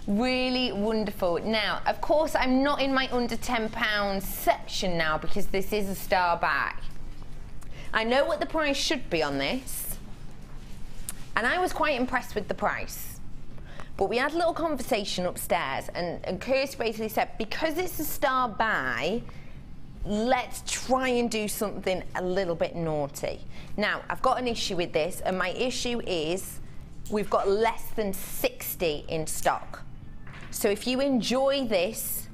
Really wonderful. Now, of course, I'm not in my under £10 section now because this is a star bag. I know what the price should be on this, and I was quite impressed with the price. But we had a little conversation upstairs, and Kirsty basically said, because it's a star buy, let's try and do something a little bit naughty. Now, I've got an issue with this, and my issue is we've got less than 60 in stock. So if you enjoy this,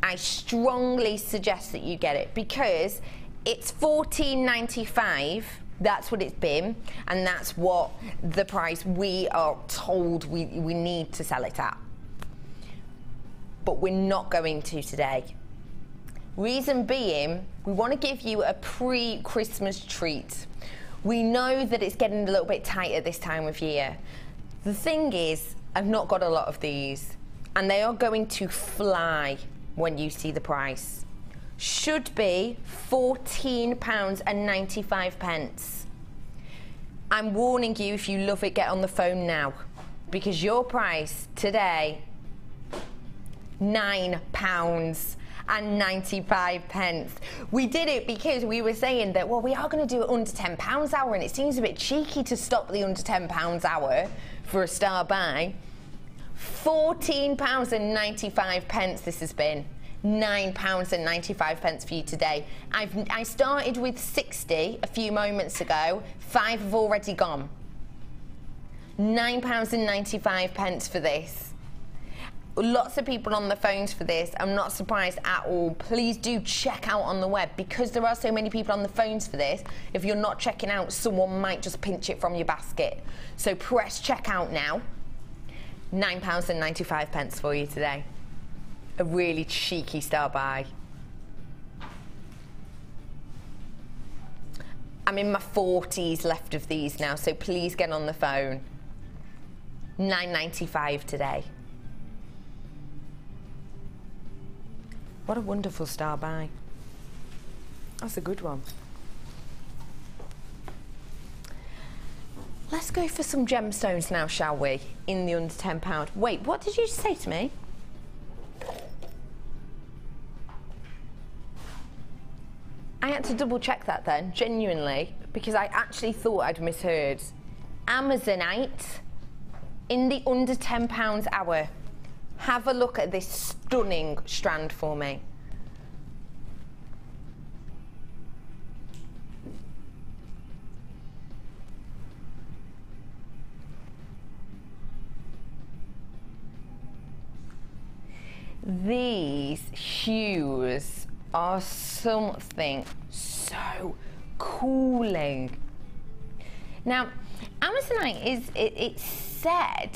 I strongly suggest that you get it, because it's $14.95. That's what it's been, and that's what the price we are told we need to sell it at. But we're not going to today. Reason being, we want to give you a pre-Christmas treat. We know that it's getting a little bit tight at this time of year. The thing is, I've not got a lot of these, and they are going to fly when you see the price. Should be £14.95. I'm warning you, if you love it, get on the phone now, because your price today, £9.95. We did it because we were saying that, well, we are going to do it under £10 hour, and it seems a bit cheeky to stop the under £10 hour for a star buy. £14.95 this has been. £9.95 for you today. I started with 60 a few moments ago. 5 have already gone. £9.95 for this. Lots of people on the phones for this. I'm not surprised at all. Please do check out on the web, because there are so many people on the phones for this. If you're not checking out, someone might just pinch it from your basket. So press check out now. £9.95 for you today. A really cheeky star buy. I'm in my 40s left of these now, so please get on the phone. £9.95 today. What a wonderful star buy. That's a good one. Let's go for some gemstones now, shall we? In the under £10. Wait, what did you say to me? I had to double check that then, genuinely, because I actually thought I'd misheard. Amazonite in the under £10 hour. Have a look at this stunning strand for me. These hues are something so cooling. Now, Amazonite it's said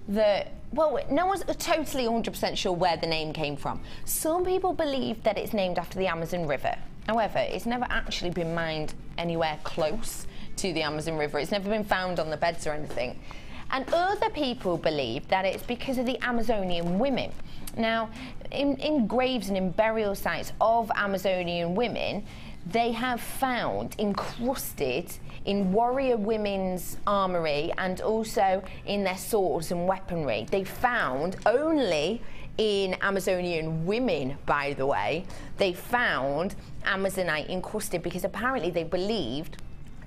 that, well, no one's totally 100% sure where the name came from. Some people believe that it's named after the Amazon River. However, it's never actually been mined anywhere close to the Amazon River. It's never been found on the beds or anything. And other people believe that it's because of the Amazonian women. Now, in graves and in burial sites of Amazonian women, they have found encrusted in warrior women's armoury and also in their swords and weaponry. They found only in Amazonian women, by the way, they found Amazonite encrusted because apparently they believed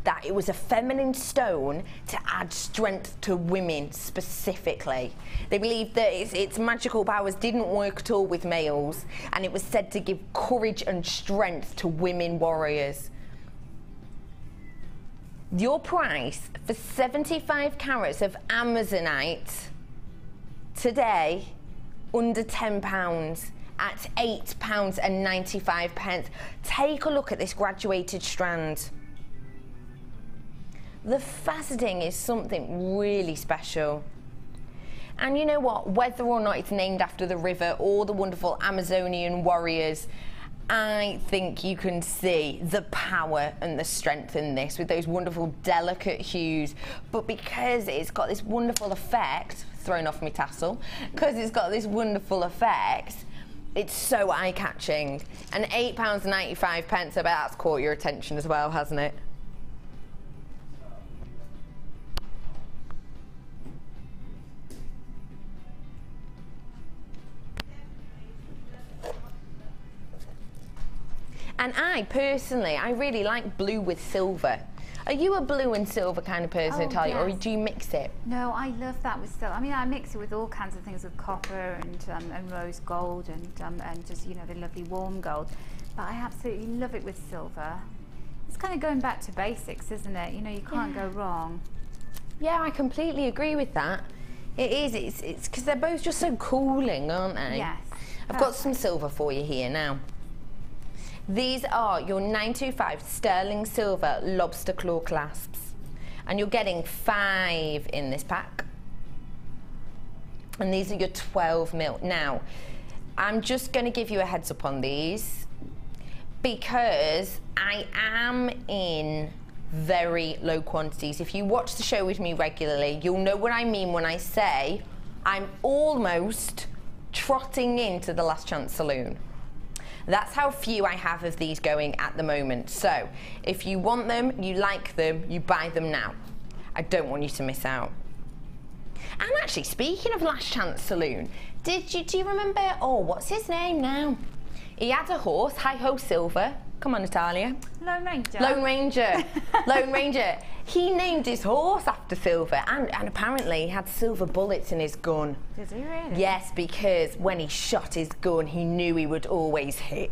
that it was a feminine stone to add strength to women specifically. They believed that its magical powers didn't work at all with males, and it was said to give courage and strength to women warriors. Your price for 75 carats of Amazonite today, under £10 at £8.95. Take a look at this graduated strand. The faceting is something really special. And you know what, whether or not it's named after the river or the wonderful Amazonian warriors, I think you can see the power and the strength in this with those wonderful delicate hues. But because it's got this wonderful effect, thrown off my tassel, because it's got this wonderful effect, it's so eye-catching. And £8.95, I bet that's caught your attention as well, hasn't it? And I really like blue with silver. Are you a blue and silver kind of person, Natalia, yes. Or do you mix it? No, I love that with silver. I mean, I mix it with all kinds of things, with copper and rose gold and just, you know, the lovely warm gold. But I absolutely love it with silver. It's kind of going back to basics, isn't it? You know, you can't go wrong. Yeah, I completely agree with that. It is. It's because they're both just so cooling, aren't they? Yes. I've got some silver for you here now. These are your 925 sterling silver lobster claw clasps, and you're getting 5 in this pack, and these are your 12 mil. Now, I'm just going to give you a heads up on these because I am in very low quantities. If you watch the show with me regularly, you'll know what I mean when I say I'm almost trotting into the Last Chance Saloon. That's how few I have of these going at the moment. So if you want them, you like them, you buy them now. I don't want you to miss out. And actually, speaking of Last Chance Saloon, do you remember, what's his name now? He had a horse, Hi-Ho Silver. Come on, Natalia. Lone Ranger. Lone Ranger. Lone Ranger. He named his horse after Silver, and apparently he had silver bullets in his gun. Did he really? Yes, because when he shot his gun, he knew he would always hit.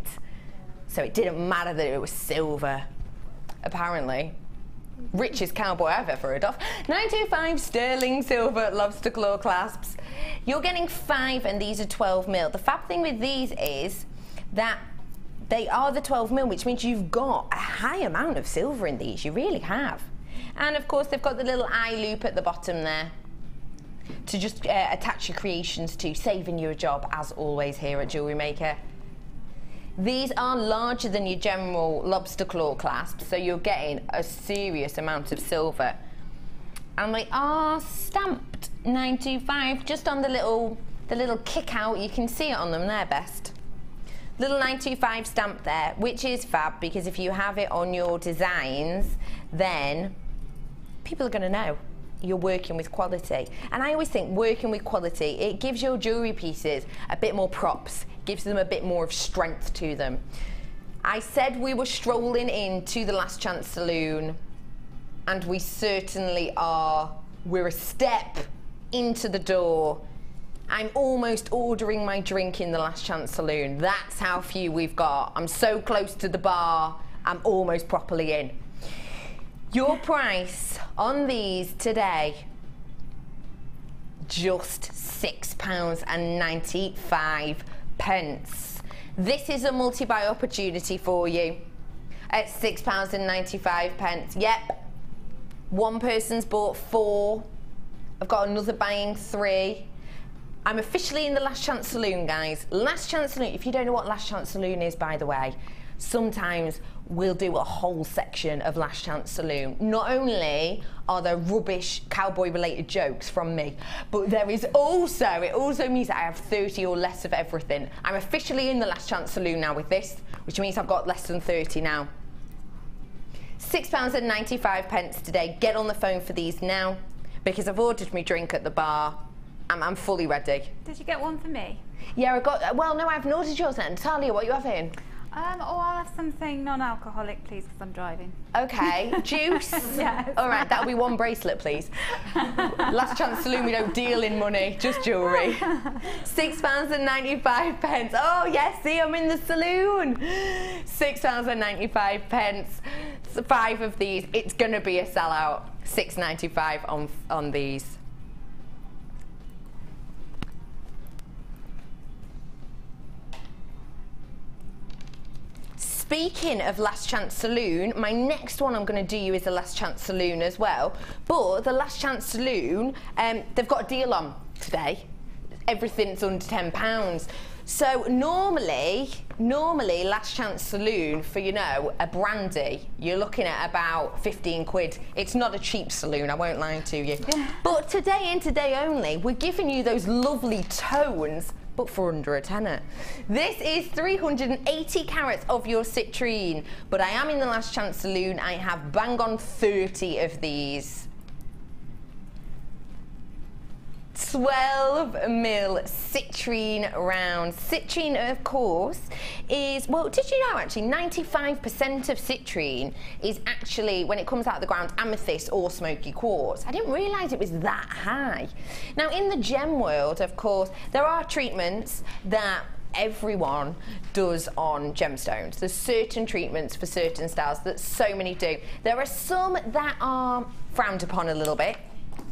So it didn't matter that it was silver, apparently. Richest cowboy I've ever heard of. 925 sterling silver lobster claw clasps. You're getting 5, and these are 12 mil. The fab thing with these is that they are the 12 mil, which means you've got a high amount of silver in these. You really have. And of course, they've got the little eye loop at the bottom there to just attach your creations to, saving you a job, as always, here at Jewellery Maker. These are larger than your general lobster claw clasps, so you're getting a serious amount of silver. And they are stamped 925, just on the little kick out. You can see it on them there best. Little 925 stamp there, which is fab, because if you have it on your designs, then people are going to know you're working with quality. And I always think working with quality, it gives your jewellery pieces a bit more props, gives them a bit more of strength to them. I said we were strolling into the Last Chance Saloon, and we certainly are. We're a step into the door. I'm almost ordering my drink in the Last Chance Saloon. That's how few we've got. I'm so close to the bar, I'm almost properly in. Your price on these today, just £6.95. This is a multi-buy opportunity for you at £6.95. Yep, one person's bought 4. I've got another buying 3. I'm officially in the Last Chance Saloon, guys. Last Chance Saloon, if you don't know what Last Chance Saloon is, by the way, sometimes we'll do a whole section of Last Chance Saloon. Not only are there rubbish cowboy-related jokes from me, but there is also, it also means that I have 30 or less of everything. I'm officially in the Last Chance Saloon now with this, which means I've got less than 30 now. £6.95 today. Get on the phone for these now, because I've ordered my drink at the bar. I'm fully ready. Did you get one for me? Yeah, I got, well, no, I haven't ordered yours then. Natalia, what are you having? Oh, I'll have something non-alcoholic, please, because I'm driving. Okay, juice? Yes. All right, that'll be one bracelet, please. Last Chance Saloon, we don't deal in money, just jewellery. £6.95. Oh, yes, see, I'm in the saloon. £6.95. So 5 of these, it's going to be a sellout. £6.95 on these. Speaking of Last Chance Saloon, my next one I'm going to do you is the Last Chance Saloon as well. But the Last Chance Saloon, they've got a deal on today. Everything's under £10. So normally Last Chance Saloon for, you know, a brandy, you're looking at about 15 quid. It's not a cheap saloon, I won't lie to you. But today and today only, we're giving you those lovely tones, but for under a tenner. This is 380 carats of your citrine, but I am in the Last Chance Saloon. I have bang on 30 of these. 12mm citrine round. Citrine, of course, is, well, did you know actually 95% of citrine is actually, when it comes out of the ground, amethyst or smoky quartz. I didn't realise it was that high. Now, in the gem world, of course, there are treatments that everyone does on gemstones. There's certain treatments for certain styles that so many do. There are some that are frowned upon a little bit.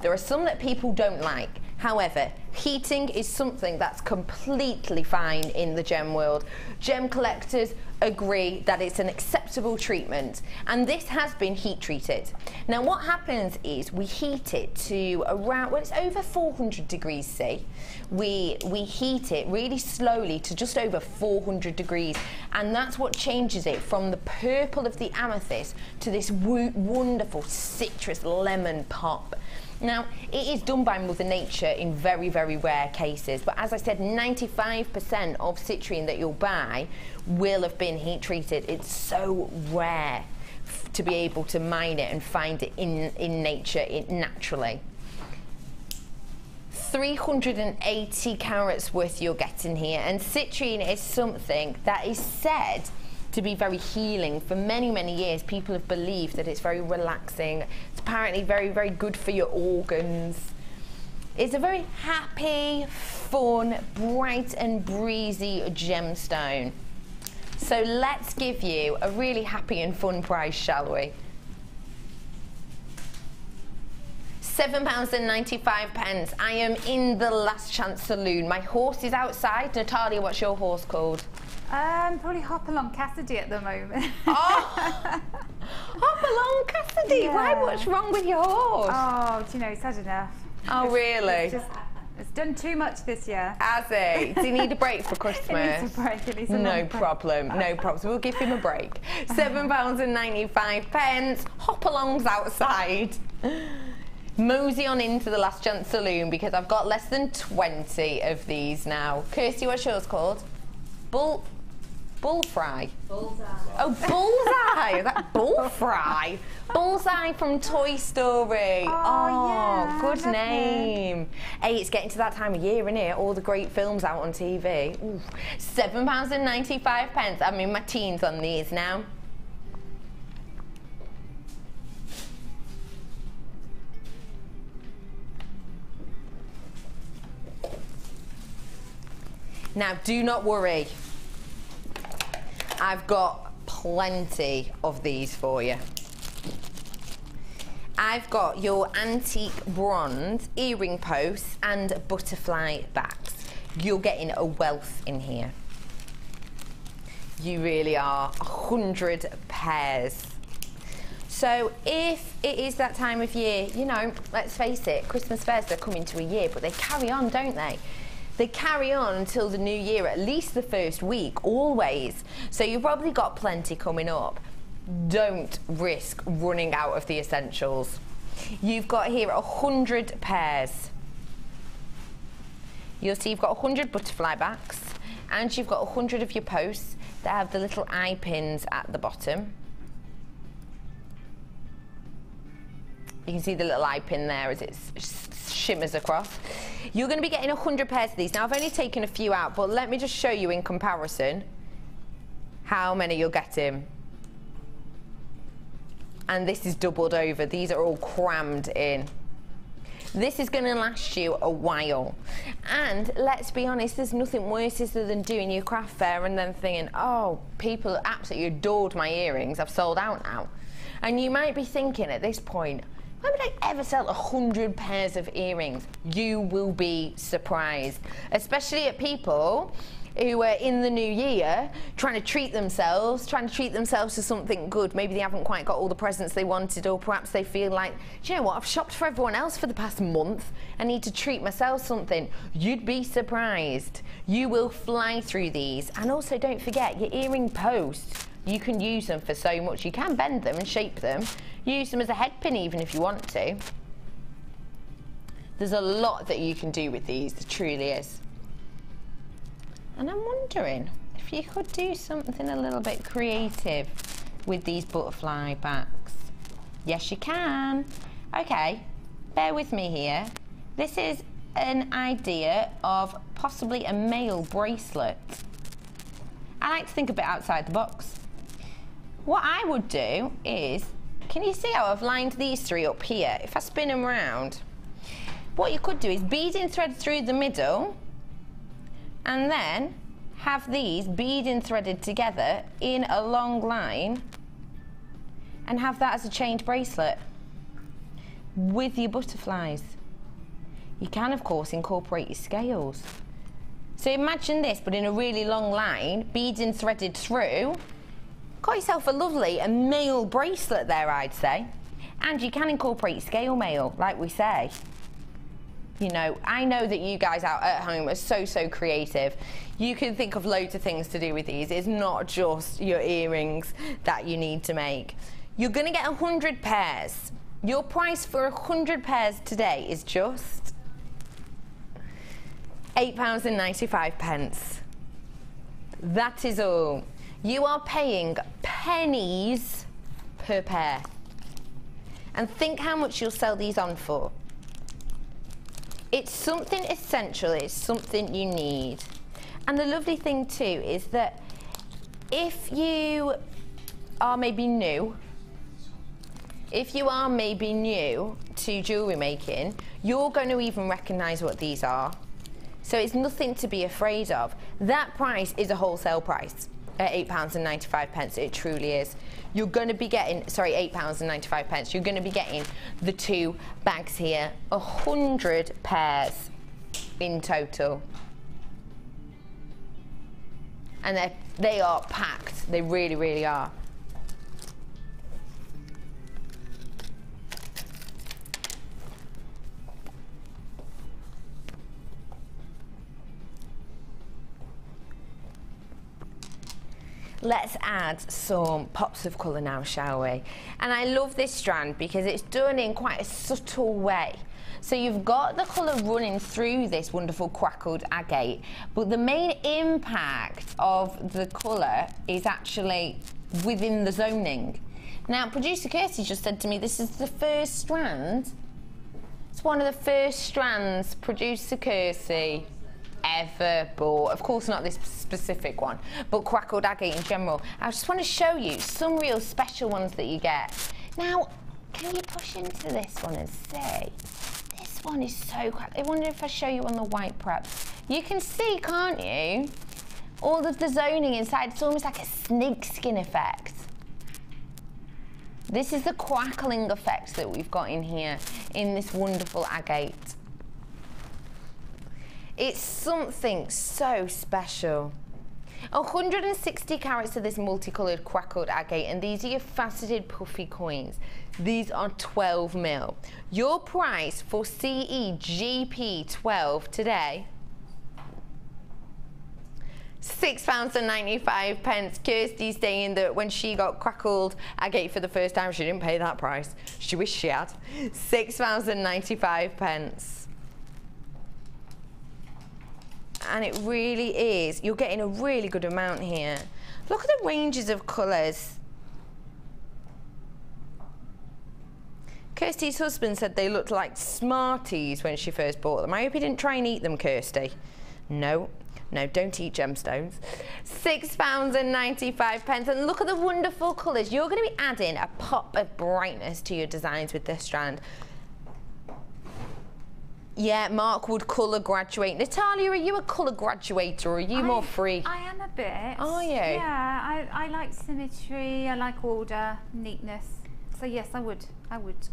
There are some that people don't like. However, heating is something that's completely fine in the gem world. Gem collectors agree that it's an acceptable treatment, and this has been heat treated. Now what happens is we heat it to around, well, it's over 400 degrees C. We heat it really slowly to just over 400 degrees, and that's what changes it from the purple of the amethyst to this wonderful citrus lemon pop. Now, it is done by Mother Nature in very, very rare cases, but as I said, 95% of citrine that you'll buy will have been heat treated. It's so rare to be able to mine it and find it in nature naturally. 380 carats worth you're getting here, and citrine is something that is said to be very healing. For many, many years, people have believed that it's very relaxing. It's apparently very, very good for your organs. It's a very happy, fun, bright and breezy gemstone. So let's give you a really happy and fun price, shall we? £7.95. I am in the Last Chance Saloon. My horse is outside. Natalia, what's your horse called? Probably Hopalong Cassidy at the moment. Oh, Hopalong Cassidy. Yeah. Why? What's wrong with your horse? Oh, do you know, he's had enough. Oh, really? It's done too much this year. Has he? Does he need a break for Christmas? He needs a break. He needs a no problem. No problem. We'll give him a break. £7.95. Hopalong's outside. Mosey on into the Last Chance Saloon because I've got less than 20 of these now. Kirsty, what's yours called? Bull fry. Bullseye. Oh, bullseye. Is that bull fry? Bullseye from Toy Story. Oh yeah, good name. Hey, it's getting to that time of year, isn't it? All the great films out on TV. Ooh. £7.95. I'm in my teens on these now. Now, do not worry. I've got plenty of these for you. I've got your antique bronze earring posts and butterfly backs. You're getting a wealth in here. You really are. 100 pairs. So if it is that time of year, you know, let's face it, Christmas fairs are coming to a year, but they carry on, don't they? They carry on until the new year, at least the first week, always. So you've probably got plenty coming up. Don't risk running out of the essentials. You've got here 100 pairs. You'll see you've got 100 butterfly backs, and you've got 100 of your posts that have the little eye pins at the bottom. You can see the little eye pin there as it shimmers across. You're going to be getting 100 pairs of these. Now, I've only taken a few out, but let me just show you in comparison how many you're getting. And this is doubled over. These are all crammed in. This is going to last you a while. And let's be honest, there's nothing worse than doing your craft fair and then thinking, oh, people absolutely adored my earrings. I've sold out now. And you might be thinking at this point, why would I ever sell 100 pairs of earrings? You will be surprised, especially at people who are in the new year trying to treat themselves to something good. Maybe they haven't quite got all the presents they wanted, or perhaps they feel like, do you know what, I've shopped for everyone else for the past month. I need to treat myself something. You'd be surprised. You will fly through these. And also don't forget your earring posts. You can use them for so much. You can bend them and shape them. Use them as a head pin even if you want to. There's a lot that you can do with these, there truly is. And I'm wondering if you could do something a little bit creative with these butterfly backs. Yes, you can. Okay, bear with me here. This is an idea of possibly a male bracelet. I like to think a bit outside the box. What I would do is, can you see how I've lined these three up here? If I spin them around, what you could do is beading thread through the middle, and then have these beading threaded together in a long line, and have that as a chained bracelet with your butterflies. You can, of course, incorporate your scales. So imagine this, but in a really long line, beading threaded through. Got yourself a lovely male bracelet there, I'd say. And you can incorporate scale mail, like we say. You know, I know that you guys out at home are so creative. You can think of loads of things to do with these. It's not just your earrings that you need to make. You're going to get 100 pairs. Your price for 100 pairs today is just £8.95. That is all. You are paying pennies per pair. And think how much you'll sell these on for. It's something essential, it's something you need. And the lovely thing too is that if you are maybe new to jewellery making, you're going to even recognise what these are. So it's nothing to be afraid of. That price is a wholesale price at £8.95, it truly is. You're going to be getting, sorry, £8.95. You're going to be getting the 2 bags here, 100 pairs in total. And they are packed, they really are. Let's add some pops of colour now, shall we? And I love this strand because it's done in quite a subtle way. So you've got the colour running through this wonderful crackled agate, but the main impact of the colour is actually within the zoning. Now, producer Kirsty just said to me, this is the first strand. It's one of the first strands producer Kirsty ever bought. Of course not this specific one, but crackled agate in general. I just want to show you some real special ones that you get. Now, can you push into this one and see? This one is so cracked. I wonder if I show you on the white prep. You can see, can't you? All of the zoning inside. It's almost like a snakeskin effect. This is the crackling effect that we've got in here in this wonderful agate. It's something so special. 160 carats of this multicoloured crackled agate, and these are your faceted puffy coins. These are 12 mil. Your price for CE GP12 today, £6.95. Kirsty's saying that when she got crackled agate for the first time, she didn't pay that price. She wished she had. £6.95. And it really is. You're getting a really good amount here. Look at the ranges of colours. Kirsty's husband said they looked like Smarties when she first bought them. I hope you didn't try and eat them, Kirsty. No, don't eat gemstones. £6.95. And look at the wonderful colours. You're going to be adding a pop of brightness to your designs with this strand. Yeah, Mark would colour graduate. Natalia, are you a colour graduator or are you more free? I am a bit. Are you? Yeah, I like symmetry, I like order, neatness. So yes, I would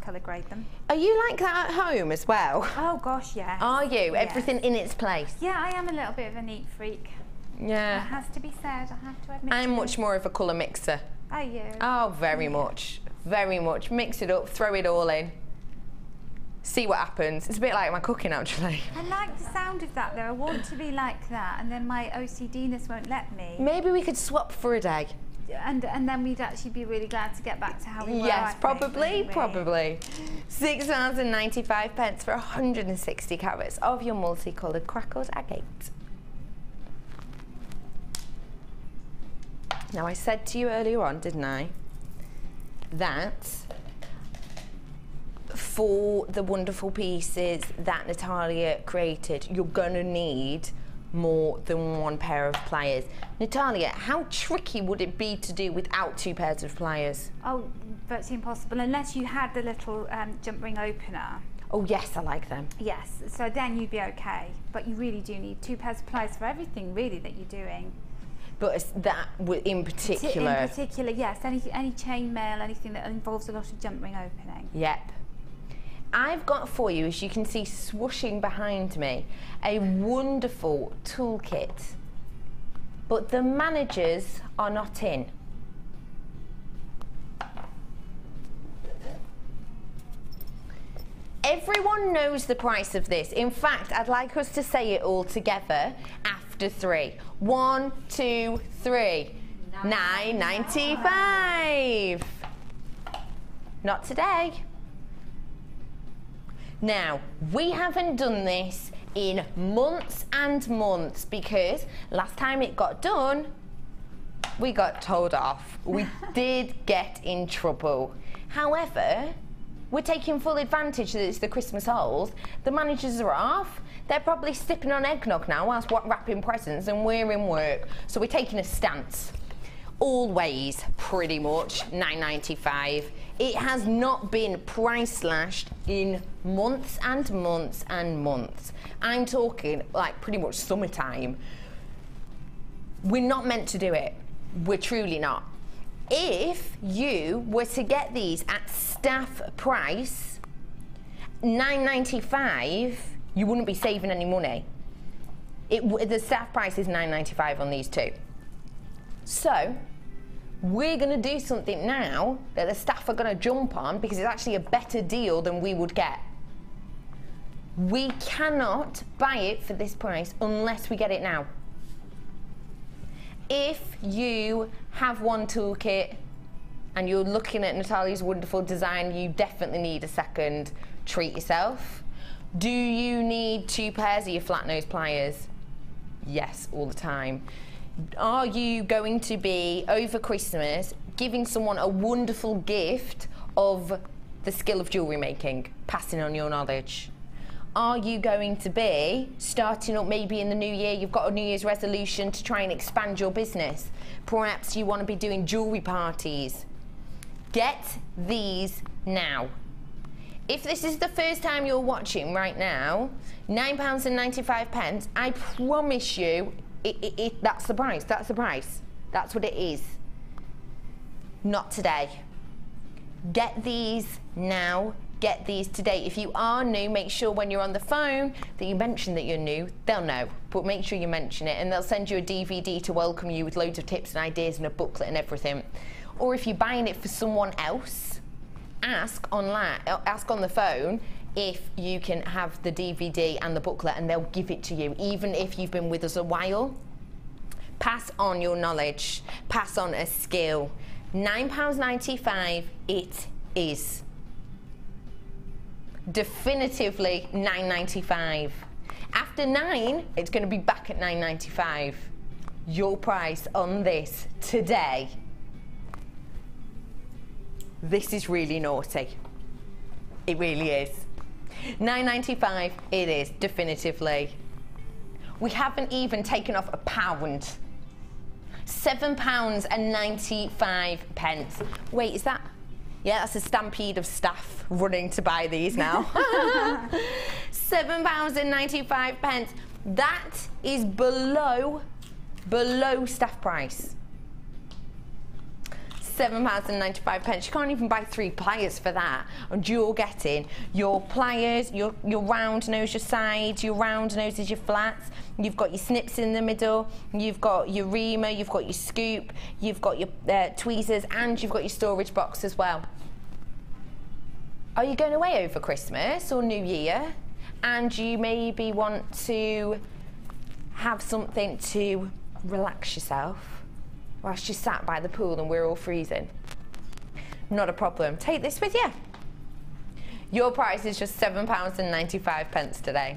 colour grade them. Are you like that at home as well? Oh gosh, yeah. Are you? Yes. Everything in its place? Yeah, I am a little bit of a neat freak. Yeah. It has to be said, I have to admit. I'm much more of a colour mixer. Are you? Oh, very much. Very much. Mix it up, throw it all in. See what happens. It's a bit like my cooking, actually. I like the sound of that, though. I want to be like that, and then my OCD-ness won't let me. Maybe we could swap for a day. And then we'd actually be really glad to get back to how we were. Yes, probably. £6.95 for 160 carats of your multicoloured crackled agate. Now, I said to you earlier on, didn't I, that for the wonderful pieces that Natalia created, you're going to need more than one pair of pliers. Natalia, how tricky would it be to do without two pairs of pliers? Oh, virtually impossible, unless you had the little jump ring opener. Oh yes, I like them. Yes, so then you'd be okay, but you really do need two pairs of pliers for everything really that you're doing. But that in particular? In particular, yes, any chainmail, anything that involves a lot of jump ring opening. Yep. I've got for you, as you can see swooshing behind me, a wonderful toolkit, but the managers are not in. Everyone knows the price of this. In fact, I'd like us to say it all together after 3. 1, 2, 3. £9.95. Not today. Now, we haven't done this in months and months because last time it got done, we got told off. We did get in trouble. However, we're taking full advantage that it's the Christmas hauls. The managers are off. They're probably sipping on eggnog now whilst wrapping presents and we're in work. So we're taking a stance. Always, pretty much, £9.95. It has not been price slashed in months and months and months. I'm talking like pretty much summertime. We're not meant to do it. We're truly not. If you were to get these at staff price, £9.95, you wouldn't be saving any money. The staff price is £9.95 on these two. So, we're going to do something now that the staff are going to jump on because it's actually a better deal than we would get. We cannot buy it for this price unless we get it now. If you have one toolkit and you're looking at Natalia's wonderful design, you definitely need a second. Treat yourself. Do you need 2 pairs of your flat nose pliers? Yes, all the time. Are you going to be, over Christmas, giving someone a wonderful gift of the skill of jewellery making, passing on your knowledge? Are you going to be starting up maybe in the new year, you've got a New Year's resolution to try and expand your business? Perhaps you want to be doing jewellery parties. Get these now. If this is the first time you're watching right now, £9.95, I promise you, that's the price, that's the price. That's what it is. Not today. Get these now, get these today. If you are new, make sure when you're on the phone that you mention that you're new. They'll know, but make sure you mention it and they'll send you a DVD to welcome you with loads of tips and ideas and a booklet and everything. Or if you're buying it for someone else, ask online, ask on the phone if you can have the DVD and the booklet and they'll give it to you, even if you've been with us a while. Pass on your knowledge, pass on a skill. £9.95 it is. Definitively £9.95. After 9, it's going to be back at £9.95. Your price on this today. This is really naughty. It really is. £9.95 it is, definitively. We haven't even taken off £1. £7.95. Wait, is that? Yeah, that's a stampede of staff running to buy these now. £7.95. That is below staff price. £7.95. You can't even buy 3 pliers for that, and you're getting your pliers, your round nose, your sides, your round noses, your flats. You've got your snips in the middle. You've got your reamer. You've got your scoop. You've got your tweezers, and you've got your storage box as well. Are you going away over Christmas or New Year, and you maybe want to have something to relax yourself whilst you're sat by the pool and we're all freezing? Not a problem. Take this with you. Your price is just £7.95 today.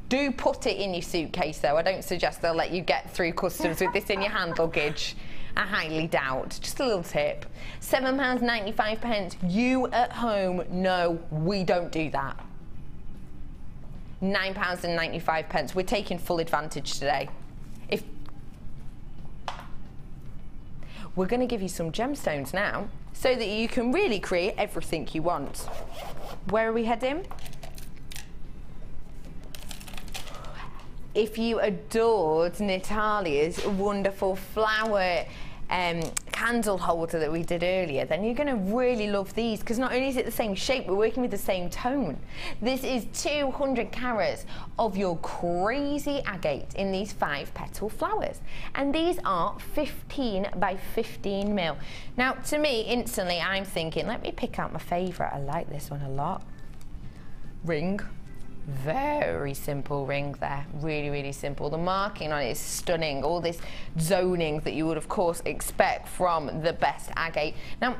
Do put it in your suitcase though. I don't suggest they'll let you get through customs with this in your hand luggage. I highly doubt. Just a little tip. £7.95. You at home know we don't do that. £9.95. We're taking full advantage today. We're going to give you some gemstones now so that you can really create everything you want. Where are we heading? If you adored Natalia's wonderful flower candle holder that we did earlier, then you're going to really love these, because not only is it the same shape, we're working with the same tone. This is 200 carats of your crazy agate in these 5-petal flowers, and these are 15 by 15 mil. Now, to me, instantly, I'm thinking, let me pick out my favourite. I like this one a lot. Ring. Very simple ring there, really, really simple. The marking on it is stunning. All this zoning that you would, of course, expect from the best agate. Now,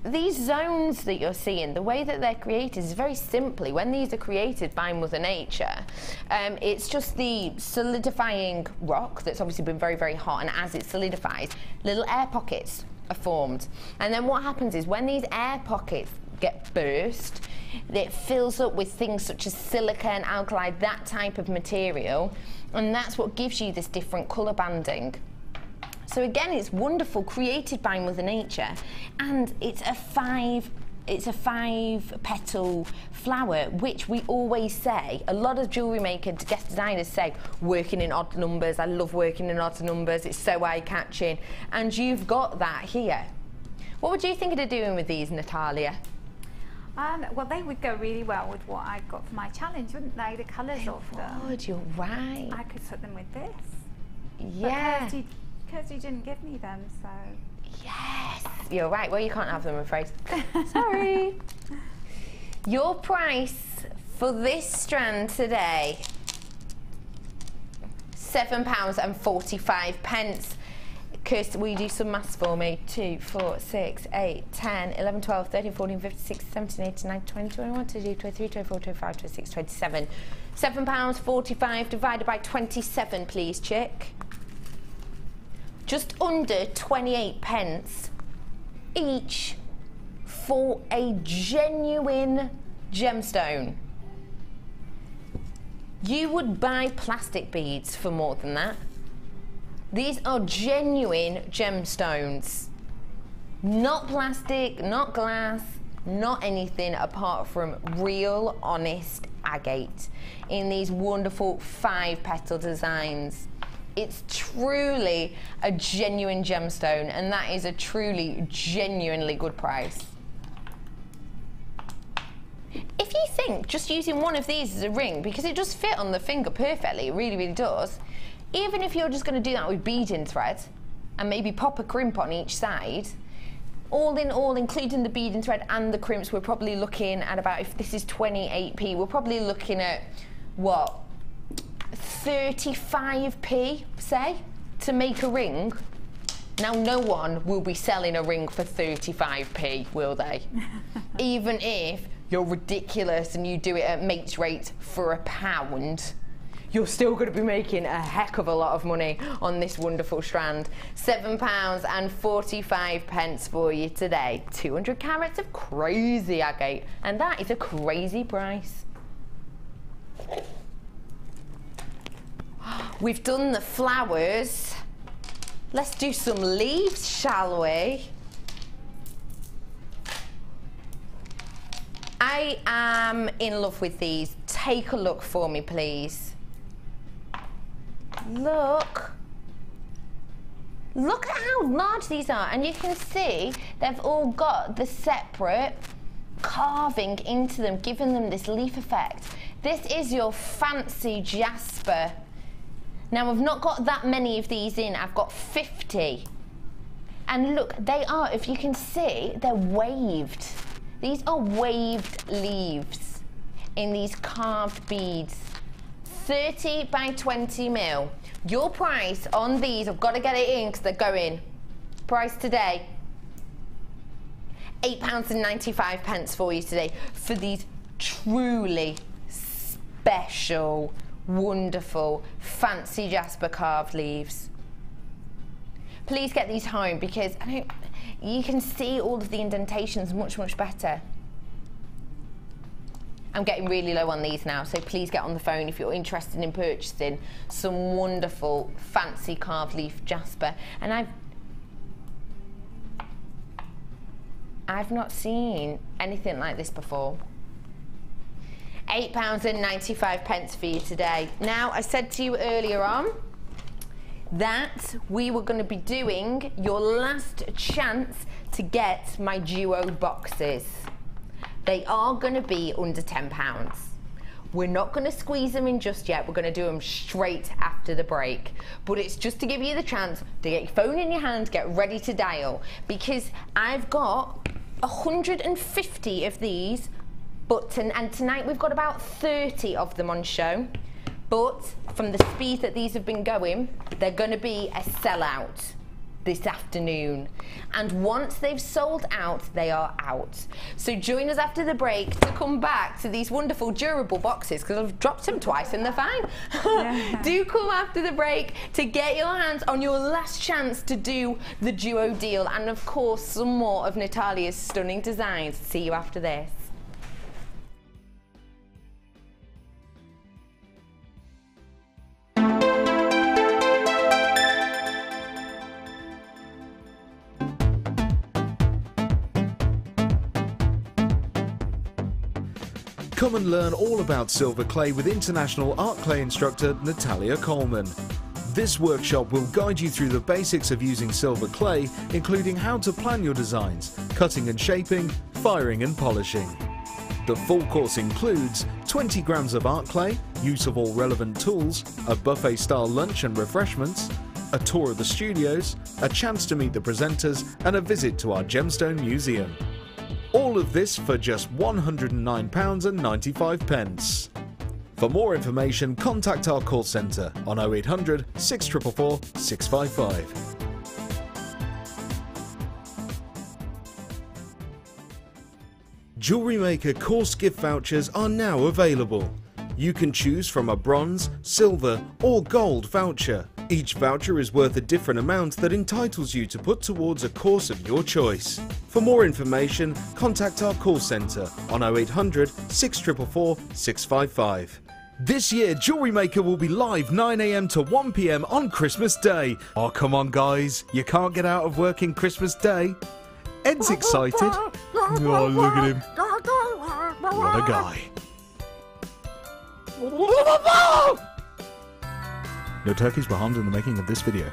these zones that you're seeing, the way that they're created is very simply, when these are created by Mother Nature, it's just the solidifying rock that's obviously been very, very hot, and as it solidifies, little air pockets are formed. And then what happens is when these air pockets get burst, it fills up with things such as silica and alkali, that type of material, and that's what gives you this different colour banding. So again, it's wonderful, created by Mother Nature, and it's a 5-petal flower, which we always say, a lot of jewellery maker guest designers say, working in odd numbers. I love working in odd numbers, it's so eye-catching, and you've got that here. What would you think of doing with these, Natalia? Well, they would go really well with what I got for my challenge, wouldn't they? The colours of them. Good, you're right. I could put them with this. Yeah. Because you didn't give me them, so. Yes, you're right. Well, you can't have them, I'm afraid. Sorry. Your price for this strand today, £7.45. Kirsty, will you do some maths for me? 2, 4, 6, 8, 10, 11, 12, 13, 14, 15, 16, 17, 18, 19, 20, 21, 22, 23, 24, 25, 26, 27. £7.45 divided by 27, please, chick. Just under 28 pence each for a genuine gemstone. You would buy plastic beads for more than that. These are genuine gemstones. Not plastic, not glass, not anything apart from real, honest agate in these wonderful 5-petal designs. It's truly a genuine gemstone, and that is a truly, genuinely good price. If you think just using one of these as a ring, because it does fit on the finger perfectly, it really, really does, even if you're just going to do that with beading thread and maybe pop a crimp on each side, all in all, including the beading thread and the crimps, we're probably looking at about, if this is 28p, we're probably looking at, what, 35p, say, to make a ring. Now, no one will be selling a ring for 35p, will they? Even if you're ridiculous and you do it at mate's rate for £1. you're still going to be making a heck of a lot of money on this wonderful strand. £7.45 for you today. 200 carats of crazy agate, and that is a crazy price. We've done the flowers. Let's do some leaves, shall we? I am in love with these. Take a look for me, please. Look. Look at how large these are. And you can see they've all got the separate carving into them, giving them this leaf effect. This is your fancy jasper. Now, I've not got that many of these in. I've got 50. And look, they are, if you can see, they're waved. These are waved leaves in these carved beads. 30 by 20 mil. Your price on these, I've got to get it in because they're going. Price today, £8.95 for you today for these truly special, wonderful, fancy jasper carved leaves. Please get these home because you can see all of the indentations much, much better. I'm getting really low on these now, so please get on the phone if you're interested in purchasing some wonderful, fancy carved leaf jasper. And I've not seen anything like this before. £8.95 for you today. Now, I said to you earlier on that we were going to be doing your last chance to get my duo boxes. They are going to be under £10. We're not going to squeeze them in just yet. We're going to do them straight after the break. But it's just to give you the chance to get your phone in your hand, get ready to dial, because I've got 150 of these, and tonight we've got about 30 of them on show. But from the speed that these have been going, they're going to be a sellout this afternoon. And once they've sold out, they are out. So join us after the break to come back to these wonderful durable boxes, because I've dropped them twice and they're fine. Yeah. Do come after the break to get your hands on your last chance to do the duo deal, and of course some more of Natalia's stunning designs. See you after this. Come and learn all about silver clay with international art clay instructor Natalia Coleman. This workshop will guide you through the basics of using silver clay, including how to plan your designs, cutting and shaping, firing and polishing. The full course includes 20 grams of art clay, use of all relevant tools, a buffet-style lunch and refreshments, a tour of the studios, a chance to meet the presenters, and a visit to our Gemstone Museum. All of this for just £109.95. For more information, contact our call centre on 0800 644 655. Jewellery Maker course gift vouchers are now available. You can choose from a bronze, silver or gold voucher. Each voucher is worth a different amount that entitles you to put towards a course of your choice. For more information, contact our call centre on 0800 644 655. This year, Jewellery Maker will be live 9 AM to 1 PM on Christmas Day. Oh, come on guys, you can't get out of work in Christmas Day. Ed's excited. Oh, look at him. What a guy. No turkeys were harmed in the making of this video.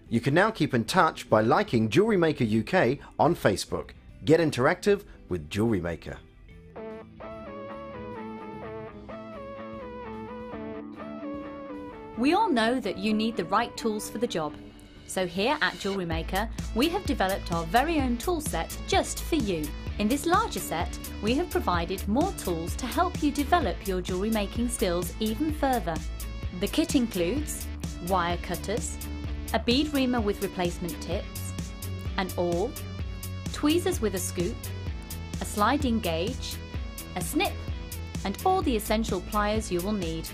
You can now keep in touch by liking Jewellery Maker UK on Facebook. Get interactive with Jewellery Maker. We all know that you need the right tools for the job. So here at Jewellery Maker, we have developed our very own tool set just for you. In this larger set, we have provided more tools to help you develop your jewellery making skills even further. The kit includes wire cutters, a bead reamer with replacement tips, an awl, tweezers with a scoop, a sliding gauge, a snip, and all the essential pliers you will need.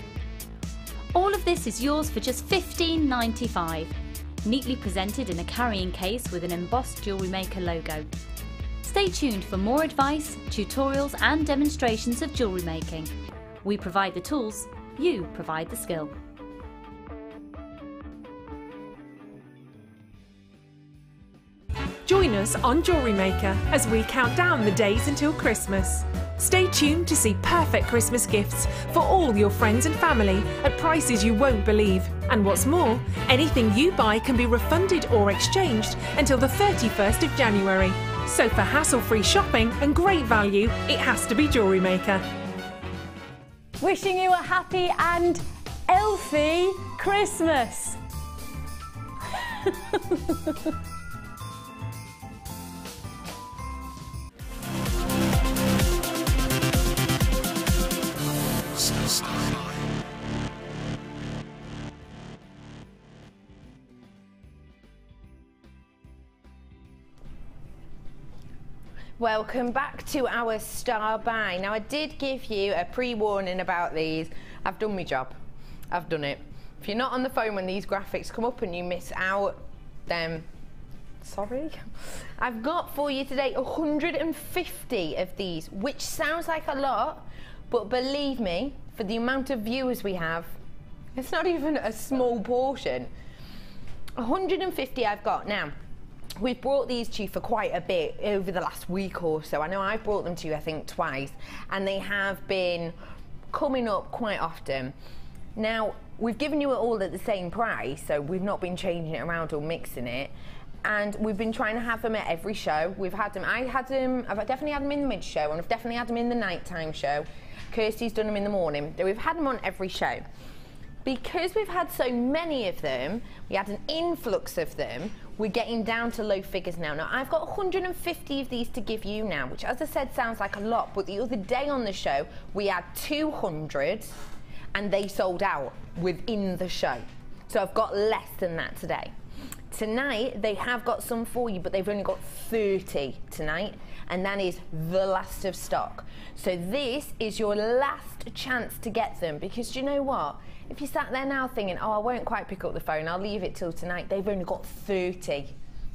All of this is yours for just $15.95, neatly presented in a carrying case with an embossed JewelleryMaker logo. Stay tuned for more advice, tutorials and demonstrations of jewellery making. We provide the tools, you provide the skill. Join us on JewelleryMaker as we count down the days until Christmas. Stay tuned to see perfect Christmas gifts for all your friends and family at prices you won't believe. And what's more, anything you buy can be refunded or exchanged until the 31st of January. So for hassle-free shopping and great value, it has to be JewelleryMaker. Wishing you a happy and healthy Christmas. Welcome back to our star buy. Now, I did give you a pre-warning about these. I've done my job. I've done it. If you're not on the phone when these graphics come up and you miss out, then sorry. I've got for you today 150 of these, which sounds like a lot, but believe me, for the amount of viewers we have, it's not even a small portion. 150 I've got. Now, we've brought these to you for quite a bit over the last week or so. I know I've brought them to you, I think, twice, and they have been coming up quite often. Now, we've given you it all at the same price, so we've not been changing it around or mixing it, and we've been trying to have them at every show. We've had them, I've definitely had them in the mid-show, and I've definitely had them in the nighttime show. Kirsty's done them in the morning. We've had them on every show. Because we've had so many of them, we had an influx of them, we're getting down to low figures now. Now, I've got 150 of these to give you now, which, as I said, sounds like a lot, but the other day on the show, we had 200, and they sold out within the show. So I've got less than that today. Tonight, they have got some for you, but they've only got 30 tonight, and that is the last of stock. So this is your last chance to get them, because do you know what? If you sat there now thinking, oh, I won't quite pick up the phone, I'll leave it till tonight, they've only got 30.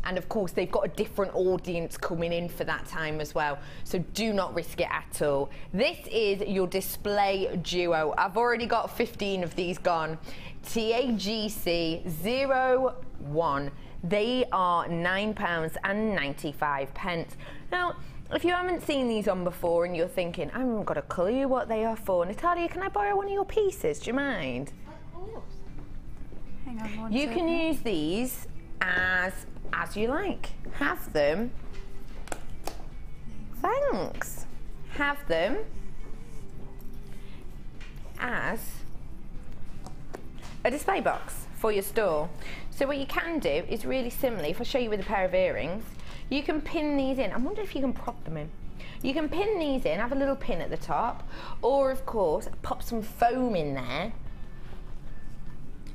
And of course, they've got a different audience coming in for that time as well. So do not risk it at all. This is your display duo. I've already got 15 of these gone. TAGC 01. They are £9.95. Now, if you haven't seen these on before and you're thinking, I haven't got a clue what they are for, Natalia, can I borrow one of your pieces? Do you mind? Of course. Hang on one You second. can use these as you like. Have them. Thanks. Have them as a display box for your store. So what you can do is really simply, if I show you with a pair of earrings, you can pin these in. I wonder if you can prop them in. You can pin these in, have a little pin at the top, or of course, pop some foam in there.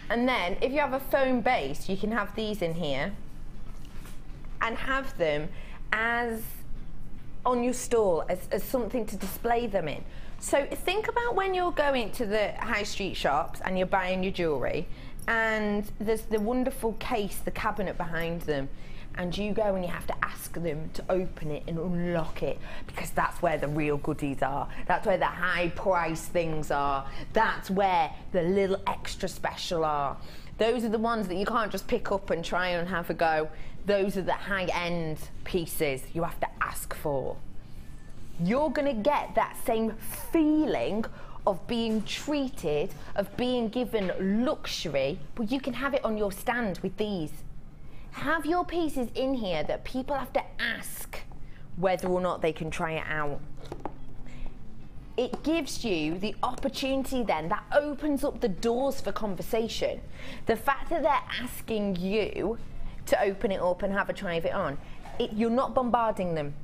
And then, if you have a foam base, you can have these in here and have them as on your stall, as something to display them in. So think about when you're going to the high street shops and you're buying your jewellery, and there's the wonderful case, the cabinet behind them, and you go and you have to ask them to open it and unlock it, because that's where the real goodies are. That's where the high price things are. That's where the little extra special are. Those are the ones that you can't just pick up and try and have a go. Those are the high-end pieces you have to ask for. You're gonna get that same feeling of being treated, of being given luxury, but you can have it on your stand with these. Have your pieces in here that people have to ask whether or not they can try it out. It gives you the opportunity then, that opens up the doors for conversation. The fact that they're asking you to open it up and have a try of it on, you're not bombarding them.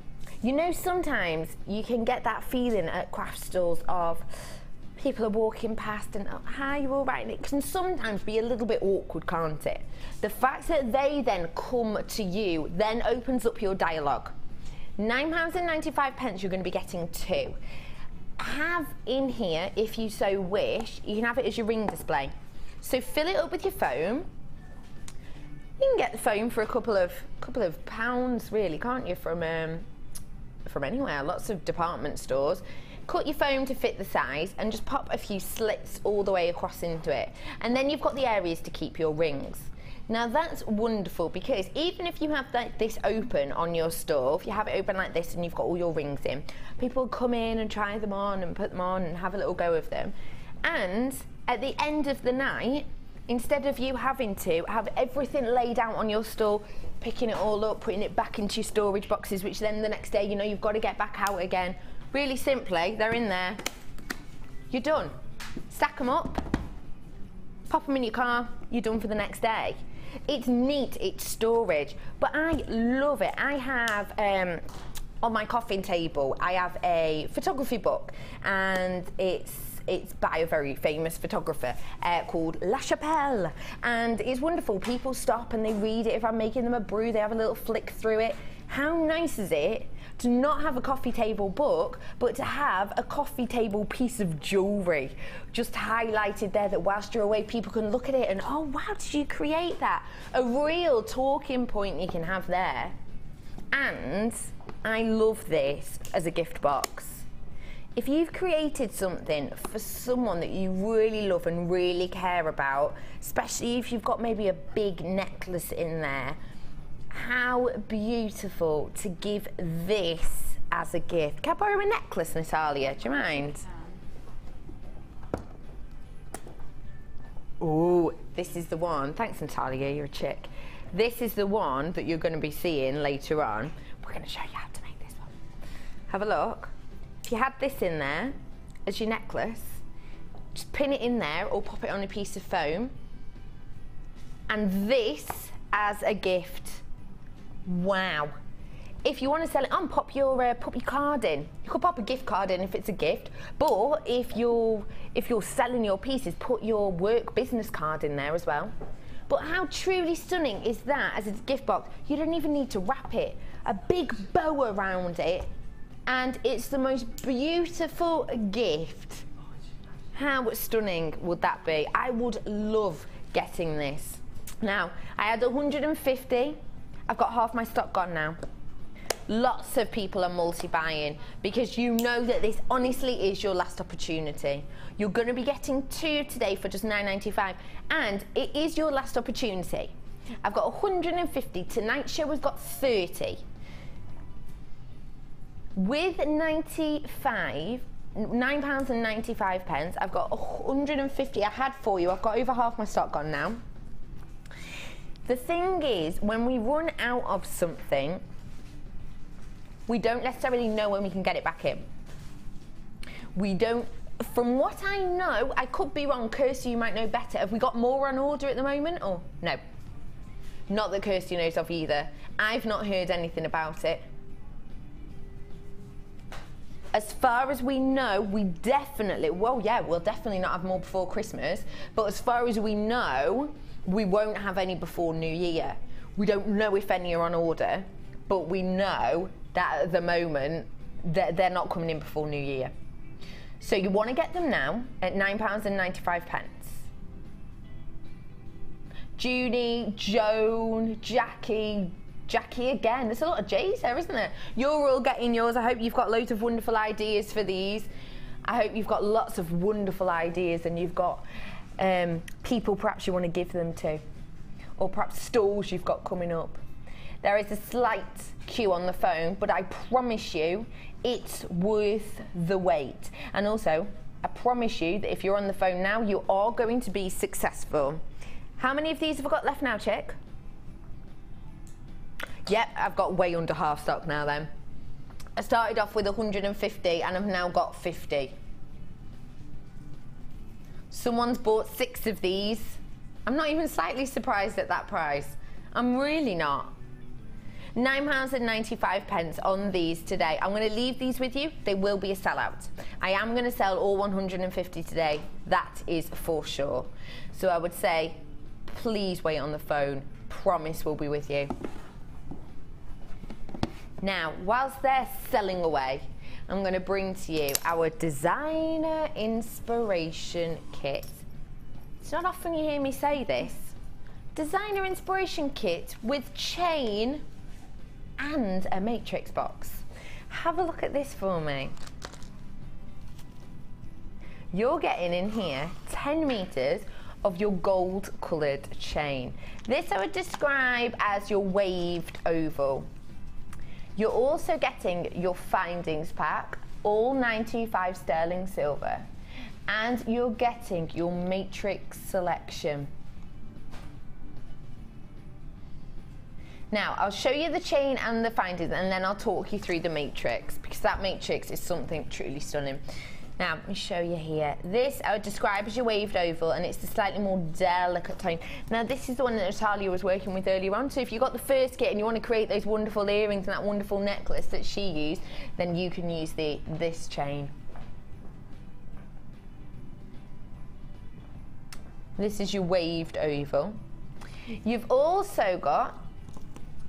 You know, sometimes you can get that feeling at craft stores of people are walking past and, oh, hi, you all right? And it can sometimes be a little bit awkward, can't it? The fact that they then come to you then opens up your dialogue. £9.95, you're going to be getting 2. Have in here, if you so wish, you can have it as your ring display. So fill it up with your foam. You can get the foam for a couple of pounds, really, can't you? From anywhere, lots of department stores. Cut your foam to fit the size and just pop a few slits all the way across into it. And then you've got the areas to keep your rings. Now that's wonderful, because even if you have this open on your store, if you have it open like this and you've got all your rings in, people come in and try them on and put them on and have a little go of them. And at the end of the night, instead of you having to have everything laid out on your store, picking it all up, putting it back into your storage boxes, which then the next day, you know, you've got to get back out again. Really simply, they're in there. You're done. Stack them up, pop them in your car, you're done for the next day. It's neat, it's storage, but I love it. I have, on my coffin table, I have a photography book, and it's by a very famous photographer called La Chapelle, and it's wonderful. People stop and they read it. If I'm making them a brew, they have a little flick through it. How nice is it to not have a coffee table book, but to have a coffee table piece of jewellery just highlighted there, that whilst you're away, people can look at it and, oh wow, did you create that? A real talking point you can have there. And I love this as a gift box. If you've created something for someone that you really love and really care about, especially if you've got maybe a big necklace in there, how beautiful to give this as a gift. Can I borrow a necklace, Natalia? Do you mind? Oh, this is the one. Thanks, Natalia, you're a chick. This is the one that you're going to be seeing later on. We're going to show you how to make this one. Have a look. If you had this in there as your necklace, just pin it in there or pop it on a piece of foam. And this as a gift. Wow. If you want to sell it on, pop your card in. You could pop a gift card in if it's a gift, but if you're selling your pieces, put your work business card in there as well. But how truly stunning is that as a gift box? You don't even need to wrap it. A big bow around it, and it's the most beautiful gift. How stunning would that be? I would love getting this. Now, I had 150. I've got half my stock gone now. Lots of people are multi-buying because you know that this honestly is your last opportunity. You're going to be getting 2 today for just £9.95, and it is your last opportunity. I've got 150. Tonight's show has got 30. With £9.95, I've got 150 I had for you. I've got over half my stock gone now. The thing is, when we run out of something, we don't necessarily know when we can get it back in. We don't, from what I know, I could be wrong, Kirsty, you might know better. Have we got more on order at the moment, or no? Not that Kirsty knows of either. I've not heard anything about it. As far as we know, we definitely, well, yeah, we'll definitely not have more before Christmas, but as far as we know, we won't have any before New Year. We don't know if any are on order, but we know that at the moment that they're not coming in before New Year. So you want to get them now at £9.95. Junie, Joan, Jackie again. There's a lot of J's there, isn't there? You're all getting yours. I hope you've got loads of wonderful ideas for these. I hope you've got lots of wonderful ideas, and you've got people perhaps you want to give them to, or perhaps stalls you've got coming up. There is a slight queue on the phone, but I promise you it's worth the wait. And also, I promise you that if you're on the phone now, you are going to be successful. How many of these have I got left now, chick? Yep, I've got way under half stock now then. I started off with 150 and I've now got 50. Someone's bought 6 of these. I'm not even slightly surprised at that price. I'm really not. £9.95 on these today. I'm going to leave these with you. They will be a sellout. I am going to sell all 150 today. That is for sure. So I would say, please wait on the phone. Promise we'll be with you. Now, whilst they're selling away, I'm going to bring to you our Designer Inspiration Kit. It's not often you hear me say this. Designer Inspiration Kit with chain and a matrix box. Have a look at this for me. You're getting in here 10 meters of your gold coloured chain. This I would describe as your waved oval. You're also getting your findings pack, all 925 sterling silver, and you're getting your matrix selection. Now, I'll show you the chain and the findings, and then I'll talk you through the matrix, because that matrix is something truly stunning. Now, let me show you here. This I would describe as your waved oval, and it's the slightly more delicate tone. Now, this is the one that Natalia was working with earlier on, so if you got the first kit and you want to create those wonderful earrings and that wonderful necklace that she used, then you can use this chain. This is your waved oval. You've also got,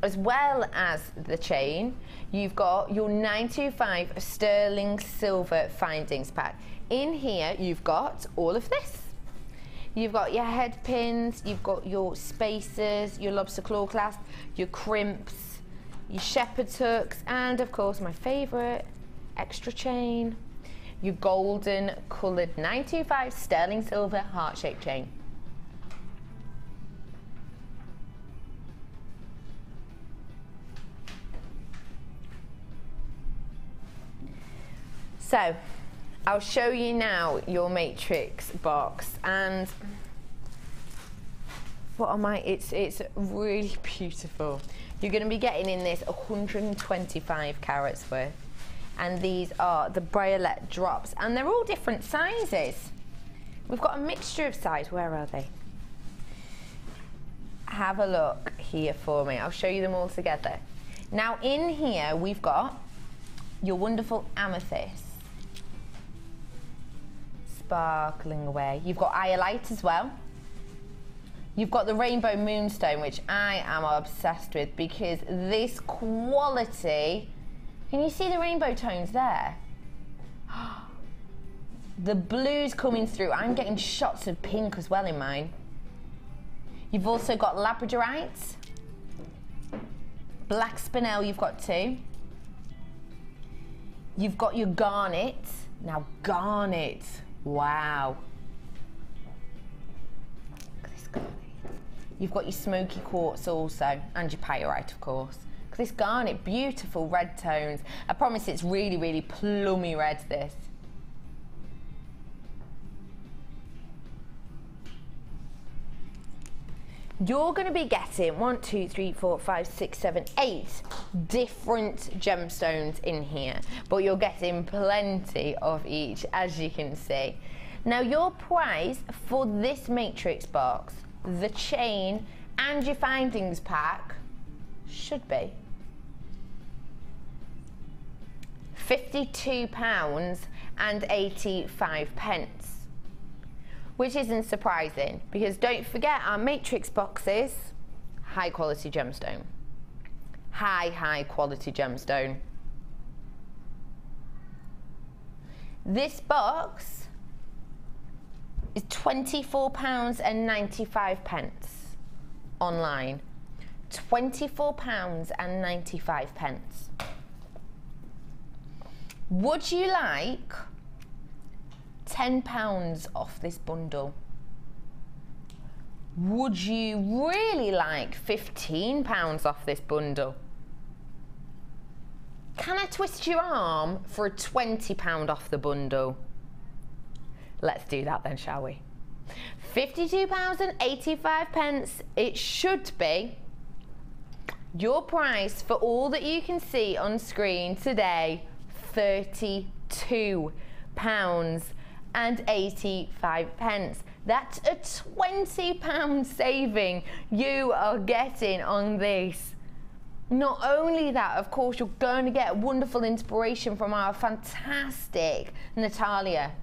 as well as the chain, you've got your 925 sterling silver findings pack. In here, you've got all of this. You've got your head pins, you've got your spacers, your lobster claw clasp, your crimps, your shepherd's hooks, and of course my favourite, extra chain, your golden coloured 925 sterling silver heart-shaped chain. So, I'll show you now your matrix box, and what am I? It's really beautiful. You're going to be getting in this 125 carats worth, and these are the Braillet drops, and they're all different sizes. We've got a mixture of size. Where are they? Have a look here for me. I'll show you them all together. Now, in here we've got your wonderful amethyst, sparkling away. You've got iolite as well. You've got the rainbow moonstone, which I am obsessed with, because this quality, can you see the rainbow tones there? The blue's coming through. I'm getting shots of pink as well in mine. You've also got labradorite, black spinel, you've got two. You've got your garnet. Now garnet, wow. Look at this garnet. You've got your smoky quartz also, and your pyrite, of course. Look at this garnet, beautiful red tones. I promise it's really, really plummy red, this. You're going to be getting 8 different gemstones in here, but you're getting plenty of each, as you can see. Now, your price for this matrix box, the chain and your findings pack should be £52.85. Which isn't surprising, because don't forget our matrix boxes, high quality gemstone. High quality gemstone. This box is £24.95 online. £24.95. Would you like £10 off this bundle? Would you really like £15 off this bundle? Can I twist your arm for a £20 off the bundle? Let's do that then, shall we? £52.85 it should be. Your price for all that you can see on screen today, £32.85. That's a £20 saving you are getting on this. Not only that, of course, you're going to get wonderful inspiration from our fantastic Natalia.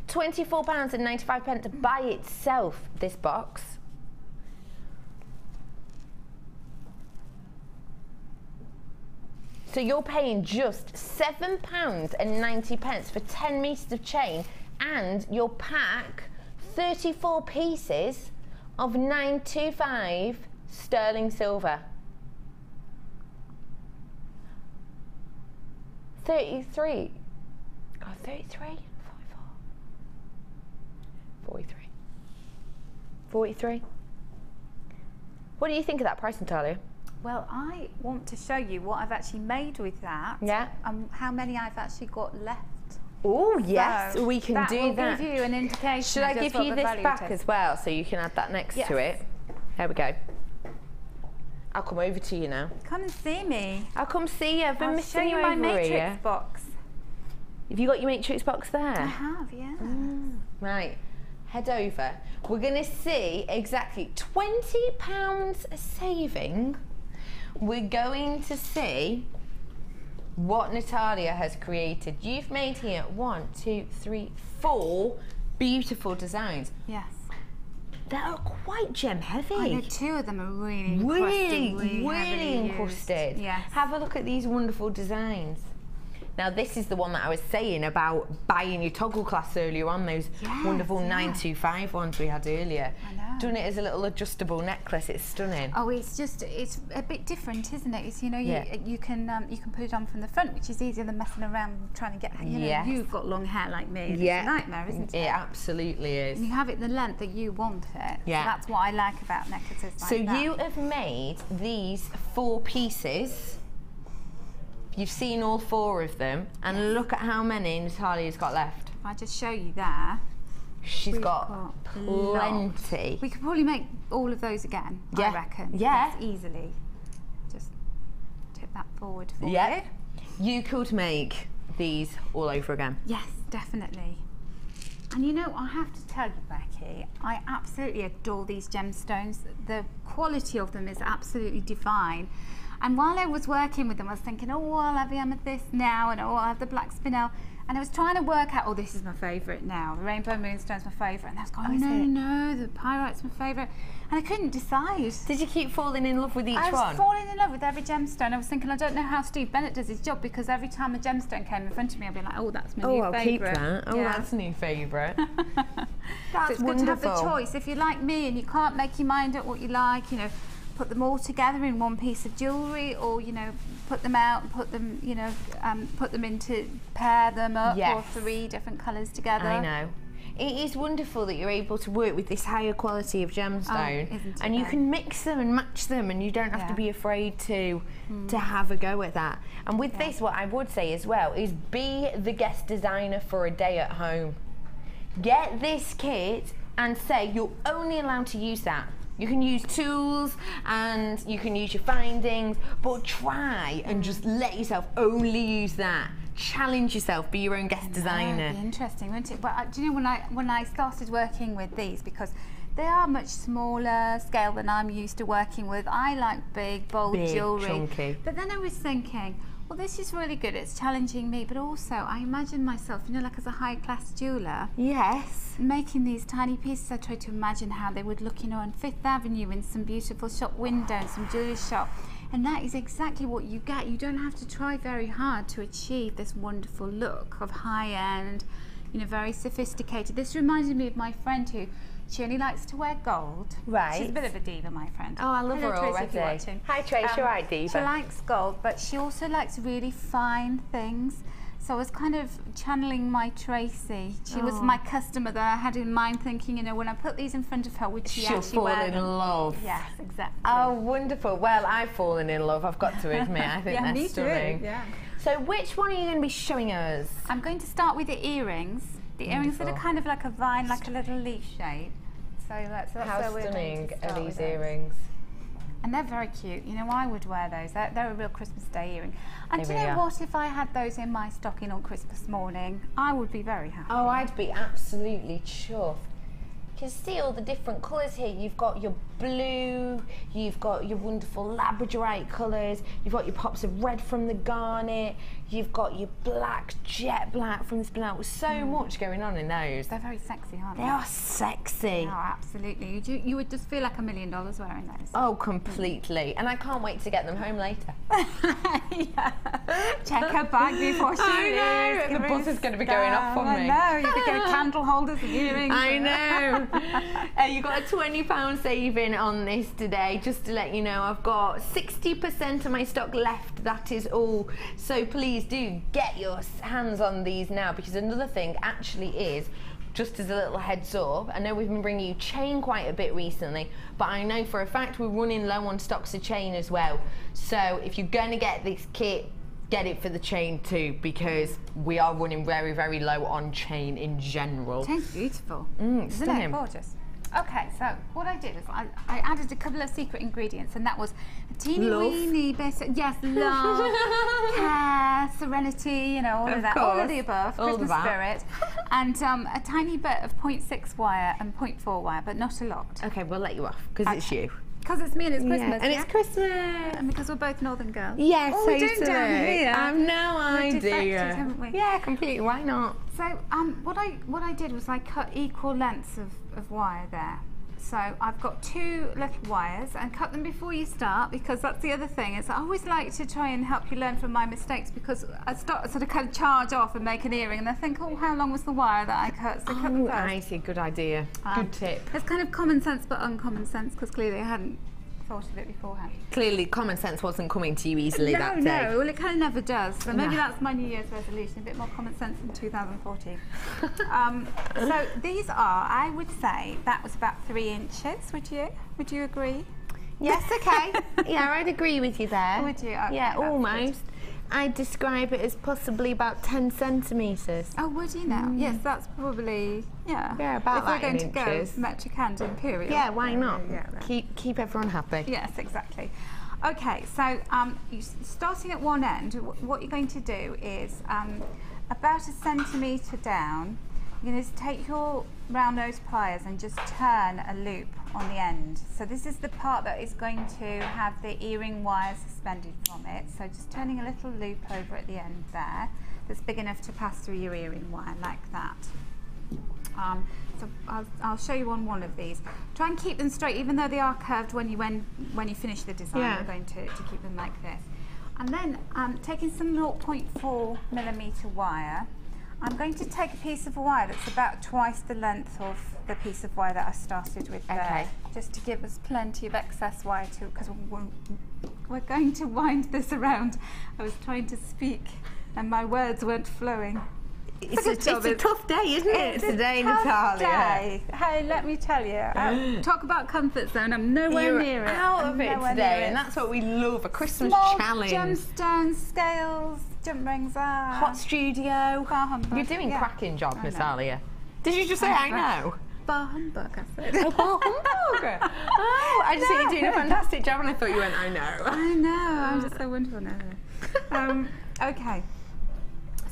£24.95 by itself, this box. So you're paying just £7.90 for 10 metres of chain, and you'll pack 34 pieces of 925 sterling silver. 33. Oh, 33? 44. 43. What do you think of that price, Natalia? Well, I want to show you what I've actually made with that. Yeah. How many I've actually got left. Oh, yes, So we can do that. That will give you an indication. Should I give you this back as well so you can add that next to it? There we go. I'll come over to you now. Come and see me. I'll come see you. I've been missing you over my matrix here. box. Have you got your matrix box there? I have, yeah. Right, head over. We're going to see exactly £20 saving. We're going to see what Natalia has created. You've made here 1, 2, 3, 4 beautiful designs. Yes. That are quite gem heavy. I know 2 of them are really really encrusted. Yes. Have a look at these wonderful designs. Now this is the one that I was saying about buying your toggle class earlier on, those wonderful 925 ones we had earlier. I know. Done it as a little adjustable necklace. It's stunning. Oh, it's a bit different, isn't it? It's, you know, you can put it on from the front, which is easier than messing around trying to get, you know, you've got long hair like me, and it's a nightmare, isn't it? It absolutely is. And you have it the length that you want it. Yeah. So that's what I like about necklaces like that. So you have made these 4 pieces. You've seen all 4 of them, and look at how many Natalia's got left. If I just show you there, She's got plenty. We could probably make all of those again, I reckon. Yeah. That's easily. Just tip that forward for you. you. You could make these all over again. Yes, definitely. And you know, I have to tell you, Becky, I absolutely adore these gemstones. The quality of them is absolutely divine. And while I was working with them, I was thinking, oh, I'll have the amethyst now, and oh, I'll have the black spinel. And I was trying to work out, oh, this is my favourite now. The rainbow moonstone's my favourite. And I was going, no, the pyrite's my favourite. And I couldn't decide. Did you keep falling in love with each one? I was falling in love with every gemstone. I was thinking, I don't know how Steve Bennett does his job, because every time a gemstone came in front of me, I'd be like, oh, that's my new favourite. Oh, I'll keep that. Oh, that's a new favourite. That's so it's good to have the choice. If you're like me and you can't make your mind up what you like, you know, put them all together in one piece of jewellery, or, you know, put them out and put them, you know, put them into, pair them up, or 3 different colours together. I know. It is wonderful that you're able to work with this higher quality of gemstone, and you can mix them and match them, and you don't have to be afraid to have a go at that. And with this, what I would say as well is be the guest designer for a day at home. Get this kit and say you're only allowed to use that. You can use tools and you can use your findings, but try and just let yourself only use that. Challenge yourself, be your own guest designer. That'd be interesting, wouldn't it? But do you know, when I started working with these, because they are much smaller scale than I'm used to working with. I like big, bold jewellery. Chunky. But then I was thinking, well, this is really good. It's challenging me, but also I imagine myself, you know, like as a high-class jeweller. Yes. Making these tiny pieces, I try to imagine how they would look, you know, on 5th Avenue in some beautiful shop window, in some jewellery shop. And that is exactly what you get. You don't have to try very hard to achieve this wonderful look of high-end, you know, very sophisticated. This reminded me of my friend who, she only likes to wear gold. Right. She's a bit of a diva, my friend. Oh, I love her already. Hi, Trace, you're right, diva. She likes gold, but she also likes really fine things. So I was kind of channeling my Tracy. She was my customer that I had in mind, thinking, you know, when I put these in front of her, would she actually wear them? She'll fall in love. Yes, exactly. Oh, wonderful. Well, I've fallen in love, I've got to admit. I think they're stunning. Too. Yeah. So which one are you going to be showing us? I'm going to start with the earrings. The earrings that are kind of like a vine, like a little leaf shape. So that's how we're stunning are these earrings? And they're very cute. You know, I would wear those. They're a real Christmas Day earring. And do you know what? If I had those in my stocking on Christmas morning, I would be very happy. Oh, I'd be absolutely chuffed. can see all the different colours here. You've got your blue, you've got your wonderful labradorite colours, you've got your pops of red from the garnet, you've got your black, jet black from this black. So much going on in those. They're very sexy, aren't they? They are sexy. Oh, absolutely. You would just feel like $1 million wearing those. Oh, completely. And I can't wait to get them home later. Yeah. Check her bag before she I know. The buzz is going to be going off on me. I know. You could get candle holders and earrings. I know. You got a £20 saving on this today. Just to let you know, I've got 60% of my stock left. That is all. So please do get your hands on these now, because another thing actually is, just as a little heads up, I know we've been bringing you chain quite a bit recently, but I know for a fact we're running low on stocks of chain as well. So if you're going to get this kit, get it for the chain too, because we are running very, very low on chain in general. Chain's beautiful. Isn't it gorgeous? Okay, so what I did is I added a couple of secret ingredients, and that was a teeny weeny bit. Yes, love, care, serenity, you know, all of that, all of the above, Christmas spirit, and a tiny bit of 0.6 wire and 0.4 wire, but not a lot. Okay, we'll let you off because it's you. Because it's me and it's Christmas. And it's Christmas. And because we're both northern girls. Yes, we don't down here. I've no idea. Defected, haven't we? Yeah, completely. Why not? So what I did was I cut equal lengths of wire there. So I've got 2 little wires, and cut them before you start, because that's the other thing. Is I always like to try and help you learn from my mistakes, because I start sort of kind of charge off and make an earring, and I think, oh, how long was the wire that I cut? So cut them first. I see. Good idea. Good tip. It's kind of common sense, but uncommon sense, because clearly I hadn't thought of it beforehand. Clearly, common sense wasn't coming to you easily that day. No, well, it kind of never does. So maybe that's my New Year's resolution, a bit more common sense in 2014. So these are, I would say, that was about 3 inches. Would you? Would you agree? Yes, okay. Yeah, I'd agree with you there. Would you? Okay, yeah, almost. I'd describe it as possibly about 10 centimetres. Oh, would you now? Yes, that's probably, Yeah, about if that we're going in to inches. go metric and imperial. Yeah, why not? Yeah, keep everyone happy. Yes, exactly. Okay, so starting at one end, what you're going to do is about 1 centimetre down, you're going to take your round nose pliers and just turn a loop on the end. So this is the part that is going to have the earring wire suspended from it. So just turning a little loop over at the end there, that's big enough to pass through your earring wire like that. So I'll show you on one of these. Try and keep them straight, even though they are curved when you finish the design. You're going to keep them like this. And then taking some 0.4mm wire, I'm going to take a piece of wire that's about twice the length of the piece of wire that I started with there, just to give us plenty of excess wire to, because we're going to wind this around. I was trying to speak and my words weren't flowing. It's a tough day, isn't it, today, Natalia? Day. Hey, let me tell you, talk about comfort zone, I'm nowhere near it. You're out of it today, and that's what we love, a Christmas challenge. Gemstones, scales, jump rings, hot studio. Bar humbug. You're doing a cracking job, Natalia. Did you just say I know? Bar humbug, I said. Oh, bar humbug. Oh, I just think you're doing a fantastic job, and I thought you went, I know. I know, I'm just so wonderful now. Okay.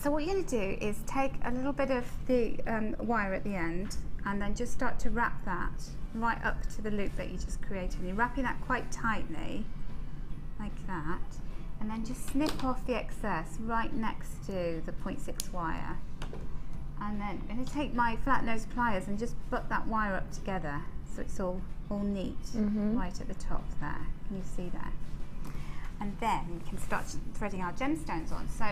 So what you're going to do is take a little bit of the wire at the end, and then just start to wrap that right up to the loop that you just created. You're wrapping that quite tightly, like that, and then just snip off the excess right next to the 0.6 wire. And then I'm going to take my flat nose pliers and just butt that wire up together so it's all neat right at the top there. Can you see there? And then we can start threading our gemstones on. So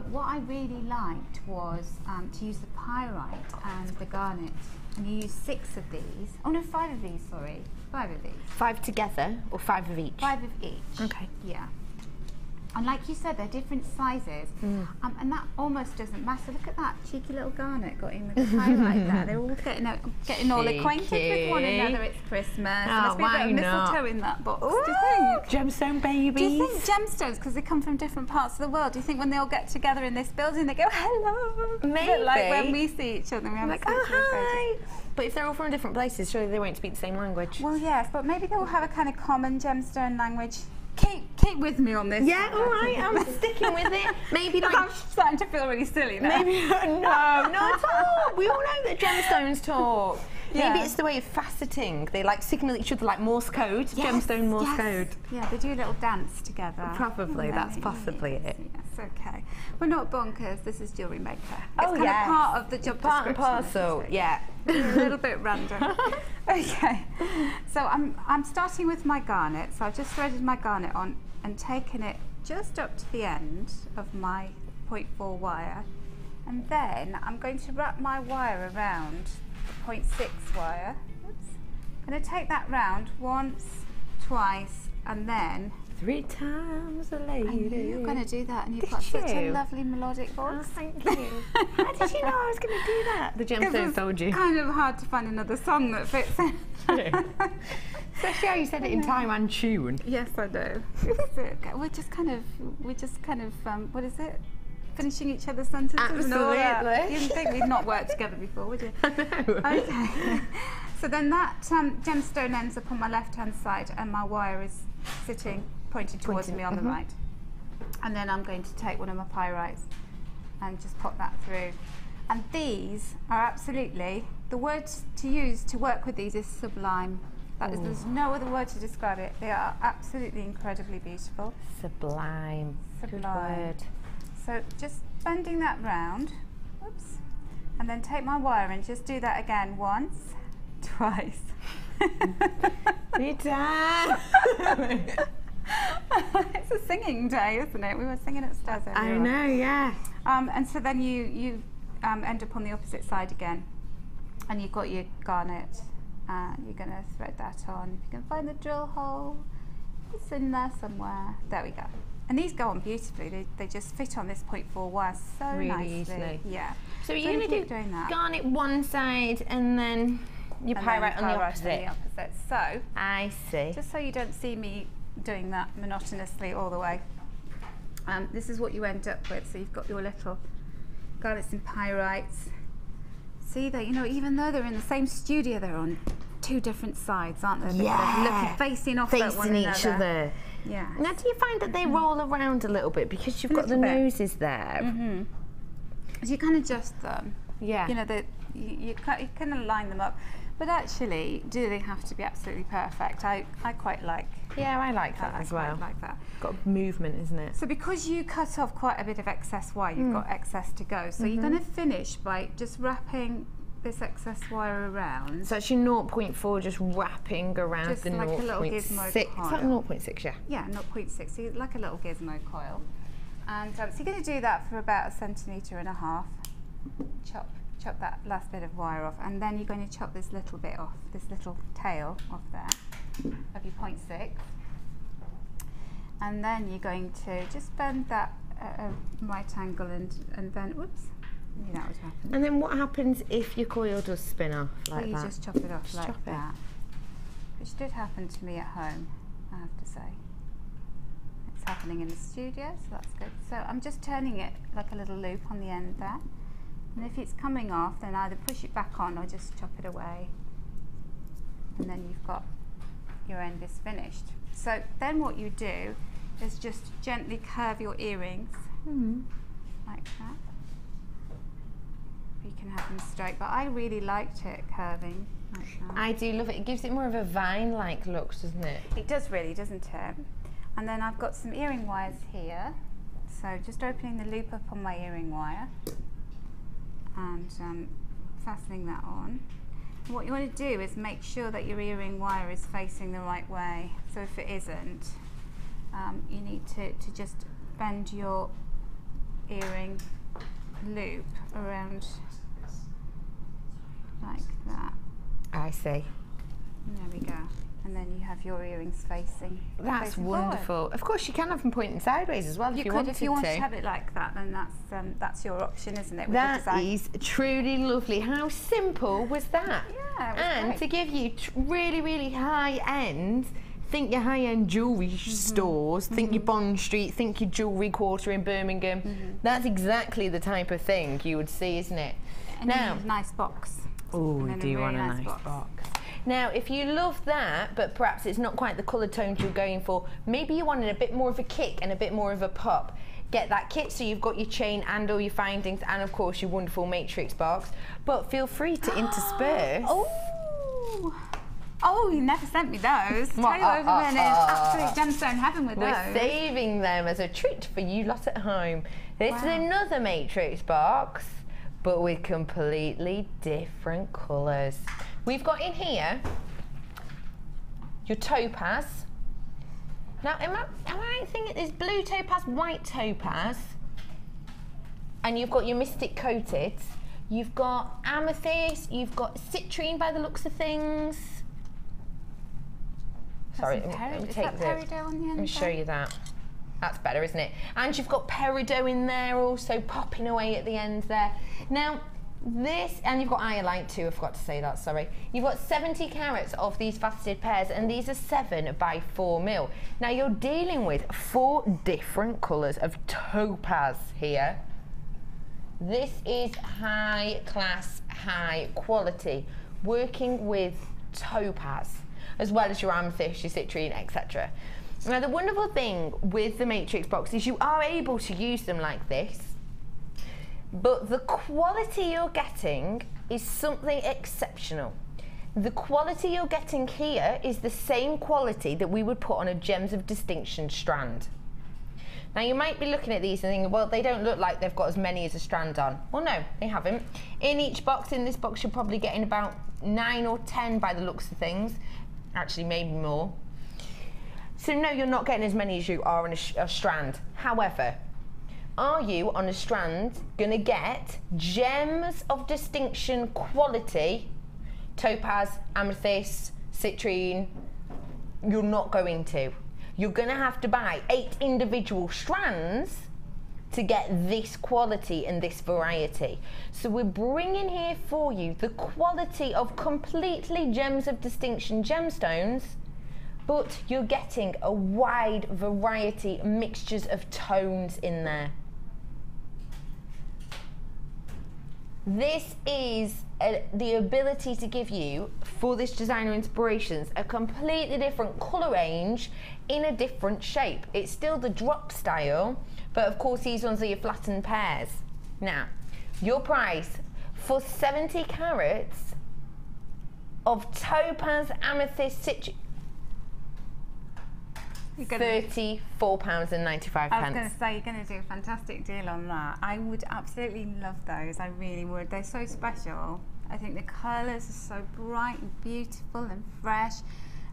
what I really liked was to use the pyrite and the garnet. And you use 6 of these. Oh no, 5 of these, sorry. 5 of these. 5 together or 5 of each? 5 of each. Okay. Yeah. And like you said, they're different sizes. And that almost doesn't matter. Look at that cheeky little garnet got in with the pyrite there. They're all getting all acquainted with one another. It's Christmas. There must be a bit of mistletoe in that box. Ooh, do you think? Gemstone babies. Do you think gemstones, because they come from different parts of the world, do you think when they all get together in this building they go, hello? Maybe. Like when we see each other, we have like, oh, hi. But if they're all from different places, surely they won't speak the same language. Well, yes, but maybe they'll have a kind of common gemstone language. Keep with me on this. Yeah, all right, I'm sticking with it. Maybe like, I'm starting to feel really silly now. Maybe no, not at all. We all know that gemstones talk. Maybe it's the way of faceting. They like signal each other like Morse code, gemstone Morse code. Yeah, they do a little dance together. Probably, that's possibly it. Yes, okay. We're not bonkers, this is Jewellery Maker. It's Oh, kind of part of the job part and description. parcel, yeah. A little bit random. Okay, so I'm starting with my garnet. So I've just threaded my garnet on and taken it just up to the end of my 0.4 wire. And then I'm going to wrap my wire around the 0.6 wire. Oops. I'm going to take that round once, twice, and then 3 times a lady. I knew you were going to do that, and you've got such a lovely melodic voice. Oh, thank you. How did you know I was going to do that? The gemstone told you. It's kind of hard to find another song that fits in. Especially how you said it in time and tune. Yes, I do. We're just kind of, what is it? Finishing each other's sentences and all that. You didn't think we'd not worked together before, would you? I know. Okay. So then that gemstone ends up on my left-hand side, and my wire is sitting, pointed towards me on the right. And then I'm going to take one of my pyrites and just pop that through. And these are absolutely, the word to use to work with these is sublime. There's no other word to describe it. They are absolutely incredibly beautiful. Sublime. Good word. So just bending that round, whoops, and then take my wire and just do that again once, twice. 3 times. It's a singing day, isn't it? We were singing upstairs earlier. I know, yeah. And so then you end up on the opposite side again, and you've got your garnet, and you're going to thread that on. If you can find the drill hole, it's in there somewhere. There we go. And these go on beautifully. They just fit on this 0.4 wire so really nicely. Easily. Yeah. So you're going to do garnet one side and then your pyrite on the opposite. So I see. Just so you don't see me doing that monotonously all the way. This is what you end up with. So you've got your little garnets and pyrites. See that, you know, even though they're in the same studio, they're on 2 different sides, aren't they? Yeah. They're looking, facing off at one each other. Yeah. Now, do you find that they roll around a little bit because you've got the noses there? Mm-hmm. So you can adjust them. Yeah. You know, you can line them up. But actually, do they have to be absolutely perfect? I quite like. Yeah, I like that as well. I like that. Got movement, isn't it? So because you cut off quite a bit of excess wire, you've got excess to go. So you're going to finish by just wrapping this excess wire around. So it's your 0.4 just wrapping around just the like 0.6. a little gizmo coil. Is that 0.6, yeah? Yeah, 0.6, so like a little gizmo coil. And so you're going to do that for about 1.5 centimetres. Chop that last bit of wire off, and then you're going to chop this little bit off, this little tail off there of your 0.6. And then you're going to just bend that at a right angle and then, whoops, you know what happened. And then what happens if your coil does spin off like that? So you just chop it off just like that. Which did happen to me at home, I have to say. It's happening in the studio, so that's good. So I'm just turning it like a little loop on the end there. And if it's coming off, then either push it back on or just chop it away. And then you've got your end is finished. So then what you do is just gently curve your earrings like that. You can have them straight, but I really liked it curving like that. I do love it. It gives it more of a vine-like look, doesn't it? It does really, doesn't it? And then I've got some earring wires here. So just opening the loop up on my earring wire and fastening that on. And what you want to do is make sure that your earring wire is facing the right way. So if it isn't, you need to just bend your earring loop around like that. I see. There we go. And then you have your earrings facing. That's wonderful. Forward. Of course, you can have them pointing sideways as well if you wanted to. If you want to have it like that, then that's your option, isn't it? With that the design. is truly lovely. How simple was that? Yeah, it was and great. to give you really, really high end. Think your high-end jewellery stores, think your Bond Street, think your jewellery quarter in Birmingham. That's exactly the type of thing you would see, isn't it? And now, you need a nice box. Oh, you do want a nice box. Now, if you love that, but perhaps it's not quite the colour tones you're going for, maybe you wanted a bit more of a kick and a bit more of a pop. Get that kit so you've got your chain and all your findings and, of course, your wonderful matrix box. But feel free to intersperse. Oh, you never sent me those. Taylor Overman is absolute gemstone heaven with those. We're saving them as a treat for you lot at home. This is another matrix box, but with completely different colours. We've got in here your topaz. Now, am I thinking there's blue topaz, white topaz, and you've got your mystic coated. You've got amethyst, you've got citrine by the looks of things. Sorry, let me take this. Let me show you that. That's better, isn't it? And you've got peridot in there also popping away at the end there. Now, this, and you've got iolite too, I forgot to say that, sorry. You've got 70 carats of these faceted pears, and these are 7 by 4 mil. Now, you're dealing with 4 different colours of topaz here. This is high class, high quality, working with topaz, as well as your amethyst, your citrine, etc. Now, the wonderful thing with the matrix box is you are able to use them like this, but the quality you're getting is something exceptional. The quality you're getting here is the same quality that we would put on a Gems of Distinction strand. Now, you might be looking at these and thinking, well, they don't look like they've got as many as a strand on. Well, no, they haven't. In each box, in this box, you're probably getting about 9 or 10 by the looks of things. Actually, maybe more. So, no, you're not getting as many as you are on a strand. However, are you on a strand going to get Gems of Distinction quality, topaz, amethyst, citrine? You're not going to. You're going to have to buy 8 individual strands to get this quality and this variety. So we're bringing here for you the quality of completely Gems of Distinction gemstones, but you're getting a wide variety, mixtures of tones in there. This is the ability to give you, for this Designer Inspirations, a completely different colour range in a different shape. It's still the drop style, but of course these ones are your flattened pears. Now, your price for 70 carats of topaz, amethyst, citrine, £34.95. I was going to say, you're going to do a fantastic deal on that. I would absolutely love those, I really would. They're so special. I think the colours are so bright and beautiful and fresh.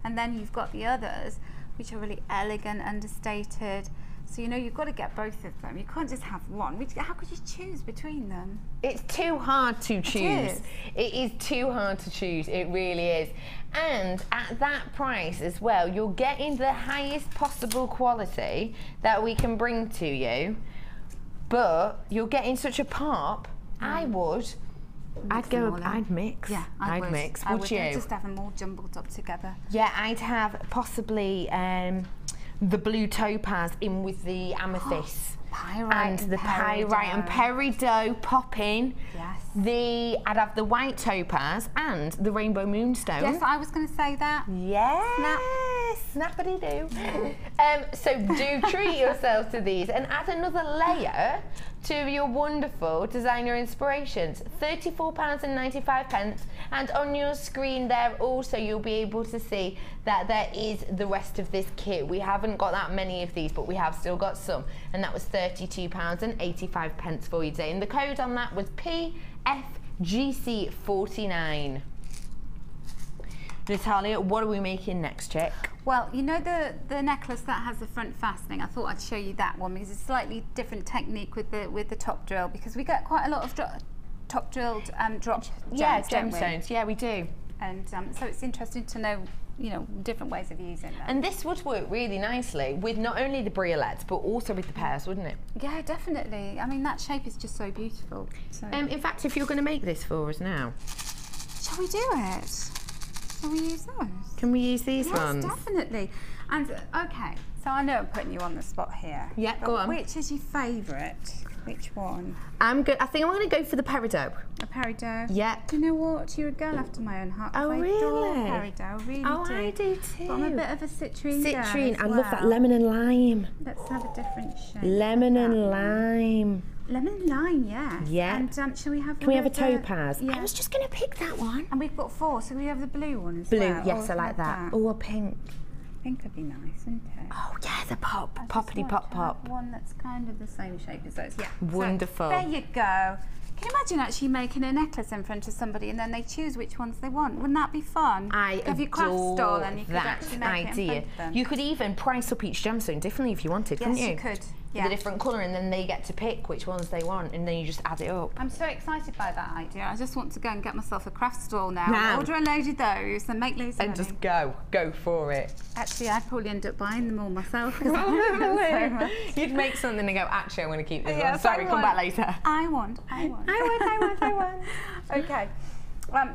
And then you've got the others, which are really elegant, understated. So, you know, you've got to get both of them. You can't just have one. How could you choose between them? It's too hard to choose. It is too hard to choose. It really is. And at that price as well, you're getting the highest possible quality that we can bring to you, but you're getting such a pop. I'd mix. Yeah, I'd mix. Would you? I'd just have them all jumbled up together. Yeah, I'd have possibly the blue topaz in with the amethyst. Pyrite and the pyrite and peridot pop in. Yes. I'd have the white topaz and the rainbow moonstone. Yes, I was going to say that. Yes. Snappity do. So do treat yourselves to these and add another layer to your wonderful Designer Inspirations. £34.95, and on your screen there also you'll be able to see that there is the rest of this kit. We haven't got that many of these, but we have still got some, and that was £32.85 for you today, and the code on that was PFGC49. Natalia, what are we making next, chick? Well, you know the necklace that has the front fastening, I thought I'd show you that one because it's a slightly different technique with the top drill, because we get quite a lot of top drilled drop gems, gemstones. Yeah, we do. And so it's interesting to know, you know, different ways of using them. And this would work really nicely with not only the briolets but also with the pears, wouldn't it? Yeah, definitely. I mean, that shape is just so beautiful. So. In fact, if you're going to make this for us now, shall we do it? Can we use those? Can we use these ones? Yes, definitely. And okay, so I know I'm putting you on the spot here. Yeah, go on. Which is your favourite? Which one? I think I'm going to go for the peridot. A peridot? Yeah. Do you know what? You're a girl after my own heart. Oh, really? I adore peridot. I really do. I do too. But I'm a bit of a citrine girl as I well. love that lemon and lime. Let's have a different shade. Lemon and lime. Lemon lime, yes. Yeah. And shall we have? Can we have a the- topaz? Yeah. I was just going to pick that one. And we've got 4, so we have the blue one as Blue, well. yes, Or I like that. Oh, a pink. Pink would be nice, wouldn't it? Oh yeah, the pop, I just poppity want pop to have pop. One that's kind of the same shape as those. Yeah. Wonderful. So, there you go. Can you imagine actually making a necklace in front of somebody and then they choose which ones they want? Wouldn't that be fun? I have your craft adore stall and you could that actually make it in idea. front of them. You could even price up each gemstone differently if you wanted, couldn't you? Yes, you could. With a different colour, and then they get to pick which ones they want, and then you just add it up. I'm so excited by that idea. I just want to go and get myself a craft stall now. Now. Order a load of those and make loads of And money. just go for it. Actually, I'd probably end up buying them all myself because I love them so much. You'd make something and go, actually, I want to keep this Yes, one. Sorry, I come want. back later. I want. Okay.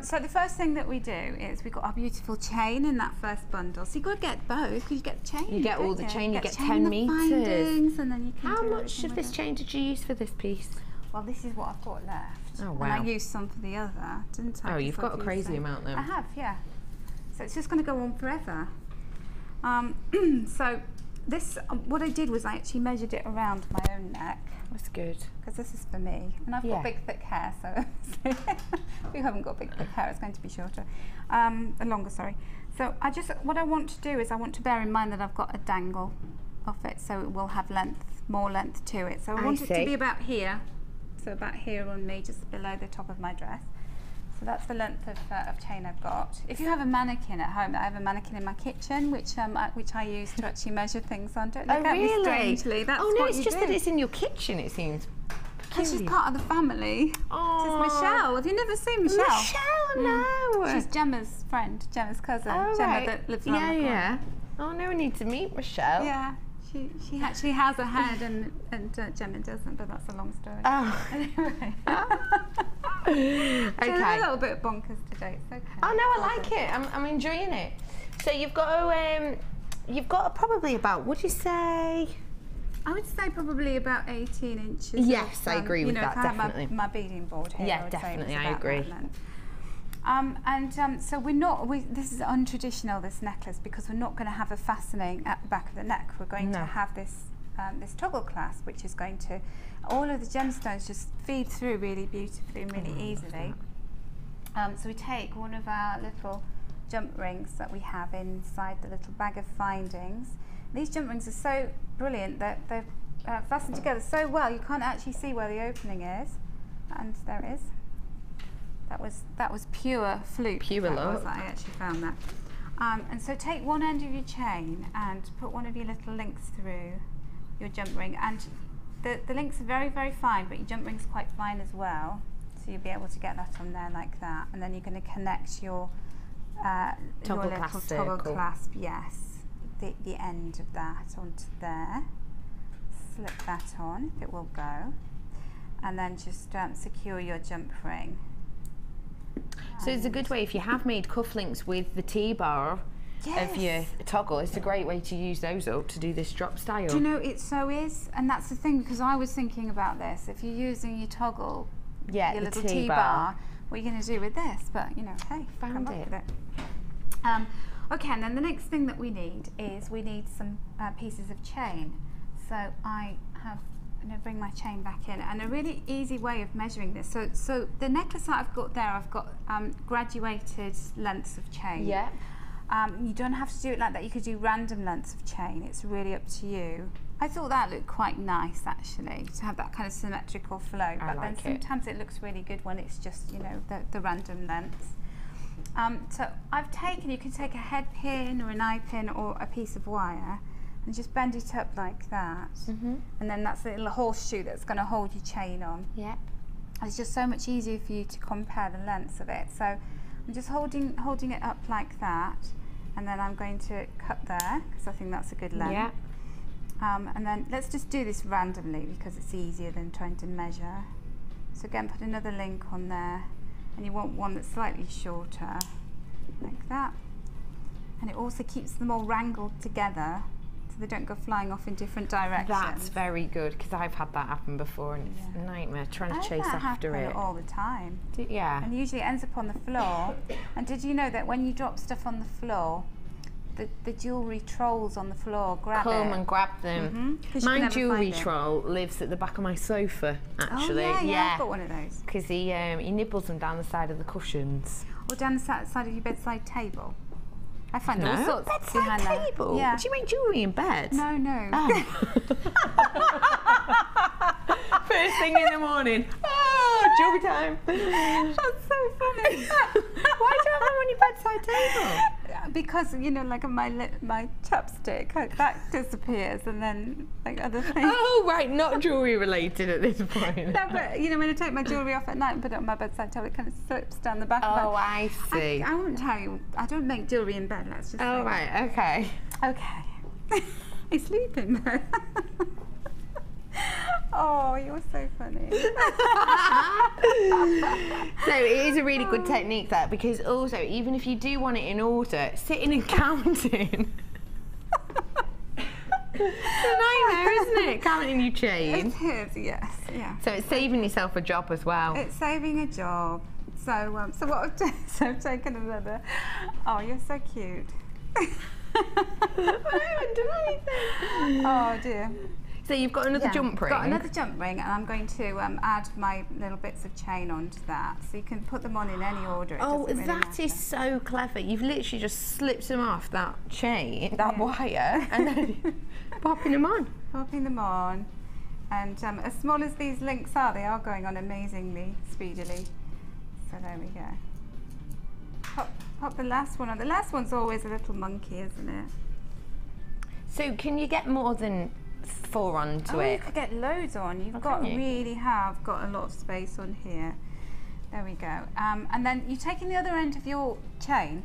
So the first thing that we do is we've got our beautiful chain in that first bundle. So you've got to get both because you get the chain. You get all don't the chain, you get chain, 10 the metres. findings, and then you can How do much everything of with this it. chain did you use for this piece? Well, this is what I've got left. Oh, And I wow. used some for the other, didn't I? Oh, you've Because got a I've crazy used amount then. I have, yeah. So it's just going to go on forever. So this, what I did was I actually measured it around my own neck. That's good. Because this is for me, and I've got big, thick hair, so if you haven't got big, thick hair, it's going to be shorter, longer, sorry. So what I want to do is I want to bear in mind that I've got a dangle off it, so it will have more length to it. So I want it to be about here, so about here on me, just below the top of my dress. So that's the length of chain I've got. If you have a mannequin at home, I have a mannequin in my kitchen, which I use to actually measure things on. Don't look at me strangely. That's oh no, what it's you just do. that it's in your kitchen, it seems. She's part of the family. Oh. This is Michelle. Have you never seen Michelle? Michelle, no. She's Gemma's friend, Gemma's cousin. Oh, Gemma right. that lives around the corner. Yeah. Oh no, we need to meet Michelle. Yeah. She actually has a head and Gemma doesn't, but that's a long story. Oh. Anyway. Okay. So a little bit bonkers today. It's okay. Oh no, I like it. I'm enjoying it. So you've got probably about, would you say? I would say probably about 18 inches. Yes, I agree with if that, I had definitely. my beading board here. Yeah, I would say it was definitely, I about agree. that length. So this is untraditional, this necklace, because we're not going to have a fastening at the back of the neck. We're going to have this this toggle clasp, which is going to, all of the gemstones just feed through really beautifully and really easily. So we take one of our little jump rings that we have inside the little bag of findings. These jump rings are so brilliant that they're fastened together so well you can't actually see where the opening is. And there it is. That was pure fluke. Pure luck. I actually found that. And so take one end of your chain and put one of your little links through your jump ring. And the links are very, very fine, but your jump ring's quite fine as well. So you'll be able to get that on there like that. And then you're going to connect your Toggle little clasp toggle circle. clasp, yes. The end of that onto there. Slip that on, if it will go. And then just secure your jump ring. So it's a good way, if you have made cufflinks with the T-bar of your toggle, it's a great way to use those up to do this drop style. Do you know, it so is, and that's the thing, because I was thinking about this. If you're using your toggle, your the little T-bar. T-bar, what are you going to do with this? But, you know, hey, Found come up it. with it. Okay, and then the next thing that we need is some pieces of chain. So I'm going to bring my chain back in, and a really easy way of measuring this. So the necklace that I've got there, I've got graduated lengths of chain. Yeah. You don't have to do it like that. You could do random lengths of chain. It's really up to you. I thought that looked quite nice actually, to have that kind of symmetrical flow. But then sometimes it looks really good when it's just, you know, the random lengths. So I've taken, you can take a head pin or an eye pin or a piece of wire and just bend it up like that. And then that's the little horseshoe that's going to hold your chain on. Yeah. It's just so much easier for you to compare the lengths of it. So I'm just holding it up like that, and then I'm going to cut there because I think that's a good length. Yeah. And then let's just do this randomly because it's easier than trying to measure. So again, put another link on there, and you want one that's slightly shorter, like that. And it also keeps them all wrangled together so they don't go flying off in different directions. That's very good, because I've had that happen before, and it's a nightmare trying to chase after it. all the time. Yeah. And usually it ends up on the floor. And did you know that when you drop stuff on the floor, the jewellery trolls on the floor, grab it. Come and grab them. My jewellery troll lives at the back of my sofa, actually. Oh yeah, I've got one of those. Because he nibbles them down the side of the cushions. Or down the side of your bedside table. I find all sorts bedside behind table? Yeah. Do you make jewellery in bed? No, no. Oh. First thing in the morning. Oh, jewellery time. That's so funny. Why do you have them on your bedside table? Because, you know, like my chapstick, that disappears, and then like other things. Oh, right, not jewellery related at this point. No, but you know, when I take my jewellery off at night and put it on my bedside table, it kind of slips down the back of my... Oh, I see. I won't tell you, I don't make jewellery in bed, let's just say. Oh, right, okay. Okay. He's sleeping though. Oh, you're so funny. So it is a really good technique, that, because also, even if you do want it in order, sitting and counting. It's a nightmare, isn't it? Counting your chain. It is, yes, yeah. So it's saving yourself a job as well. It's saving a job. So, so what I've done, so I've taken another. Oh, you're so cute. I haven't done anything. Oh dear. So you've got another jump ring? Got another jump ring, and I'm going to add my little bits of chain onto that, so you can put them on in any order. Oh, that is so clever. You've literally just slipped them off that chain, that wire, and then popping them on. Popping them on, and as small as these links are, they are going on amazingly speedily. So there we go. Pop the last one on. The last one's always a little monkey, isn't it? So can you get more than 4 onto it? You could get loads on. You've got really have got a lot of space on here. There we go. And then you're taking the other end of your chain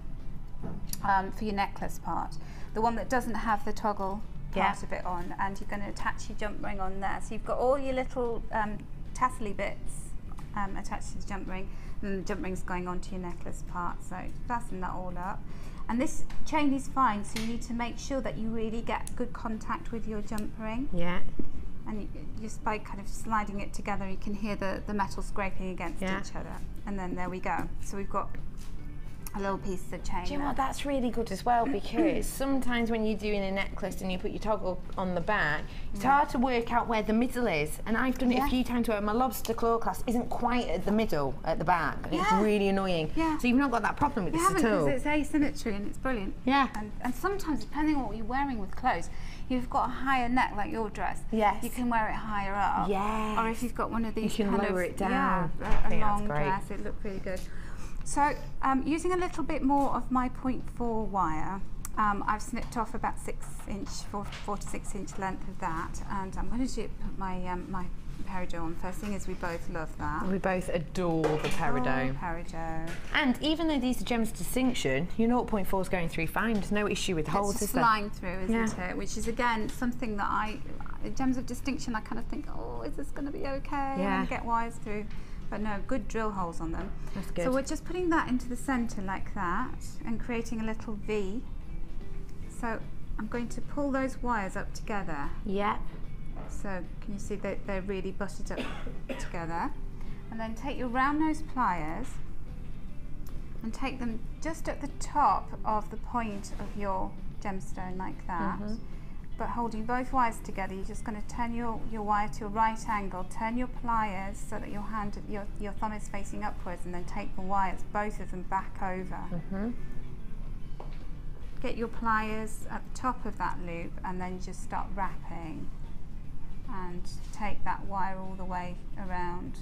for your necklace part, the one that doesn't have the toggle part of it on, and you're going to attach your jump ring on there. So you've got all your little tassely bits attached to the jump ring, and the jump ring's going onto your necklace part. So fasten that all up. And this chain is fine, so you need to make sure that you really get good contact with your jump ring. Yeah. And just by kind of sliding it together, you can hear the metal scraping against each other. And then there we go. So we've got a little piece of chain. Do you know what, that's really good as well, because sometimes when you're doing a necklace and you put your toggle on the back, it's hard to work out where the middle is. And I've done it a few times where my lobster claw clasp isn't quite at the middle, at the back. And it's really annoying. Yeah. So you've not got that problem with this at all. Because it's asymmetry and it's brilliant. Yeah. And sometimes, depending on what you're wearing with clothes, you've got a higher neck like your dress. Yes. You can wear it higher up. Yes. Or if you've got one of these, you can lower it down. Yeah, a long dress, it looked really good. So using a little bit more of my 0.4 wire, I've snipped off about 4 to 6 inch length of that, and I'm going to put my my peridot on first thing, as we both love that. We both adore the peridot. Oh, peridot. And even though these are gems of distinction, your 0.4 is going through fine. There's no issue with holes, it's just is there? flying through, isn't it? Which is again something that gems of distinction, I kind of think, oh, is this going to be okay? Yeah. And get wires through. But no, good drill holes on them. That's good. So we're just putting that into the centre like that and creating a little V. So I'm going to pull those wires up together. Yeah. So can you see that they're really butted up together? And then take your round nose pliers and take them just at the top of the point of your gemstone like that. But holding both wires together, you're just going to turn your wire to a right angle, turn your pliers so that your thumb is facing upwards, and then take the wires, both of them, back over. Get your pliers at the top of that loop, and then just start wrapping, and take that wire all the way around,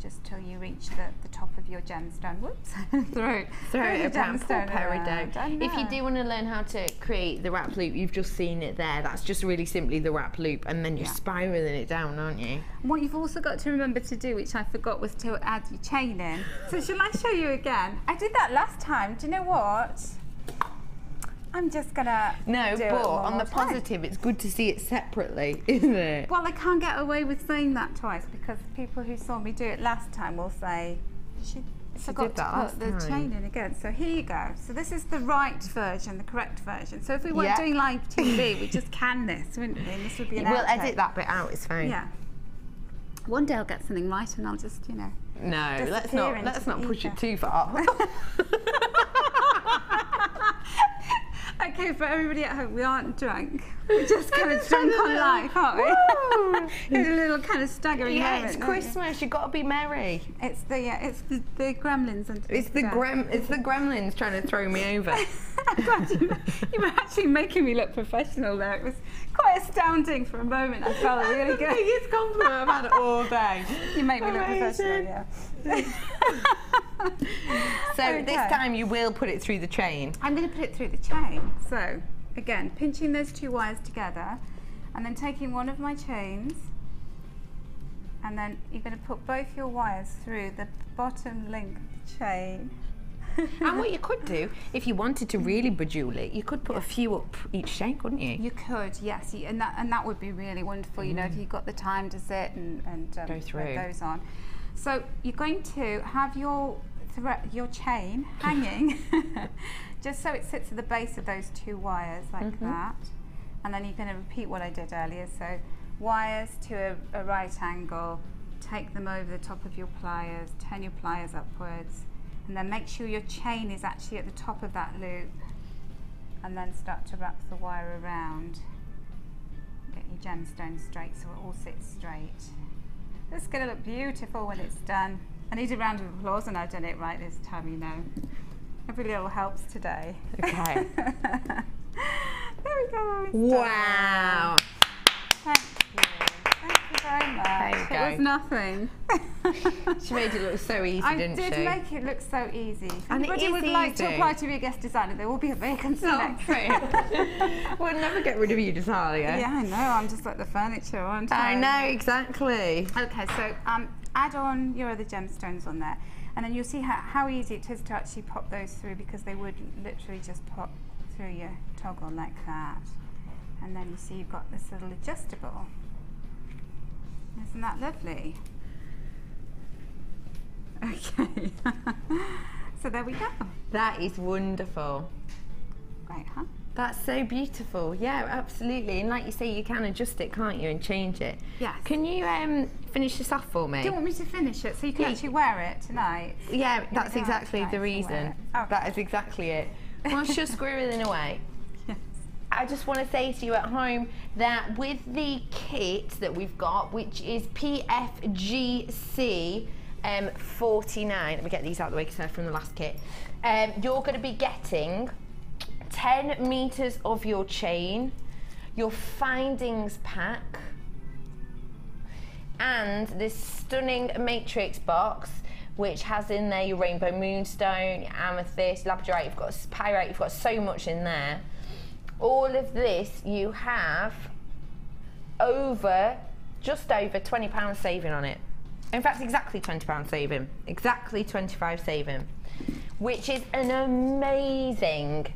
just till you reach the top of your gemstone. Whoops! through it around for gemstone peridot. If you do want to learn how to create the wrap loop, you've just seen it there. That's just really simply the wrap loop, and then you're spiraling it down, aren't you? What you've also got to remember to do, which I forgot, was to add your chain in. So shall I show you again? I did that last time. Do you know what? I'm just gonna do it on the positive, it's good to see it separately, isn't it? Well, I can't get away with saying that twice, because people who saw me do it last time will say, she forgot to put the chain in again. So here you go. So this is the right version, the correct version. So if we weren't doing live TV, we'd just can this, wouldn't we? And this would be an We'll outtake. edit that bit out, it's fine. Yeah. One day I'll get something right, and I'll just, you know. No, let's not push it too far. Okay, for everybody at home, we aren't drunk. We're just kind of drunk on life, aren't we? It's a little kind of staggering moment. It's Christmas. You've got to be merry. It's the gremlins. It's the gremlins trying to throw me over. You were actually making me look professional there. It was quite astounding for a moment. I felt really good. The biggest compliment I've had all day. You make me look professional, yeah. So this time you will put it through the chain. I'm going to put it through the chain. So again, pinching those two wires together and then taking one of my chains, and then you're going to put both your wires through the bottom link of the chain. And what you could do, if you wanted to really bejewel it, you could put a few up each chain, couldn't you? You could, yes, and that would be really wonderful. You know, if you've got the time to sit and go through put those on. So you're going to have your chain hanging just so it sits at the base of those two wires like that, and then you're going to repeat what I did earlier. So wires to a right angle, take them over the top of your pliers, turn your pliers upwards, and then make sure your chain is actually at the top of that loop, and then start to wrap the wire around. Get your gemstone straight so it all sits straight. It's going to look beautiful when it's done. I need a round of applause, and I've done it right this time, you know. Every little helps today. Okay. There we go. Wow. Thank you. Thank you very much. There you go. It was nothing. She made it look so easy, didn't she? I did make it look so easy. If And anybody would like to apply to be a guest designer, there will be a vacancy next week. We'll never get rid of you, Natalia. Yeah, I know. I'm just like the furniture, aren't I? I know, exactly. Okay, so add on your other gemstones on there, and then you'll see how easy it is to actually pop those through, because they would literally just pop through your toggle like that. And then you see you've got this little adjustable. Isn't that lovely? Okay. So there we go. That is wonderful. Great, huh? That's so beautiful. Yeah, absolutely. And like you say, you can adjust it, can't you, and change it. Yes. Can you finish this off for me? Do you want me to finish it so you can actually wear it tonight? Yeah, that's exactly the reason. Okay. That is exactly it. Once you're squirreling away, yes. I just want to say to you at home that with the kit that we've got, which is PFGC 49, let me get these out of the way because they're from the last kit, you're going to be getting 10 meters of your chain, your findings pack, and this stunning matrix box, which has in there your rainbow moonstone, your amethyst, labradorite, you've got pyrite, you've got so much in there. All of this you have just over £20 saving on it. In fact, exactly £20 saving, exactly 25 saving, which is an amazing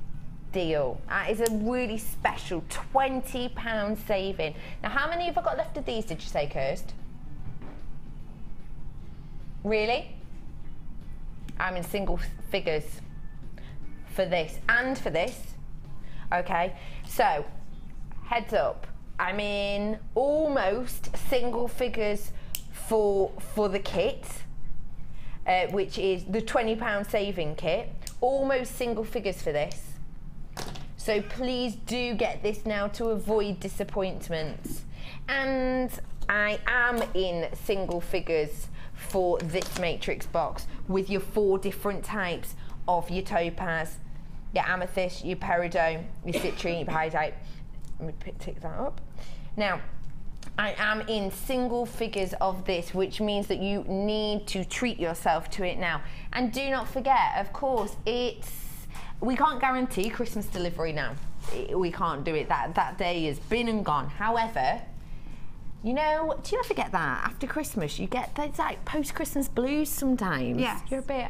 deal. That is a really special £20 saving. Now, how many have I got left of these, did you say, Kirst? Really? I'm in single figures for this and for this. Okay, so heads up, I'm in almost single figures for the kit, which is the £20 saving kit. Almost single figures for this. So please do get this now to avoid disappointments. And I am in single figures for this matrix box with your 4 different types of your topaz, your amethyst, your peridot, your citrine, your pyrite. Let me tick that up. Now, I am in single figures of this, which means that you need to treat yourself to it now. And do not forget, of course, we can't guarantee Christmas delivery now. We can't do it. That day has been and gone. However, you know, do you ever get that after Christmas? You get those like post-Christmas blues sometimes. Yes. You're a bit,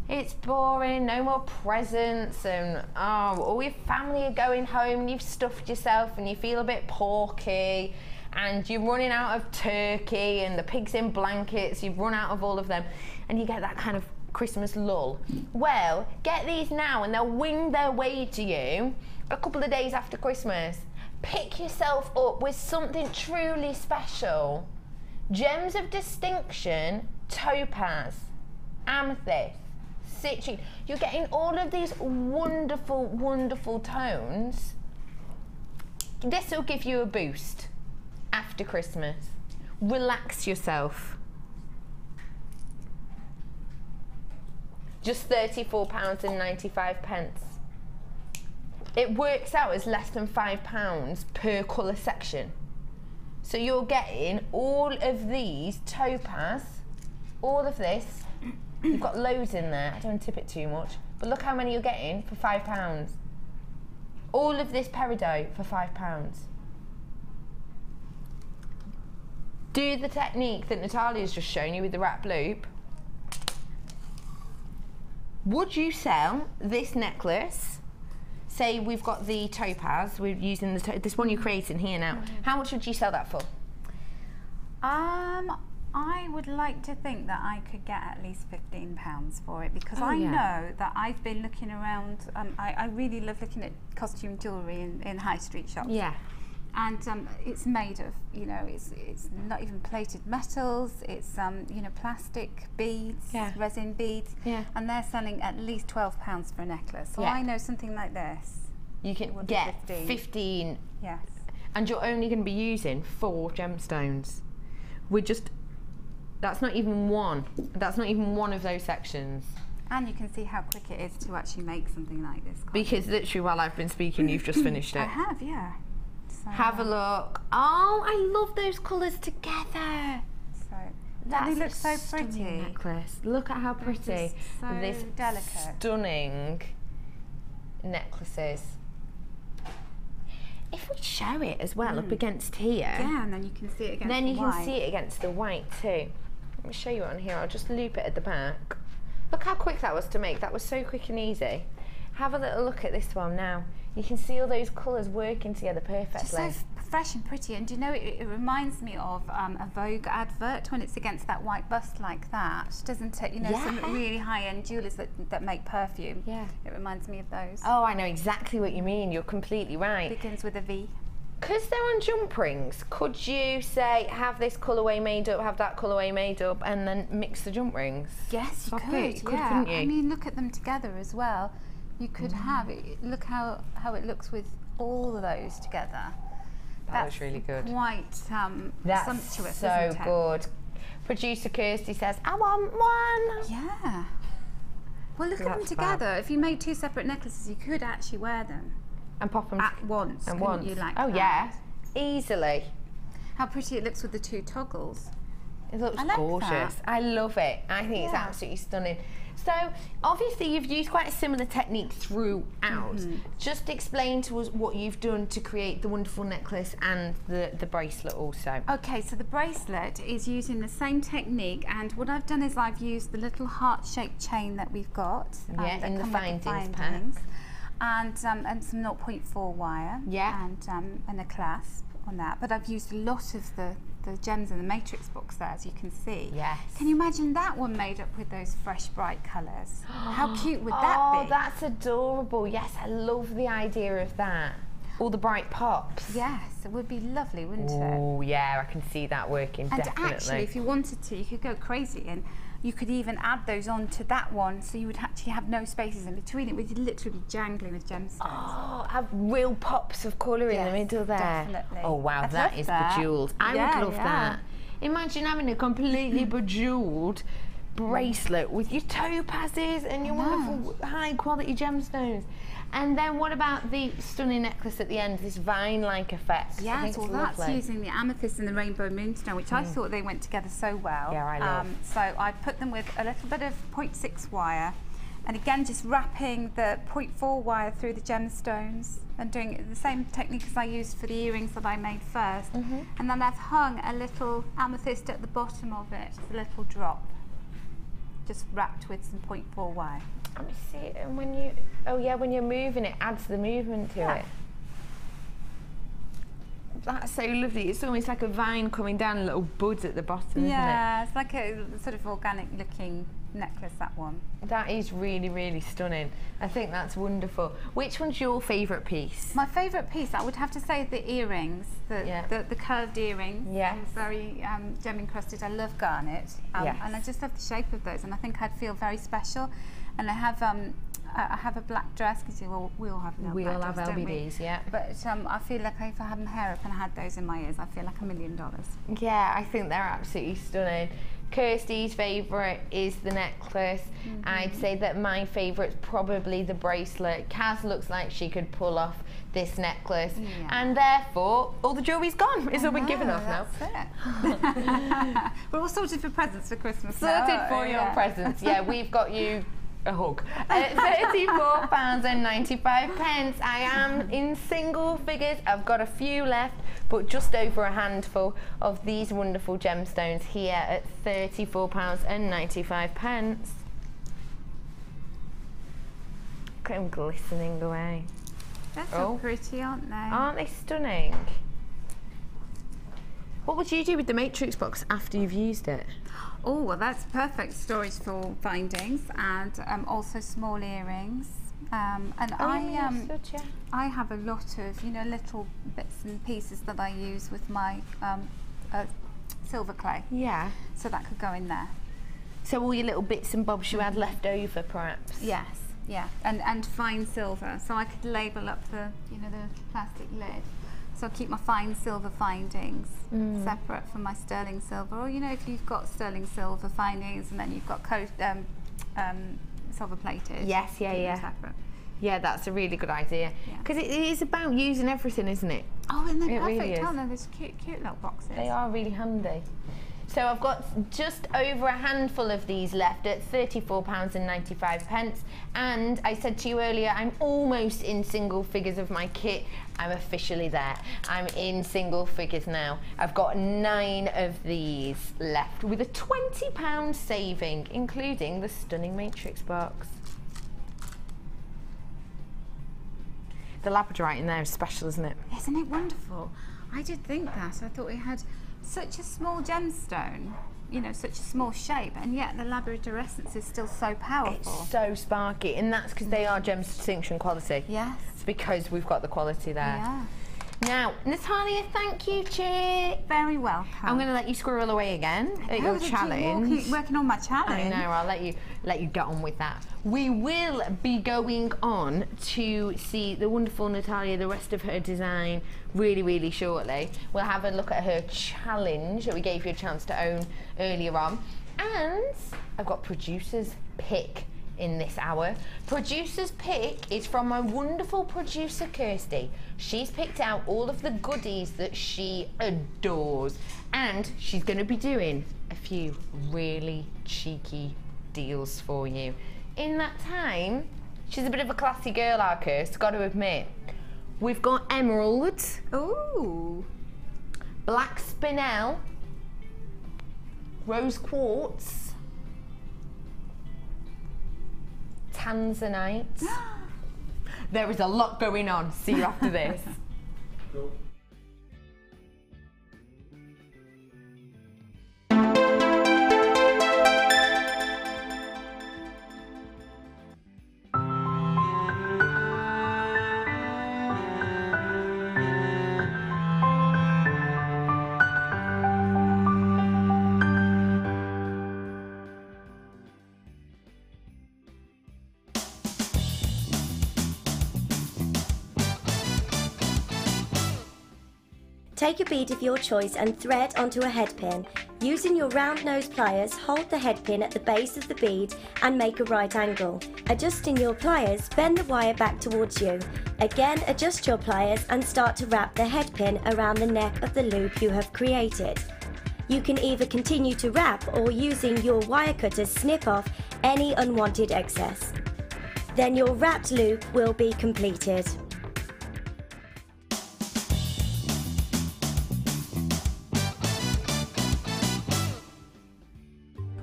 it's boring, no more presents, and all your family are going home and you've stuffed yourself and you feel a bit porky and you're running out of turkey and the pigs in blankets, you've run out of all of them, and you get that kind of Christmas lull. Well, get these now and they'll wing their way to you a couple of days after Christmas. Pick yourself up with something truly special. Gems of distinction, topaz, amethyst, citrine. You're getting all of these wonderful, wonderful tones. This will give you a boost after Christmas. Relax yourself. Just £34.95. It works out as less than £5 per colour section. So you're getting all of these topaz, all of this. You've got loads in there. I don't want to tip it too much. But look how many you're getting for £5. All of this peridot for £5. Do the technique that Natalia's just shown you with the wrap loop. Would you sell this necklace? Say we've got the topaz, we're using this one you're creating here now. How much would you sell that for? I would like to think that I could get at least £15 for it, because I know that I've been looking around. I really love looking at costume jewellery in high street shops. Yeah. And it's made of, you know, it's not even plated metals. It's you know, plastic beads, resin beads, and they're selling at least £12 for a necklace. So I know something like this. You can get 15. Yes. And you're only going to be using 4 gemstones. That's not even one. That's not even one of those sections. And you can see how quick it is to actually make something like this. Because literally while I've been speaking, you've just finished it. I have, yeah. So, have a look. Oh, I love those colours together. So they look so pretty. Necklace. Look at how pretty. So this delicate. Stunning necklaces. If we show it as well up against here. Yeah, and then you can see it against the white. Then you can see it against the white too. Let me show you on here. I'll just loop it at the back. Look how quick that was to make. That was so quick and easy. Have a little look at this one now. You can see all those colours working together perfectly. Just so fresh and pretty. And do you know, it reminds me of a Vogue advert when it's against that white bust like that, doesn't it? You know, some really high-end jewellers that make perfume. Yeah. It reminds me of those. Oh, I know exactly what you mean. You're completely right. Begins with a V. Because they're on jump rings, could you say, have this colourway made up, have that colourway made up, and then mix the jump rings? Yes, you could, couldn't you? I mean, look at them together as well. You could have it. Look how it looks with all of those together. That looks really good. Quite that's sumptuous, so isn't it? good. Producer Kirsty says, I want one. Yeah. Well, look at them together. If you made 2 separate necklaces, you could actually wear them. And pop them at once. And once. You like that? Yeah, easily. How pretty it looks with the 2 toggles. It looks gorgeous. That. I love it. I think it's absolutely stunning. So obviously you've used quite a similar technique throughout. Just explain to us what you've done to create the wonderful necklace and the bracelet also. Okay, so the bracelet is using the same technique, and what I've done is I've used the little heart-shaped chain that we've got. In the findings pack. And some 0.4 wire. Yeah. And a clasp on that. But I've used a lot of the gems in the matrix box there, as you can see. Yes. Can you imagine that one made up with those fresh, bright colours? How cute would that be? Oh, that's adorable. Yes, I love the idea of that. All the bright pops. Yes, it would be lovely, wouldn't it? Oh, yeah, I can see that working, definitely. And actually, if you wanted to, you could go crazy and you could even add those on to that one, so you would actually have no spaces in between. It would literally be jangling with gemstones. Oh, have real pops of colour in the middle there. Definitely. Oh wow, that is bejewelled. I would love that. Imagine having a completely bejewelled bracelet with your topazes and your wonderful high quality gemstones. And then what about the stunning necklace at the end, this vine-like effect? Yes, well that's using the amethyst and the rainbow moonstone, which I thought they went together so well. Yeah, I love. So I put them with a little bit of 0.6 wire, and again just wrapping the 0.4 wire through the gemstones and doing the same technique as I used for the earrings that I made first. And then I've hung a little amethyst at the bottom of it, a little drop, just wrapped with some 0.4 wire. Let me see it, and when you're moving it adds the movement to it. That's so lovely. It's almost like a vine coming down, a little bud at the bottom, isn't it? Yeah, it's like a sort of organic looking necklace, that one. That is really, really stunning. I think that's wonderful. Which one's your favourite piece? My favourite piece, I would have to say the earrings, the curved earrings. Yes. Very gem encrusted. I love garnet, and I just love the shape of those, and I think I'd feel very special. And I have a black dress because we all have we all have dress, LBDs, yeah. But I feel like if I had my hair up and I had those in my ears, I feel like $1 million. Yeah, I think they're absolutely stunning. Kirsty's favourite is the necklace. I'd say that my favourite's probably the bracelet. Kaz looks like she could pull off this necklace, and therefore all the jewellery's gone. It's all been given off now. That's it. We're all sorted for presents for Christmas. Sorted for your presents. Yeah, we've got you a hug. £34.95. I am in single figures. I've got a few left, but just over a handful of these wonderful gemstones here at £34.95. Look at them glistening away. They're so pretty, aren't they? Aren't they stunning? What would you do with the matrix box after you've used it? Oh, well, that's perfect storage for findings and also small earrings. And I have a lot of, little bits and pieces that I use with my silver clay. Yeah. So that could go in there. So all your little bits and bobs you had left over, perhaps? Yes. Yeah, and fine silver. So I could label up the, the plastic lid. So I'll keep my fine silver findings separate from my sterling silver. Or, if you've got sterling silver findings and then you've got silver plated. Yes, yeah. Separate. Yeah, that's a really good idea. Because it is about using everything, isn't it? Oh, and they're perfect, really aren't they? There's cute little boxes. They are really handy. So I've got just over a handful of these left at £34.95. And I said to you earlier, I'm almost in single figures of my kit. I'm officially there. I'm in single figures now. I've got 9 of these left with a £20 saving, including the stunning matrix box. The labradorite in there is special, isn't it? Isn't it wonderful? I did think that. I thought we had such a small gemstone, such a small shape, and yet the labrador essence is still so powerful. It's so sparky, and that's because they are gem distinction quality. Yes. It's because we've got the quality there. Yeah. Now, Natalia, thank you, Chick. Very welcome. I'm going to let you squirrel away again at your challenge. Working on my challenge. I know, I'll let you get on with that. We will be going on to see the wonderful Natalia, the rest of her design, really, really shortly. We'll have a look at her challenge that we gave you a chance to own earlier on. And I've got producer's pick in this hour. Producer's pick is from my wonderful producer Kirsty. She's picked out all of the goodies that she adores, and she's going to be doing a few really cheeky deals for you. In that time, she's a bit of a classy girl, our Kirsty, got to admit. We've got emeralds. Ooh. Black spinel. Rose quartz. Tanzanite. There is a lot going on. See you after this. Cool. Take a bead of your choice and thread onto a head pin. Using your round nose pliers, hold the head pin at the base of the bead and make a right angle. Adjusting your pliers, bend the wire back towards you. Again, adjust your pliers and start to wrap the head pin around the neck of the loop you have created. You can either continue to wrap or using your wire cutter snip off any unwanted excess. Then your wrapped loop will be completed.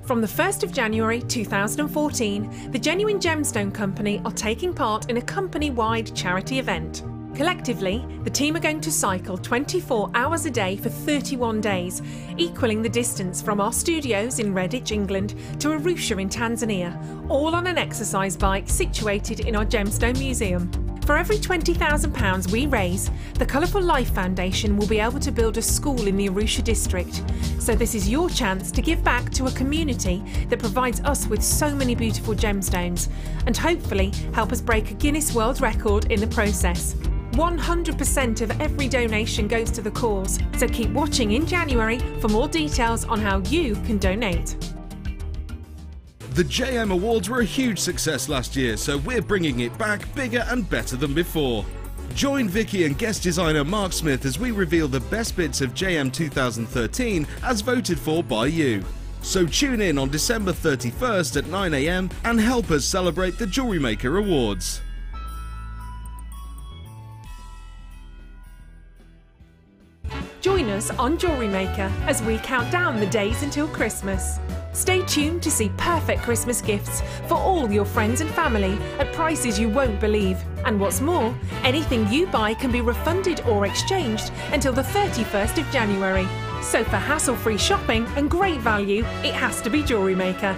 From the 1st of January 2014, the Genuine Gemstone Company are taking part in a company-wide charity event. Collectively, the team are going to cycle 24 hours a day for 31 days, equaling the distance from our studios in Redditch, England, to Arusha in Tanzania, all on an exercise bike situated in our Gemstone Museum. For every £20,000 we raise, the Colourful Life Foundation will be able to build a school in the Arusha district. So this is your chance to give back to a community that provides us with so many beautiful gemstones, and hopefully help us break a Guinness World Record in the process. 100% of every donation goes to the cause, so keep watching in January for more details on how you can donate. The JM Awards were a huge success last year, so we're bringing it back bigger and better than before. Join Vicky and guest designer Mark Smith as we reveal the best bits of JM 2013 as voted for by you. So tune in on December 31st at 9 AM and help us celebrate the Jewellery Maker Awards. Join us on Jewellery Maker as we count down the days until Christmas. Stay tuned to see perfect Christmas gifts for all your friends and family at prices you won't believe. And what's more, anything you buy can be refunded or exchanged until the 31st of January. So for hassle-free shopping and great value, it has to be Jewellery Maker.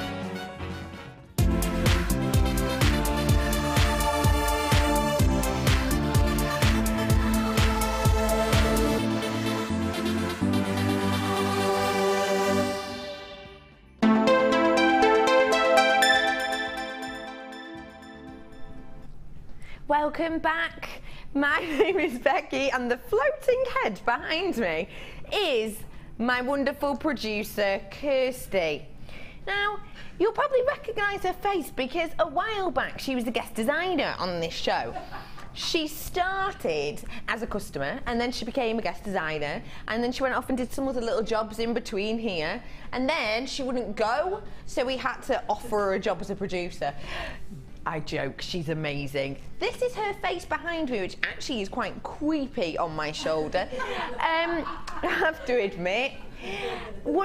Welcome back. My name is Becky and the floating head behind me is my wonderful producer Kirsty. Now, you'll probably recognise her face because a while back she was a guest designer on this show. She started as a customer and then she became a guest designer and then she went off and did some other little jobs in between here, and then she wouldn't go, so we had to offer her a job as a producer. I joke, she's amazing. This is her face behind me, which actually is quite creepy on my shoulder. I have to admit. How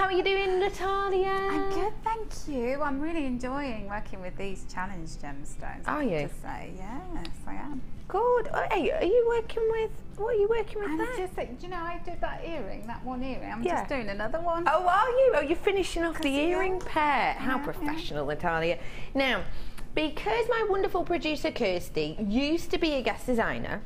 are you doing, Natalia? I'm good, thank you. I'm really enjoying working with these challenge gemstones. Are you? To say, yes, I am. Good. Hey, are you working with, what are you working with there? Just, do you know, I did that earring, that one earring. I'm just doing another one. Oh, are you? Oh, you're finishing off the earring pair. How professional, Natalia. Now, because my wonderful producer Kirsty used to be a guest designer,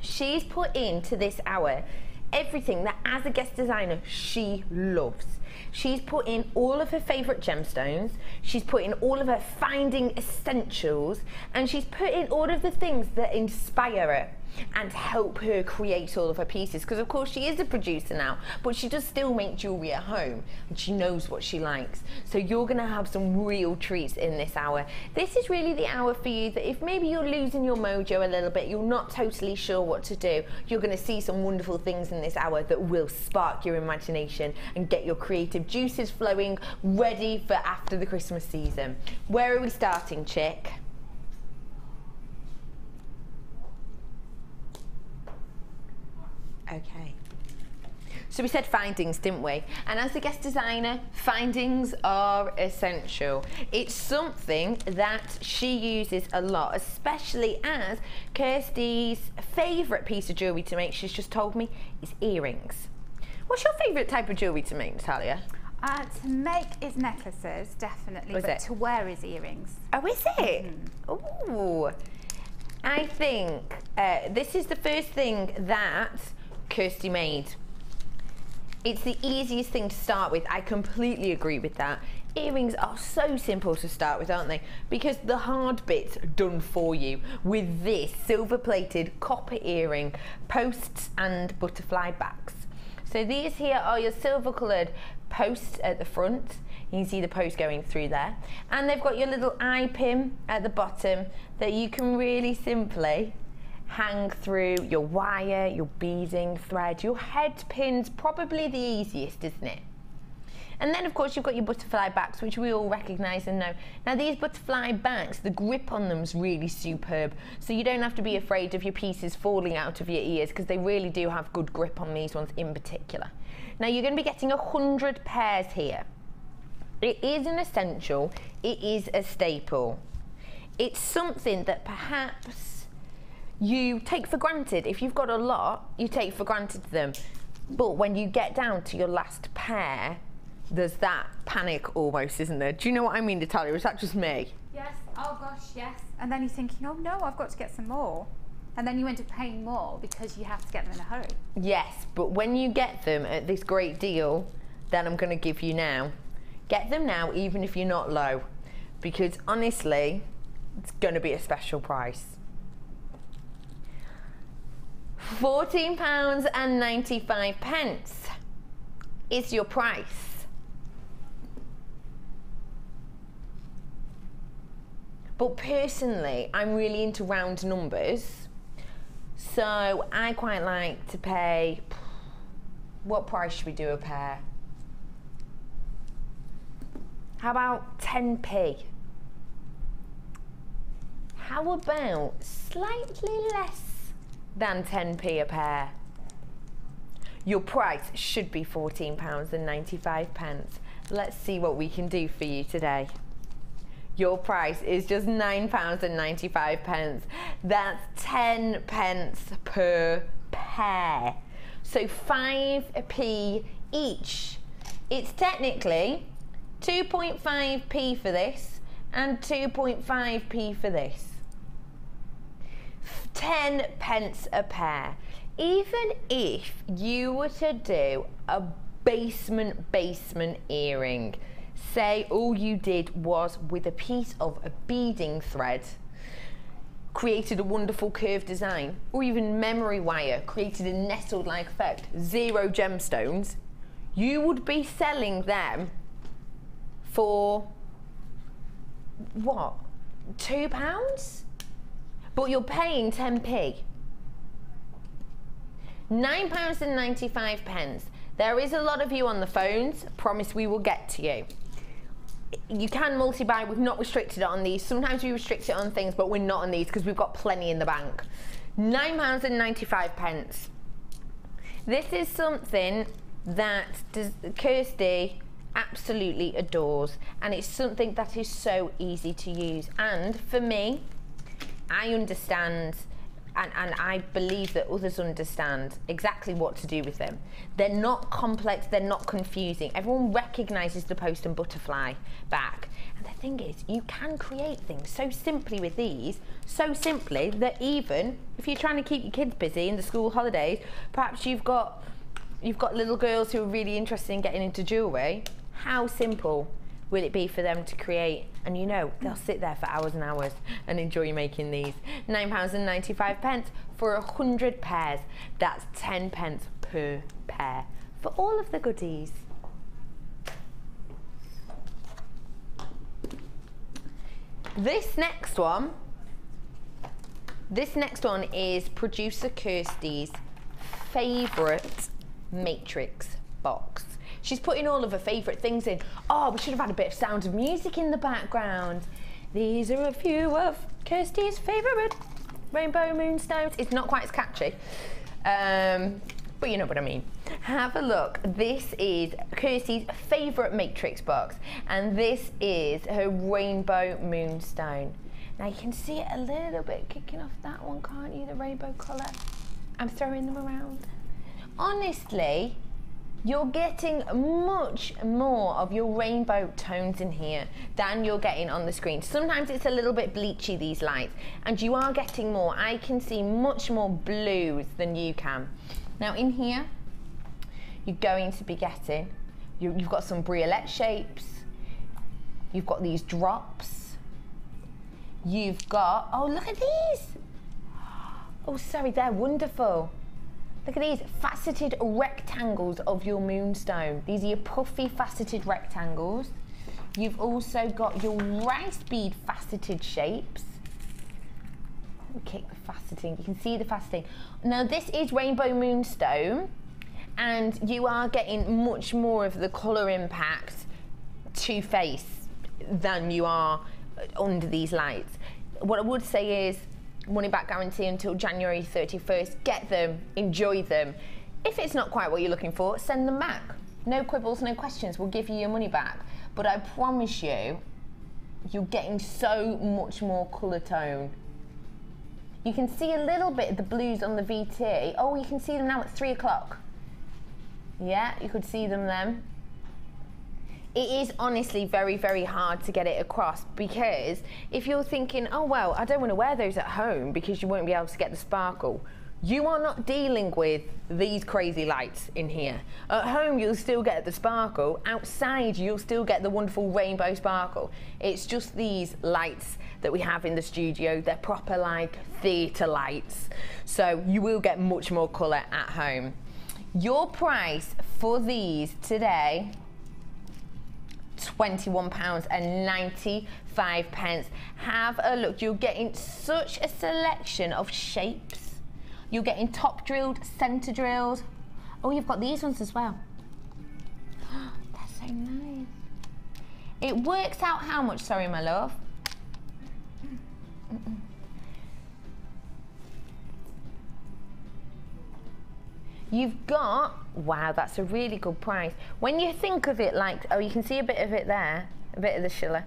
she's put into this hour everything that as a guest designer she loves. She's put in all of her favourite gemstones, she's put in all of her finding essentials, and she's put in all of the things that inspire her and help her create all of her pieces, because of course she is a producer now, but she does still make jewellery at home and she knows what she likes. So you're going to have some real treats in this hour. This is really the hour for you that if maybe you're losing your mojo a little bit, you're not totally sure what to do, you're going to see some wonderful things in this hour that will spark your imagination and get your creative juices flowing, ready for after the Christmas season. Where are we starting, chick? Okay. So we said findings, didn't we? And as a guest designer, findings are essential. It's something that she uses a lot, especially as Kirsty's favourite piece of jewellery to make, she's just told me, is earrings. What's your favourite type of jewellery to make, Natalia? To make is necklaces, definitely, but to wear is earrings. Oh, is it? Mm-hmm. Ooh. I think this is the first thing that Kirsty made. It's the easiest thing to start with. I completely agree with that. Earrings are so simple to start with, aren't they? Because the hard bit's done for you with this silver-plated copper earring, posts and butterfly backs. So these here are your silver-coloured posts at the front. You can see the post going through there. And they've got your little eye pin at the bottom that you can really simply hang through your wire, your beading thread, your head pins, probably the easiest, isn't it? And then of course you've got your butterfly backs, which we all recognise and know. Now these butterfly backs, the grip on them is really superb, so you don't have to be afraid of your pieces falling out of your ears, because they really do have good grip on these ones in particular. Now you're going to be getting 100 pairs here. It is an essential, it is a staple. It's something that perhaps you take for granted. If you've got a lot, you take for granted them. But when you get down to your last pair, there's that panic almost, isn't there? Do you know what I mean, Natalia? Is that just me? Yes, oh gosh, yes. And then you're thinking, oh no, I've got to get some more. And then you end up paying more because you have to get them in a hurry. Yes, but when you get them at this great deal that I'm going to give you now, get them now even if you're not low, because honestly, it's going to be a special price. £14.95 is your price. But personally, I'm really into round numbers. So I quite like to pay, what price should we do a pair? How about 10p? How about slightly less than 10p a pair? Your price should be £14.95. Let's see what we can do for you today. Your price is just £9.95. That's 10 pence per pair. So 5p each. It's technically 2.5p for this and 2.5p for this. 10 pence a pair. Even if you were to do a basement earring, say all you did was with a piece of a beading thread created a wonderful curved design, or even memory wire created a nestled like effect, 0 gemstones, you would be selling them for what, £2? But you're paying 10p. £9.95. There is a lot of you on the phones. Promise we will get to you. You can multi-buy. We've not restricted it on these. Sometimes we restrict it on things, but we're not on these because we've got plenty in the bank. £9.95. This is something that Kirsty absolutely adores, and it's something that is so easy to use. And for me, I understand, and I believe that others understand exactly what to do with them. They're not complex, they're not confusing. Everyone recognises the post and butterfly back. And the thing is, you can create things so simply with these, so simply that even if you're trying to keep your kids busy in the school holidays, perhaps you've got little girls who are really interested in getting into jewellery, how simple will it be for them to create? And you know, they'll sit there for hours and hours and enjoy making these. £9.95 for 100 pairs. That's 10 pence per pair for all of the goodies. This next one is producer Kirsty's favourite matrix box. She's putting all of her favourite things in. Oh, we should have had a bit of Sound of Music in the background. These are a few of Kirsty's favourite rainbow moonstones. It's not quite as catchy, but you know what I mean. Have a look. This is Kirsty's favourite matrix box, and this is her rainbow moonstone. Now you can see it a little bit kicking off that one, can't you? The rainbow colour. I'm throwing them around. Honestly, you're getting much more of your rainbow tones in here than you're getting on the screen. Sometimes it's a little bit bleachy, these lights, and you are getting more. I can see much more blues than you can. Now in here, you're going to be getting, you've got some briolette shapes, you've got these drops, you've got, oh look at these. Oh sorry, they're wonderful. Look at these faceted rectangles of your moonstone. These are your puffy faceted rectangles. You've also got your rice bead faceted shapes. Let me kick the faceting. You can see the faceting. Now this is rainbow moonstone, and you are getting much more of the colour impact to face than you are under these lights. What I would say is, money back guarantee until January 31st. Get them, enjoy them. If it's not quite what you're looking for, send them back. No quibbles, no questions, we'll give you your money back. But I promise you, you're getting so much more colour tone. You can see a little bit of the blues on the VT. Oh, you can see them now at 3 o'clock. Yeah, you could see them then. It is honestly very, very hard to get it across, because if you're thinking, oh well, I don't want to wear those at home because you won't be able to get the sparkle, you are not dealing with these crazy lights in here. At home you'll still get the sparkle, outside you'll still get the wonderful rainbow sparkle. It's just these lights that we have in the studio, they're proper like theatre lights, so you will get much more colour at home. Your price for these today, £21.95. Have a look. You're getting such a selection of shapes. You're getting top drilled, centre drilled. Oh, you've got these ones as well. That's so nice. It works out how much, sorry my love? You've got, wow, that's a really good price. When you think of it like, oh, you can see a bit of it there, a bit of the schiller.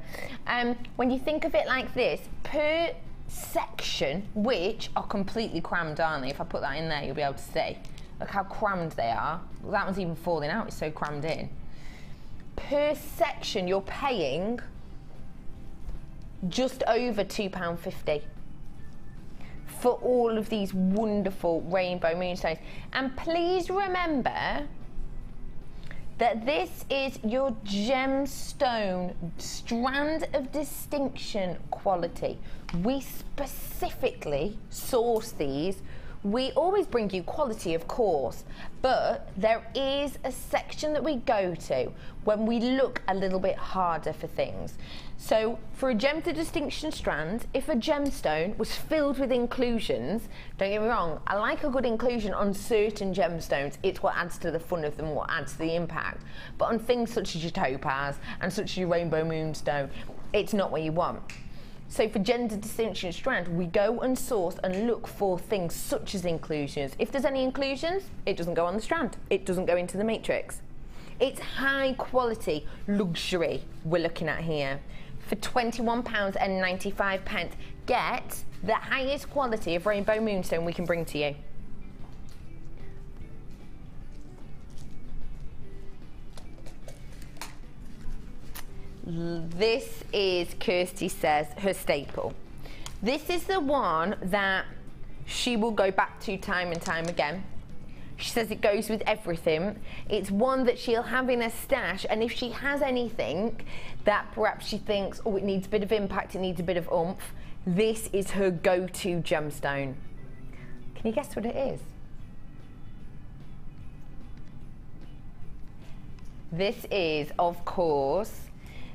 When you think of it like this, per section, which are completely crammed, aren't they? If I put that in there, you'll be able to see. Look how crammed they are. Well, that one's even falling out, it's so crammed in. Per section, you're paying just over £2.50. for all of these wonderful rainbow moonstones. And please remember that this is your gemstone strand of distinction quality. We specifically source these. We always bring you quality, of course, but there is a section that we go to when we look a little bit harder for things. So for a gem to distinction strand, if a gemstone was filled with inclusions, don't get me wrong, I like a good inclusion on certain gemstones. It's what adds to the fun of them, what adds to the impact. But on things such as your topaz and such as your rainbow moonstone, it's not what you want. So for gender distinction strand, we go and source and look for things such as inclusions. If there's any inclusions, it doesn't go on the strand. It doesn't go into the matrix. It's high quality luxury we're looking at here. For £21.95, get the highest quality of rainbow moonstone we can bring to you. This is, Kirsty says, her staple. This is the one that she will go back to time and time again. She says it goes with everything. It's one that she'll have in her stash, and if she has anything that perhaps she thinks, oh, it needs a bit of impact, it needs a bit of oomph, this is her go-to gemstone. Can you guess what it is? This is, of course,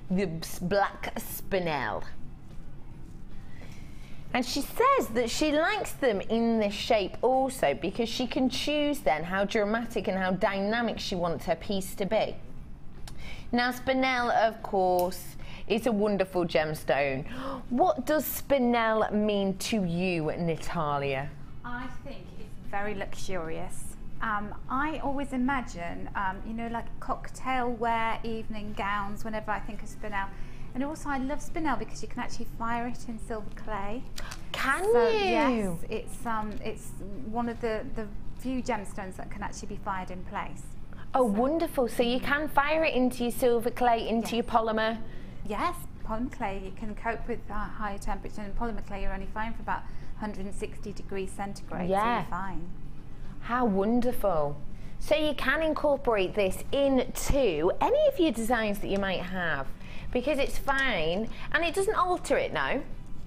the black spinel. And she says that she likes them in this shape also because she can choose then how dramatic and how dynamic she wants her piece to be. Now spinel, of course, is a wonderful gemstone. What does spinel mean to you, Natalia? I think it's very luxurious. I always imagine, you know, like cocktail wear, evening gowns, whenever I think of spinel. And also I love spinel because you can actually fire it in silver clay. Can so, you? Yes, it's one of the few gemstones that can actually be fired in place. Oh, wonderful. So you can fire it into your silver clay, into your polymer? Yes, polymer clay, you can cope with higher temperature, and polymer clay you're only fine for about 160 degrees centigrade, so you're fine. How wonderful. So you can incorporate this into any of your designs that you might have because it's fine and it doesn't alter it, no?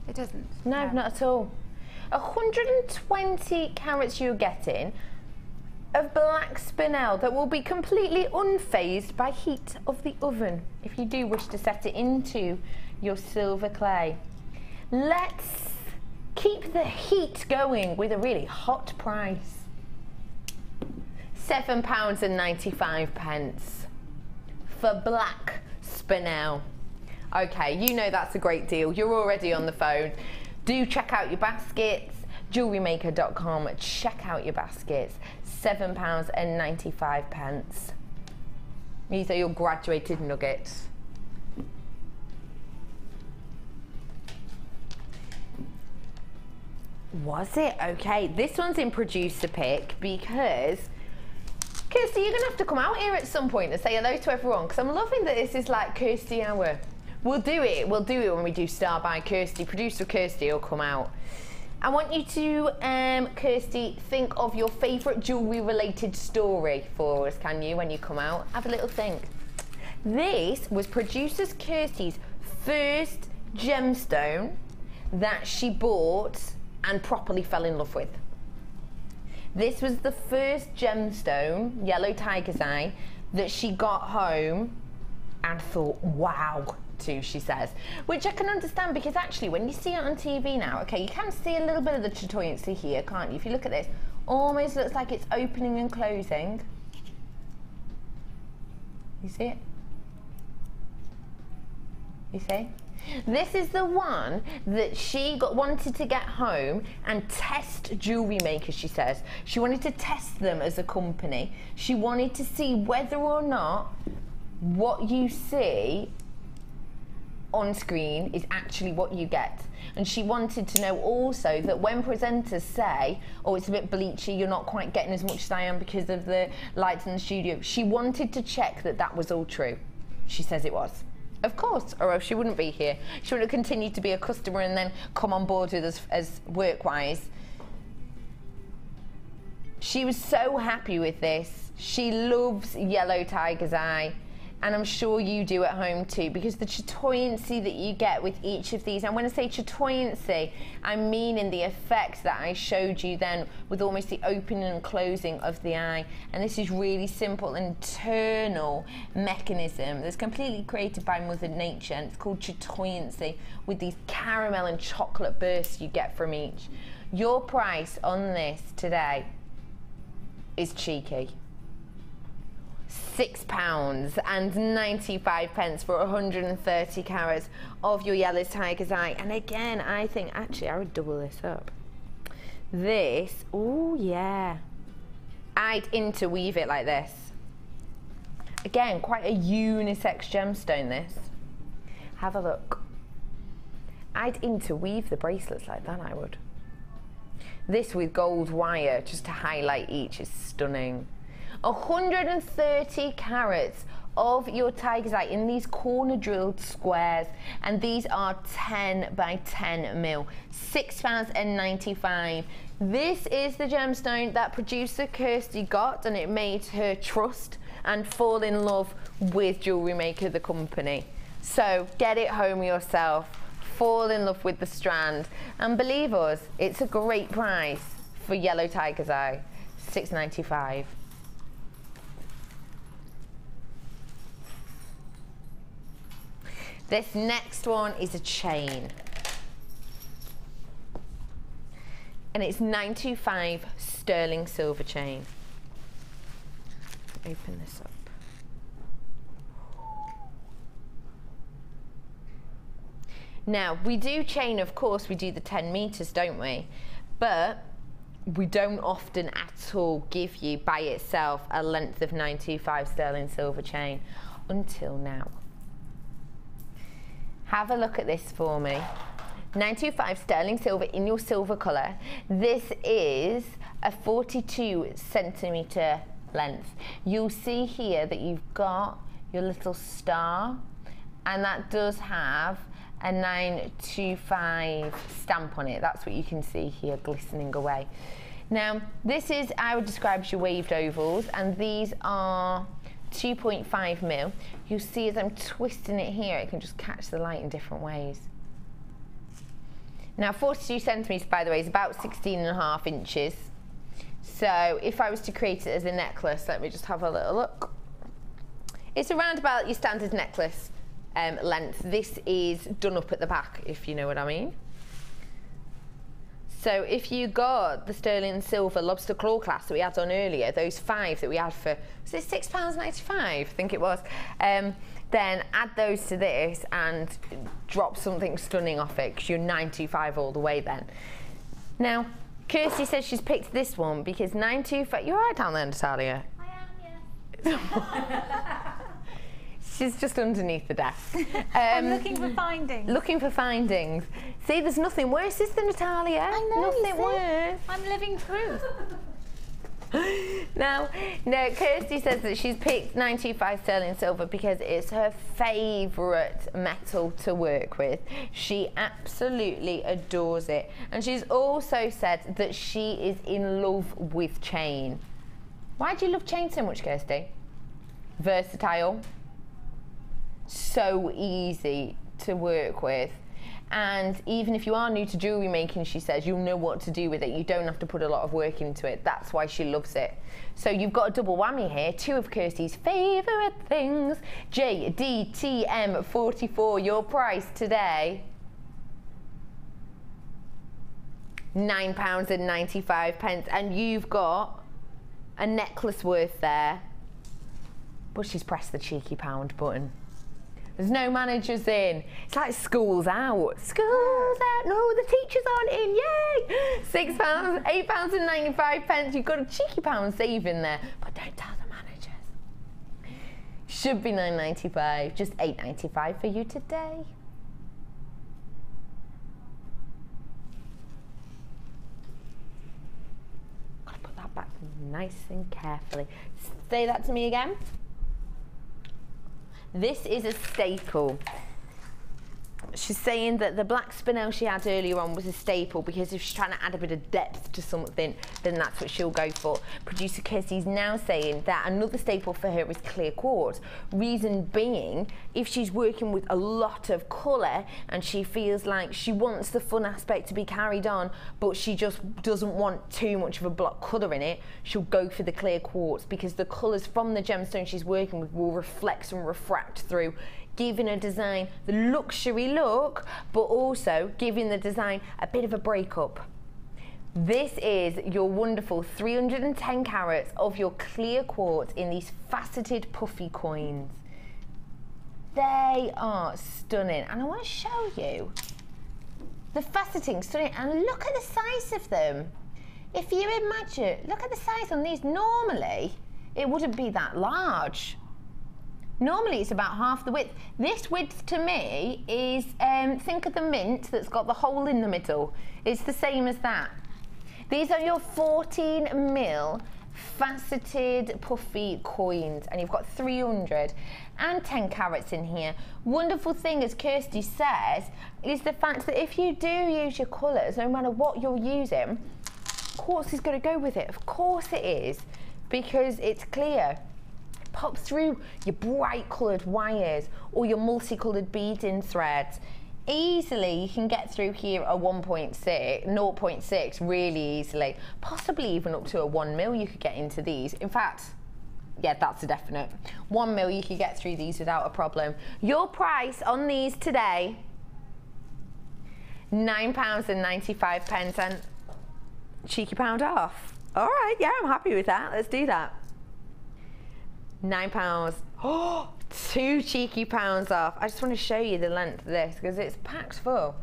It doesn't. No, not at all. 120 carats you're getting of black spinel that will be completely unfazed by heat of the oven if you do wish to set it into your silver clay. Let's keep the heat going with a really hot price. £7.95 for black spinel. Okay, you know that's a great deal. You're already on the phone. Do check out your baskets. JewelleryMaker.com. Check out your baskets. £7.95. These are your graduated nuggets. Was it? Okay, this one's in producer pick because Kirsty, you're going to have to come out here at some point and say hello to everyone, because I'm loving that this is like Kirsty hour. We'll do it when we do Star by Kirsty. Producer Kirsty will come out. I want you to, Kirsty, think of your favourite jewellery related story for us, can you, when you come out? Have a little think. This was producer Kirsty's first gemstone that she bought and properly fell in love with. This was the first gemstone, yellow tiger's eye, that she got home and thought, wow, too, she says. Which I can understand, because actually when you see it on TV now, okay, you can see a little bit of the chatoyancy here, can't you? If you look at this, almost looks like it's opening and closing. You see it? You see? This is the one that she wanted to get home and test jewellery makers, she says. She wanted to test them as a company. She wanted to see whether or not what you see on screen is actually what you get. And she wanted to know also that when presenters say, oh, it's a bit bleachy, you're not quite getting as much as I am because of the lights in the studio, she wanted to check that that was all true. She says it was. Of course, or else she wouldn't be here. She would have continued to be a customer and then come on board with us as work-wise. She was so happy with this. She loves yellow tiger's eye, and I'm sure you do at home too, because the chatoyancy that you get with each of these, and when I say chatoyancy, I mean in the effect that I showed you then with almost the opening and closing of the eye. And this is really simple internal mechanism that's completely created by Mother Nature, and it's called chatoyancy, with these caramel and chocolate bursts you get from each. Your price on this today is cheeky. £6.95 for 130 carats of your yellow tiger's eye. And again, I think actually I would double this up. This, oh yeah, I'd interweave it like this. Again, quite a unisex gemstone, this. Have a look. I'd interweave the bracelets like that, I would. This with gold wire just to highlight each is stunning. 130 carats of your tiger's eye in these corner drilled squares, and these are 10 by 10 mil, £6.95. This is the gemstone that producer Kirsty got, and it made her trust and fall in love with Jewellery Maker, the company. So get it home yourself, fall in love with the strand, and believe us, it's a great price for yellow tiger's eye, £6.95. This next one is a chain, and it's 925 sterling silver chain. Open this up. Now, we do chain, of course, we do the 10 meters, don't we? But we don't often at all give you by itself a length of 925 sterling silver chain until now. Have a look at this for me. 925 sterling silver in your silver colour. This is a 42 centimetre length. You'll see here that you've got your little star, and that does have a 925 stamp on it. That's what you can see here glistening away. Now, this is, I would describe as your waved ovals, and these are 2.5 mil. You'll see as I'm twisting it here, it can just catch the light in different ways. Now, 42 centimetres, by the way, is about 16.5 inches. So if I was to create it as a necklace, let me just have a little look. It's around about your standard necklace length. This is done up at the back, if you know what I mean. So if you got the sterling silver lobster claw clasp that we had on earlier, those 5 that we had for, was it £6.95? I think it was. Then add those to this and drop something stunning off it, because you're 925 all the way then. Now, Kirsty says she's picked this one because 925, you're right down there, Natalia? I am, yes. She's just underneath the desk. I'm looking for findings. Looking for findings. See, there's nothing worse, is there, Natalia? I know. Nothing worse. I'm living proof. Now, no, Kirsty says that she's picked 925 sterling silver because it's her favourite metal to work with. She absolutely adores it. And she's also said that she is in love with chain. Why do you love chain so much, Kirsty? Versatile. So easy to work with. And even if you are new to jewellery making, she says, you'll know what to do with it. You don't have to put a lot of work into it. That's why she loves it. So you've got a double whammy here. Two of Kirsty's favourite things. JDTM 44, your price today. £9.95. And you've got a necklace worth there. But she's pressed the cheeky pound button. There's no managers in. It's like school's out. School's out. No, the teachers aren't in. Yay! £6, £8.95. You've got a cheeky pound save in there, but don't tell the managers. Should be £9.95. Just £8.95 for you today. Gotta put that back nice and carefully. Say that to me again. This is a staple. She's saying that the black spinel she had earlier on was a staple because if she's trying to add a bit of depth to something, then that's what she'll go for. Producer Kirsty's now saying that another staple for her is clear quartz. Reason being, if she's working with a lot of colour and she feels like she wants the fun aspect to be carried on, but she just doesn't want too much of a block colour in it, she'll go for the clear quartz because the colours from the gemstone she's working with will reflect and refract through, giving a design the luxury look, but also giving the design a bit of a breakup. This is your wonderful 310 carats of your clear quartz in these faceted puffy coins. They are stunning, and I want to show you the faceting, stunning, and look at the size of them. If you imagine, look at the size on these. Normally, it wouldn't be that large. Normally it's about half the width. This width to me is, think of the mint that's got the hole in the middle. It's the same as that. These are your 14mm faceted puffy coins, and you've got 310 carats in here. Wonderful thing, as Kirsty says, is the fact that if you do use your colours, no matter what you're using, quartz is going to go with it. Of course it is, because it's clear. Pop through your bright coloured wires or your multicoloured beading threads. Easily you can get through here a 0.6 really easily, possibly even up to a 1mm you could get into these. In fact, yeah, that's a definite. 1mm you could get through these without a problem. Your price on these today, £9.95 and cheeky pound off. All right, yeah, I'm happy with that. Let's do that. £9. Oh, 2 cheeky pounds off. I just want to show you the length of this because it's packed full.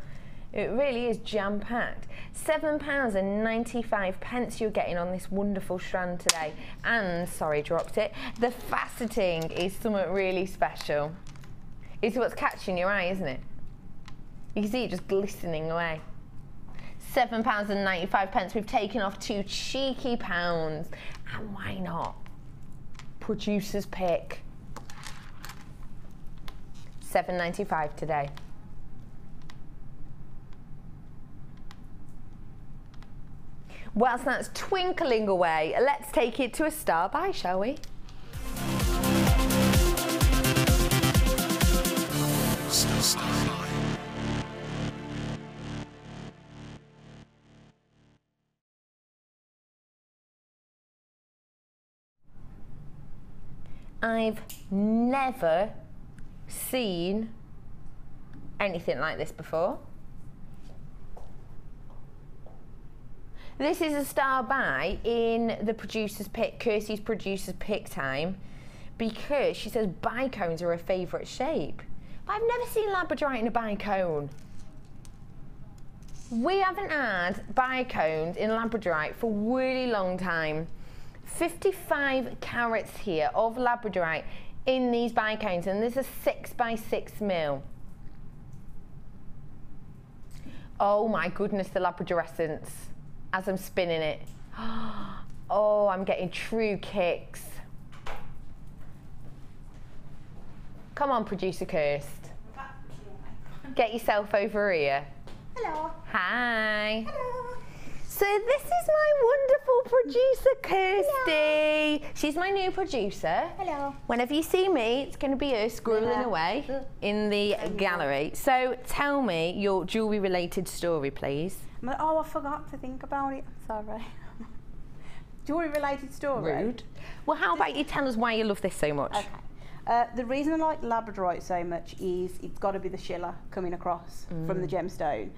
It really is jam-packed. £7.95 you're getting on this wonderful strand today. And, sorry, dropped it. The faceting is something really special. It's what's catching your eye, isn't it? You can see it just glistening away. £7.95. We've taken off 2 cheeky pounds. And why not? Producer's pick. £7.95 today. Whilst that's twinkling away, let's take it to a star by, shall we? I've never seen anything like this before. This is a star buy in the producer's pick, Kirsty's producer's pick time, because she says bicones are her favourite shape. But I've never seen labradorite in a bicone. We haven't had bicones in labradorite for a really long time. 55 carats here of labradorite in these bicones, and this is 6x6mm. Oh my goodness, the labradorescence as I'm spinning it. Oh, I'm getting true kicks. Come on, producer Kirst. Get yourself over here. Hello. Hi. Hello. So this is my wonderful producer, Kirsty. Hello. She's my new producer. Hello. Whenever you see me, it's going to be her squirreling away in the gallery. So tell me your jewellery-related story, please. Oh, I forgot to think about it. Sorry. Jewellery-related story? Rude. Well, how about you tell us why you love this so much? Okay. The reason I like labradorite so much is it's got to be the schiller coming across from the gemstone.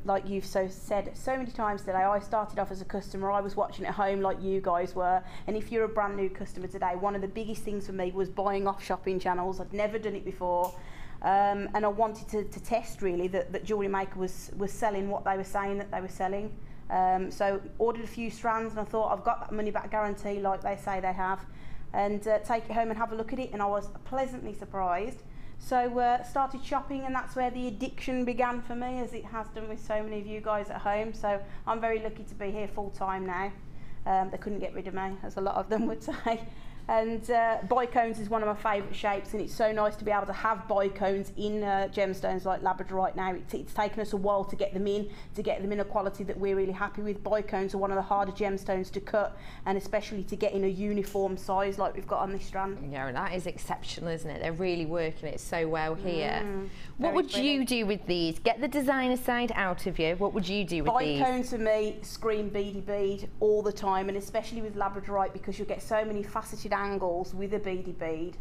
Like you've said so many times today, I started off as a customer. I was watching at home like you guys were, and if you're a brand new customer today, one of the biggest things for me was buying off shopping channels. I'd never done it before, and I wanted to test really that JewelleryMaker was selling what they were saying that they were selling. So ordered a few strands, and I thought, I've got that money back guarantee like they say they have, and take it home and have a look at it, and I was pleasantly surprised. So started shopping, and that's where the addiction began for me, as it has done with so many of you guys at home. So I'm very lucky to be here full time now. They couldn't get rid of me, as a lot of them would say. And bicones is one of my favourite shapes, and it's so nice to be able to have bicones in gemstones like labradorite now. It's taken us a while to get them in a quality that we're really happy with. Bicones are one of the harder gemstones to cut, and especially to get in a uniform size like we've got on this strand. Yeah, that is exceptional, isn't it? They're really working it so well here. What would you do with these? Get the designer side out of you. What would you do with these? Bicones for me scream beady bead all the time, and especially with labradorite, because you'll get so many faceted angles with a beady bead.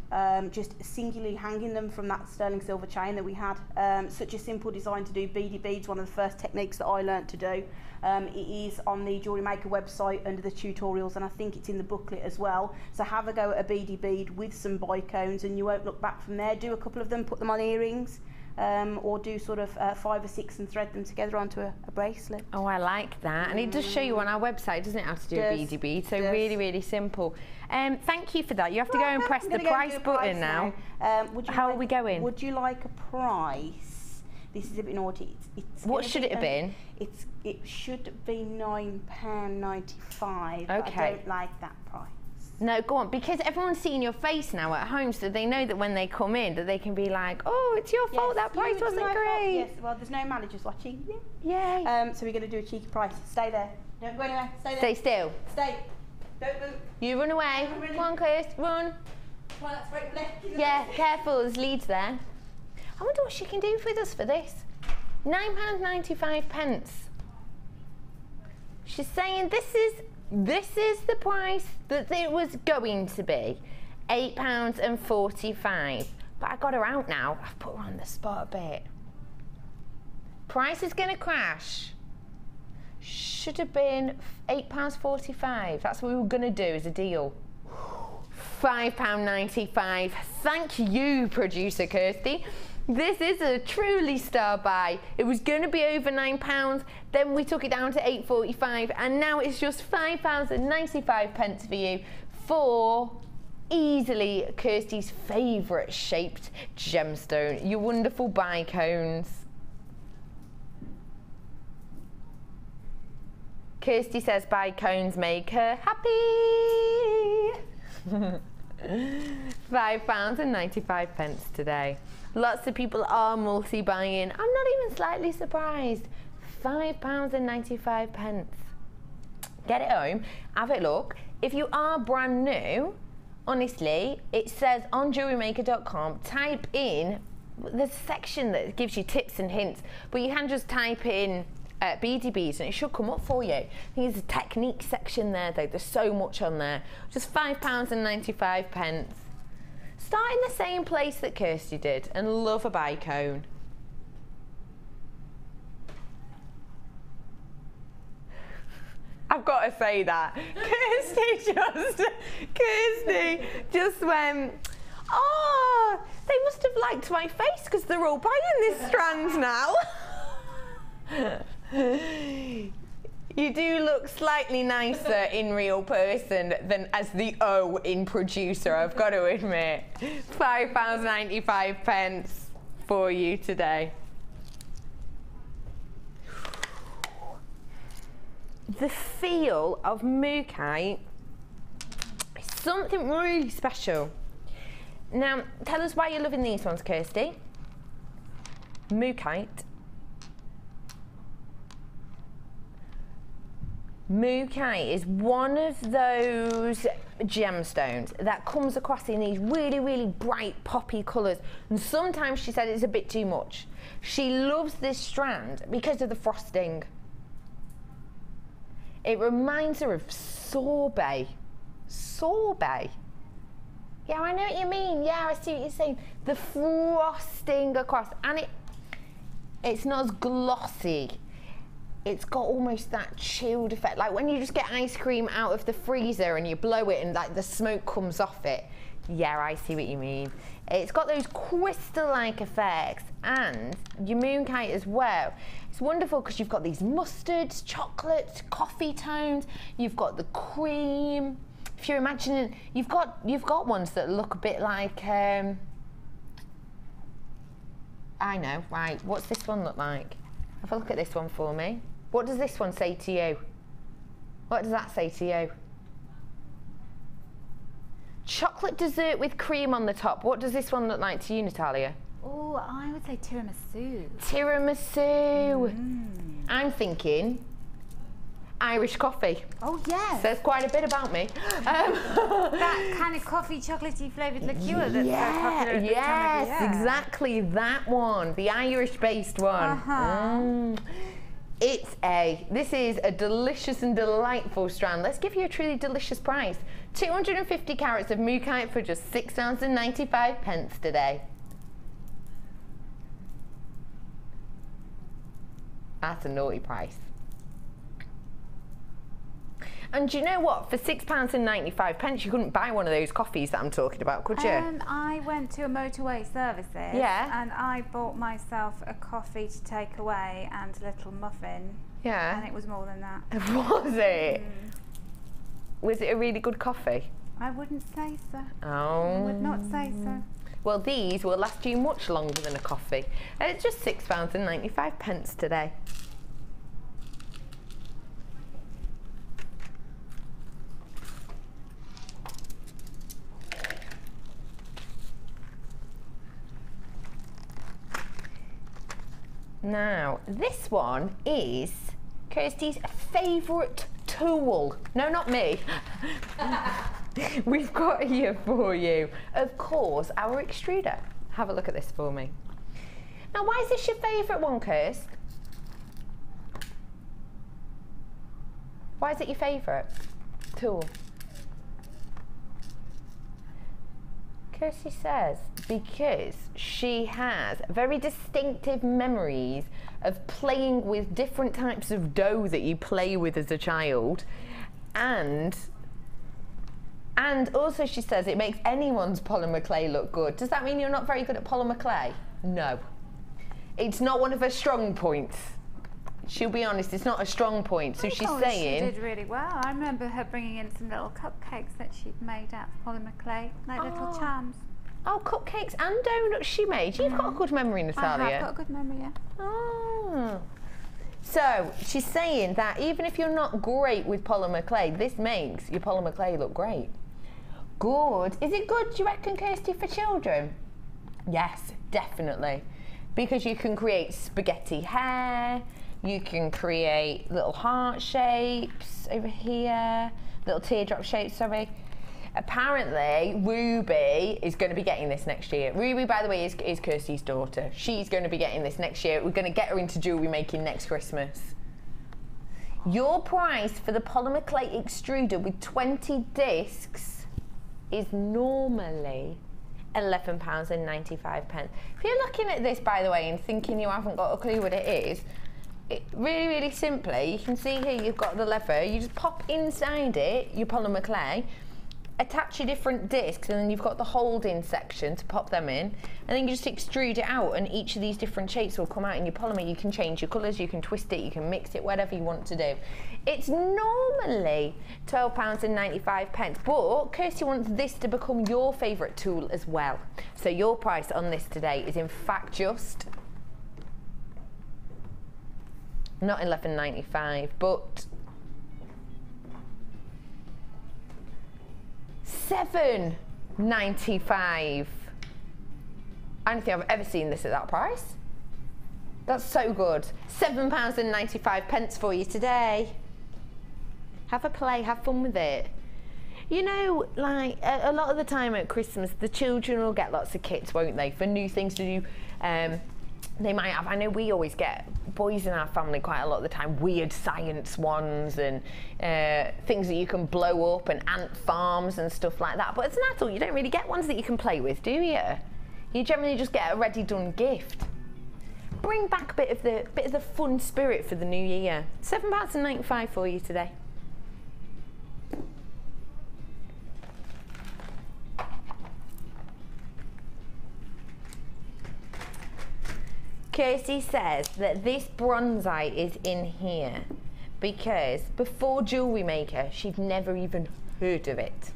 Just singularly hanging them from that sterling silver chain that we had. Such a simple design to do beady beads, one of the first techniques that I learnt to do. It is on the JewelleryMaker website under the tutorials, and I think it's in the booklet as well. So have a go at a beady bead with some bicones, and you won't look back from there. Do a couple of them, put them on earrings, or do sort of 5 or 6 and thread them together onto a bracelet. Oh, I like that. And it does show you on our website, doesn't it, how to do a beady bead? So really, really simple. Thank you for that. You have to go and press the price button now. How are we going? Would you like a price? This is a bit naughty. What should it have been? It should be £9.95. Okay. I don't like that price. No, go on, because everyone's seeing your face now at home, so they know that when they come in, that they can be like, oh, it's your fault, that price wasn't great. Yes, well, there's no managers watching. Yeah. Yay. So we're going to do a cheeky price. Stay there. Don't go anywhere. Stay there. Stay still. Stay. Don't move. You run away. Come on, Kirst, run. Come on, that's right left. Yeah, careful, there's leads there. I wonder what she can do with us for this. £9.95. She's saying this is the price that it was going to be, £8.45. But I got her out now. I've put her on the spot a bit. Price is going to crash. Should have been £8.45. That's what we were going to do as a deal. £5.95. Thank you, producer Kirsty. This is a truly star buy. It was going to be over £9, then we took it down to £8.45, and now it's just £5.95 for you for easily Kirsty's favourite shaped gemstone, your wonderful bicones. Kirsty says bicones make her happy. £5.95 today. Lots of people are multi-buying. I'm not even slightly surprised. £5.95. Get it home, have a look. If you are brand new, honestly, it says on JewelleryMaker.com, type in, there's a section that gives you tips and hints, but you can just type in beady beads and it should come up for you. I think there's a technique section there though. There's so much on there. Just £5.95. Start in the same place that Kirsty did and love a bicone. I've got to say that. Kirsty just went, oh, they must have liked my face because they're all buying this strand now. You do look slightly nicer in real person than as the O in producer, I've got to admit. £5.95 for you today. the feel of mookaite is something really special. Now, tell us why you're loving these ones, Kirsty. Mookaite. Mookaite is one of those gemstones that comes across in these really, really bright poppy colours, and sometimes she said it's a bit too much. She loves this strand because of the frosting. It reminds her of sorbet. Sorbet. Yeah, I know what you mean. Yeah, I see what you're saying. The frosting across, and it's not as glossy. It's got almost that chilled effect, like when you just get ice cream out of the freezer and you blow it and like the smoke comes off it. Yeah, I see what you mean. It's got those crystal-like effects, and your mookaite as well. It's wonderful because you've got these mustards, chocolates, coffee tones. You've got the cream. If you're imagining, you've got ones that look a bit like. I know, right? What's this one look like? Have a look at this one for me. What does this one say to you? What does that say to you? Chocolate dessert with cream on the top. What does this one look like to you, Natalia? Oh, I would say tiramisu. Tiramisu. I'm thinking Irish coffee. Oh, yes. Says quite a bit about me. That kind of coffee chocolatey flavoured liqueur that's so popular at this time of year. Exactly that one. The Irish-based one. This is a delicious and delightful strand. Let's give you a truly delicious price. 250 carats of mookaite for just £6.95 today. That's a naughty price. And do you know what? For £6.95, you couldn't buy one of those coffees that I'm talking about, could you? I went to a motorway services, and I bought myself a coffee to take away and a little muffin. Yeah. And it was more than that. Was it? Was it a really good coffee? I wouldn't say so. Oh. I would not say so. Well, these will last you much longer than a coffee. And it's just £6.95 today. Now, this one is Kirsty's favourite tool. No, not me. We've got here for you, of course, our extruder. Have a look at this for me. Now, why is this your favourite one, Kirst? Why is it your favourite tool? Kirsty says because she has very distinctive memories of playing with different types of dough that you play with as a child, and also she says it makes anyone's polymer clay look good. Does that mean you're not very good at polymer clay? No. It's not one of her strong points. She'll be honest, it's not a strong point. So she's saying... She did really well. I remember her bringing in some little cupcakes that she'd made out of polymer clay, like little charms. Oh, cupcakes and donuts she made. You've got a good memory, Natalia. I have got a good memory, yeah. Oh. So she's saying that even if you're not great with polymer clay, this makes your polymer clay look great. Good. Is it good, do you reckon, Kirsty, for children? Yes, definitely. Because you can create spaghetti hair, you can create little heart shapes over here, little teardrop shapes, sorry. Apparently, Ruby is going to be getting this next year. Ruby, by the way, is Kirsty's daughter. She's going to be getting this next year. We're going to get her into jewellery making next Christmas. Your price for the polymer clay extruder with 20 discs is normally £11.95. If you're looking at this, by the way, and thinking you haven't got a clue what it is, really, really simply, you can see here you've got the lever. You just pop inside it, your polymer clay, attach your different discs, and then you've got the holding section to pop them in, and then you just extrude it out, and each of these different shapes will come out in your polymer. You can change your colours, you can twist it, you can mix it, whatever you want to do. It's normally £12.95, but Kirsty wants this to become your favourite tool as well. So your price on this today is in fact just not £11.95, but $7.95. I don't think I've ever seen this at that price. That's so good. £7.95 for you today. Have a play, have fun with it. You know, like a lot of the time at Christmas, the children will get lots of kits, won't they, for new things to do. They might have, I know we always get, boys in our family quite a lot of the time, weird science ones and things that you can blow up and ant farms and stuff like that. But as an adult, you don't really get ones that you can play with, do you? You generally just get a ready-done gift. Bring back a bit of the fun spirit for the new year. £7.95 for you today. Kirsty says that this bronzite is in here because before Jewellery Maker, she'd never even heard of it.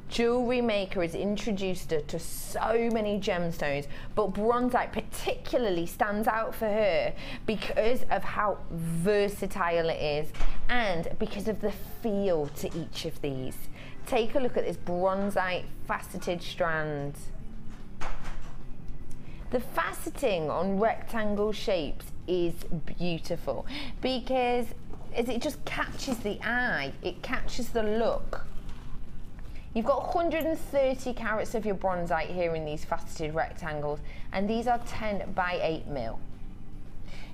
Jewellery Maker has introduced her to so many gemstones, but bronzite particularly stands out for her because of how versatile it is and because of the feel to each of these. Take a look at this bronzite faceted strand. The faceting on rectangle shapes is beautiful because it just catches the eye, it catches the look. You've got 130 carats of your bronzite here in these faceted rectangles, and these are 10 by 8 mil.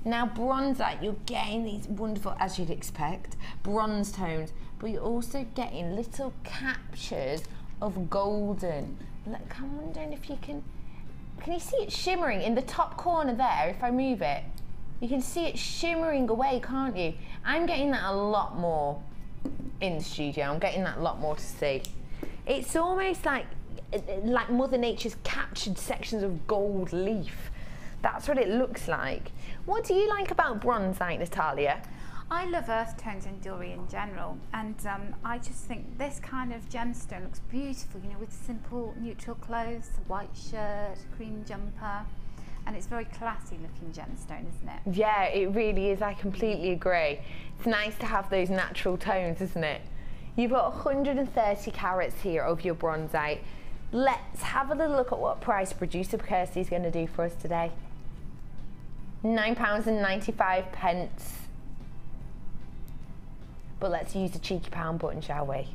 Now bronzite, you're getting these wonderful, as you'd expect, bronze tones, but you're also getting little captures of golden. Look, I'm wondering if you can you see it shimmering in the top corner there, if I move it? You can see it shimmering away, can't you? I'm getting that a lot more in the studio. I'm getting that a lot more to see. It's almost like Mother Nature's captured sections of gold leaf. That's what it looks like. What do you like about bronzite, Natalia? I love earth tones in jewellery in general, and I just think this kind of gemstone looks beautiful, you know, with simple neutral clothes, a white shirt, cream jumper, and it's very classy looking gemstone, isn't it? Yeah, it really is. I completely agree. It's nice to have those natural tones, isn't it? You've got 130 carats here of your bronzite. Let's have a little look at what price producer Kirsty is going to do for us today. £9.95. But let's use the cheeky pound button, shall we?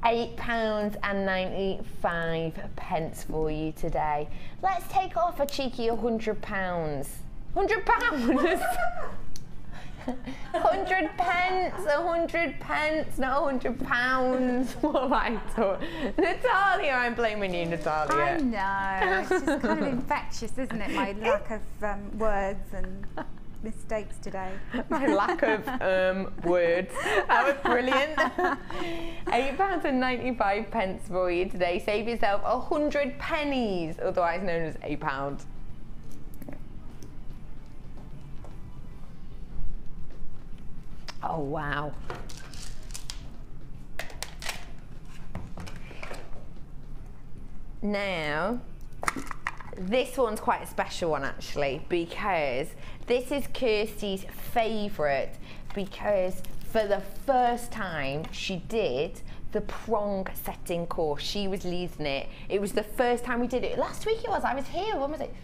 £8.95 for you today. Let's take off a cheeky £100. £100? 100 pence, 100 pence, not 100 pounds. What have I thought? Natalia, I'm blaming you, Natalia. I know, it's just kind of infectious, isn't it? My lack of words and mistakes today. My lack of words. That was brilliant. £8.95 for you today. Save yourself 100 pennies, otherwise known as £8. Oh, wow. Now, this one's quite a special one actually, because this is Kirsty's favourite, because for the first time she did the prong setting course. She was leading it. It was the first time we did it. Last week it was. I was here. When was it?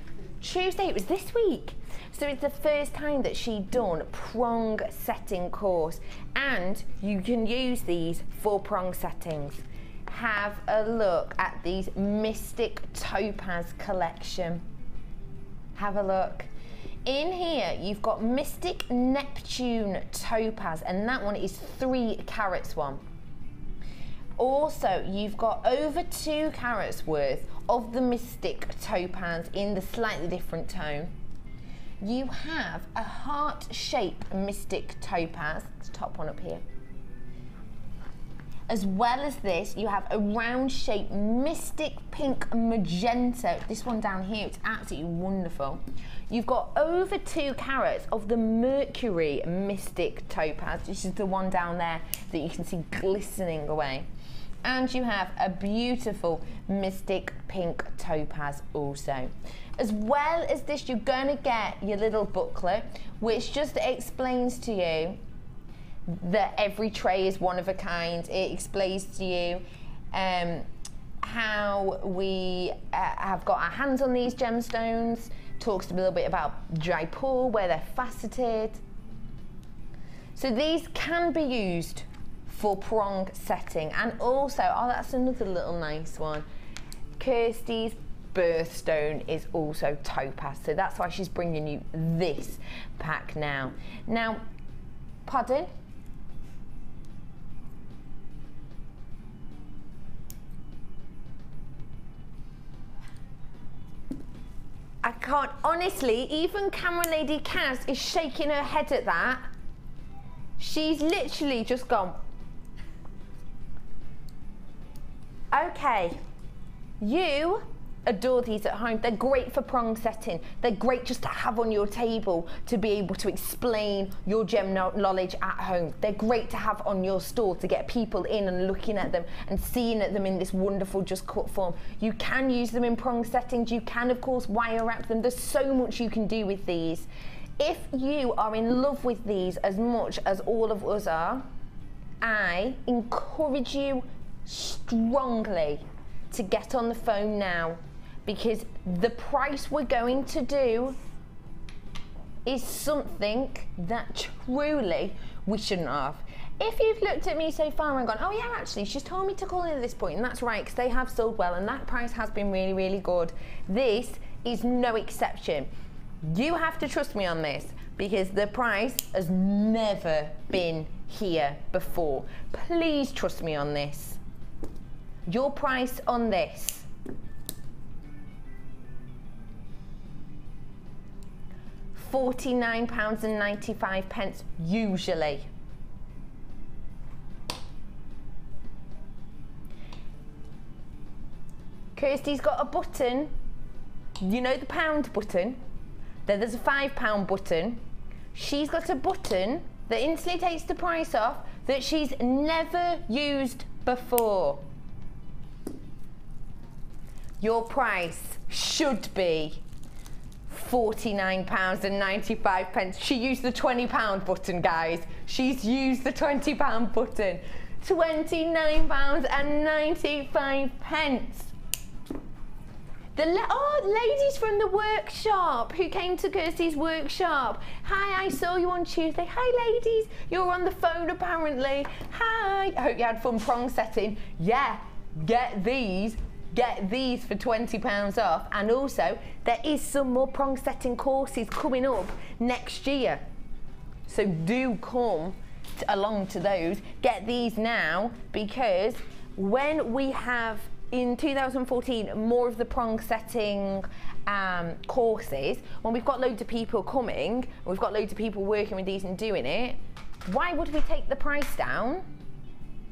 Tuesday. It was this week. So it's the first time that she'd done prong setting course, and you can use these for prong settings. Have a look at these Mystic Topaz collection. Have a look. In here you've got Mystic Neptune Topaz, and that one is 3 carats one. Also, you've got over 2 carats worth of the Mystic Topaz in the slightly different tone. You have a heart-shaped Mystic Topaz, the top one up here. As well as this, you have a round-shaped Mystic Pink Magenta. This one down here, it's absolutely wonderful. You've got over 2 carats of the Mercury Mystic Topaz. This is the one down there that you can see glistening away. And you have a beautiful Mystic Pink Topaz also. As well as this, you're going to get your little booklet, which just explains to you that every tray is one of a kind. It explains to you how we have got our hands on these gemstones, talks a little bit about Jaipur, where they're faceted. So these can be used for prong setting, and also, oh, that's another little nice one. Kirsty's birthstone is also topaz, so that's why she's bringing you this pack now. Now, pardon? I can't, honestly, even camera lady Kaz is shaking her head at that. She's literally just gone, okay, you adore these at home. They're great for prong setting. They're great just to have on your table to be able to explain your gem knowledge at home. They're great to have on your store to get people in and looking at them and seeing at them in this wonderful just cut form. You can use them in prong settings. You can, of course, wire wrap them. There's so much you can do with these. If you are in love with these as much as all of us are, I encourage you strongly to get on the phone now, because the price we're going to do is something that truly we shouldn't have. If you've looked at me so far and gone, oh yeah, actually, she's told me to call in at this point, and that's right, because they have sold well, and that price has been really, really good. This is no exception. You have to trust me on this, because the price has never been here before. Please trust me on this. Your price on this, £49.95 usually. Kirsty's got a button, you know the pound button, then there's a £5 button. She's got a button that instantly takes the price off that she's never used before. Your price should be £49.95. She used the £20 button, guys. She's used the £20 button. £29.95. Ladies from the workshop who came to Kirsty's workshop. Hi, I saw you on Tuesday. Hi, ladies. You're on the phone apparently. Hi. I hope you had fun prong setting. Yeah, get these. Get these for £20 off, and also there is some more prong setting courses coming up next year, so do come along to those. Get these now, because when we have in 2014 more of the prong setting courses, when we've got loads of people coming and we've got loads of people working with these and doing it, why would we take the price down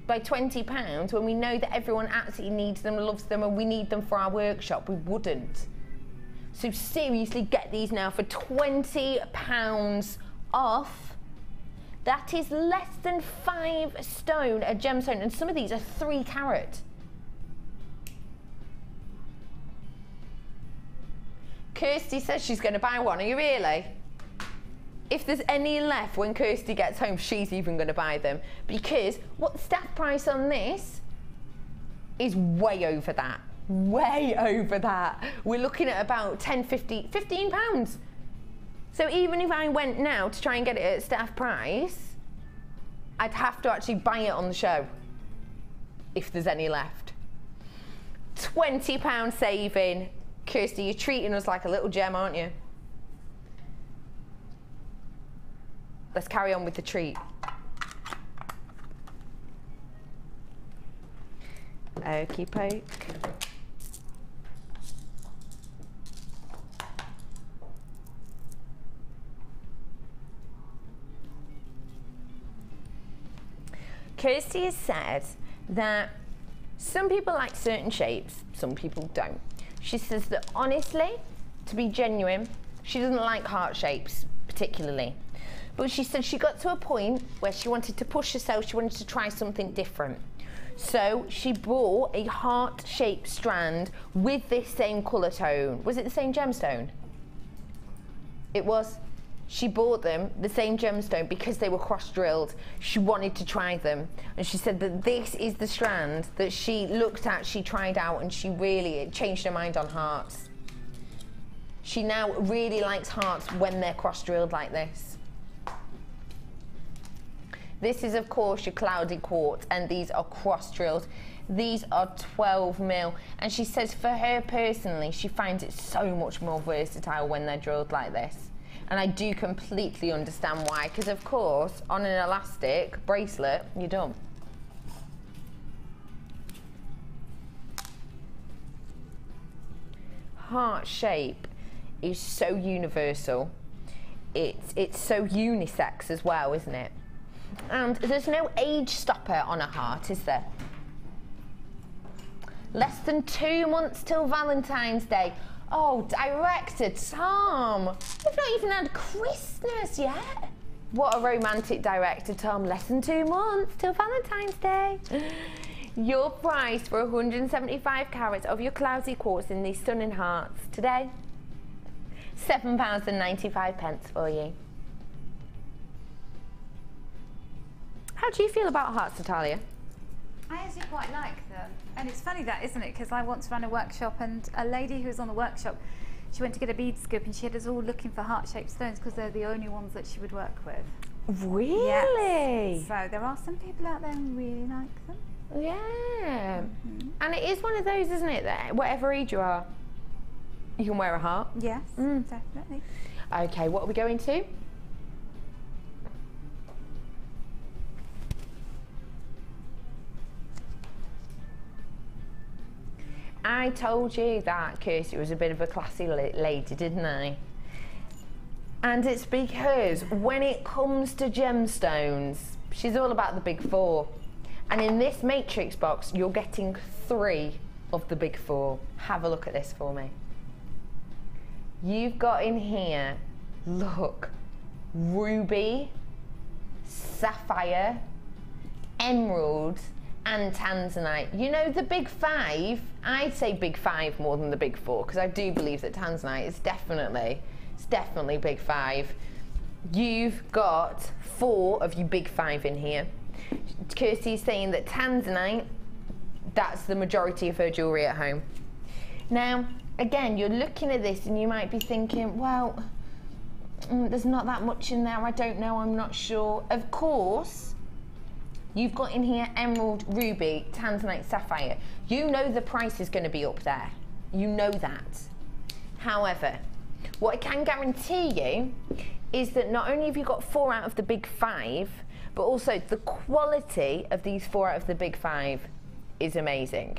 by £20 when we know that everyone absolutely needs them, loves them, and we need them for our workshop? We wouldn't. So seriously, get these now for £20 off. That is less than 5 stone a gemstone, and some of these are 3 carat. Kirsty says she's going to buy one. Are you really? If there's any left when Kirsty gets home, she's even going to buy them, because what the staff price on this is way over that. Way over that. We're looking at about £15. So even if I went now to try and get it at staff price, I'd have to actually buy it on the show if there's any left. £20 saving. Kirsty, you're treating us like a little gem, aren't you? Let's carry on with the treat. Okey poke. Kirsty has said that some people like certain shapes, some people don't. She says that honestly, to be genuine, she doesn't like heart shapes particularly. But she said she got to a point where she wanted to push herself, she wanted to try something different. So she bought a heart-shaped strand with this same colour tone. Was it the same gemstone? It was. She bought them, the same gemstone, because they were cross-drilled. She wanted to try them. And she said that this is the strand that she looked at, she tried out, and it changed her mind on hearts. She now really likes hearts when they're cross-drilled like this. This is, of course, your cloudy quartz, and these are cross-drilled. These are 12 mil, and she says for her personally, she finds it so much more versatile when they're drilled like this. And I do completely understand why, because of course, on an elastic bracelet, you're done. Heart shape is so universal. It's so unisex as well, isn't it? And there's no age stopper on a heart, is there? Less than 2 months till Valentine's Day. Oh, Director Tom, we've not even had Christmas yet. What a romantic director, Tom. Less than 2 months till Valentine's Day. Your price for 175 carats of your cloudy quartz in these stunning hearts today, £7.95 for you. How do you feel about hearts, Natalia? I actually quite like them. And it's funny that, isn't it? Because I once ran a workshop, and a lady who was on the workshop, she went to get a bead scoop, and she had us all looking for heart-shaped stones because they're the only ones that she would work with. Really? Yes. So there are some people out there who really like them. Yeah. And it is one of those, isn't it, that whatever age you are, you can wear a heart. Yes, definitely. Okay, what are we going to? I told you that Kirsty was a bit of a classy lady, didn't I? And it's because when it comes to gemstones, she's all about the big four. And in this matrix box, you're getting 3 of the big 4. Have a look at this for me. You've got in here, look, ruby, sapphire, emerald, and tanzanite. You know, the big 5, I'd say big 5 more than the big 4, because I do believe that tanzanite is definitely big 5. You've got 4 of your big 5 in here. Kirsty's saying that tanzanite, that's the majority of her jewellery at home. Now, again, you're looking at this and you might be thinking, well, there's not that much in there, I don't know, I'm not sure. Of course, you've got in here emerald, ruby, tanzanite, sapphire. You know the price is going to be up there. You know that. However, what I can guarantee you is that not only have you got 4 out of the big 5, but also the quality of these 4 out of the big 5 is amazing.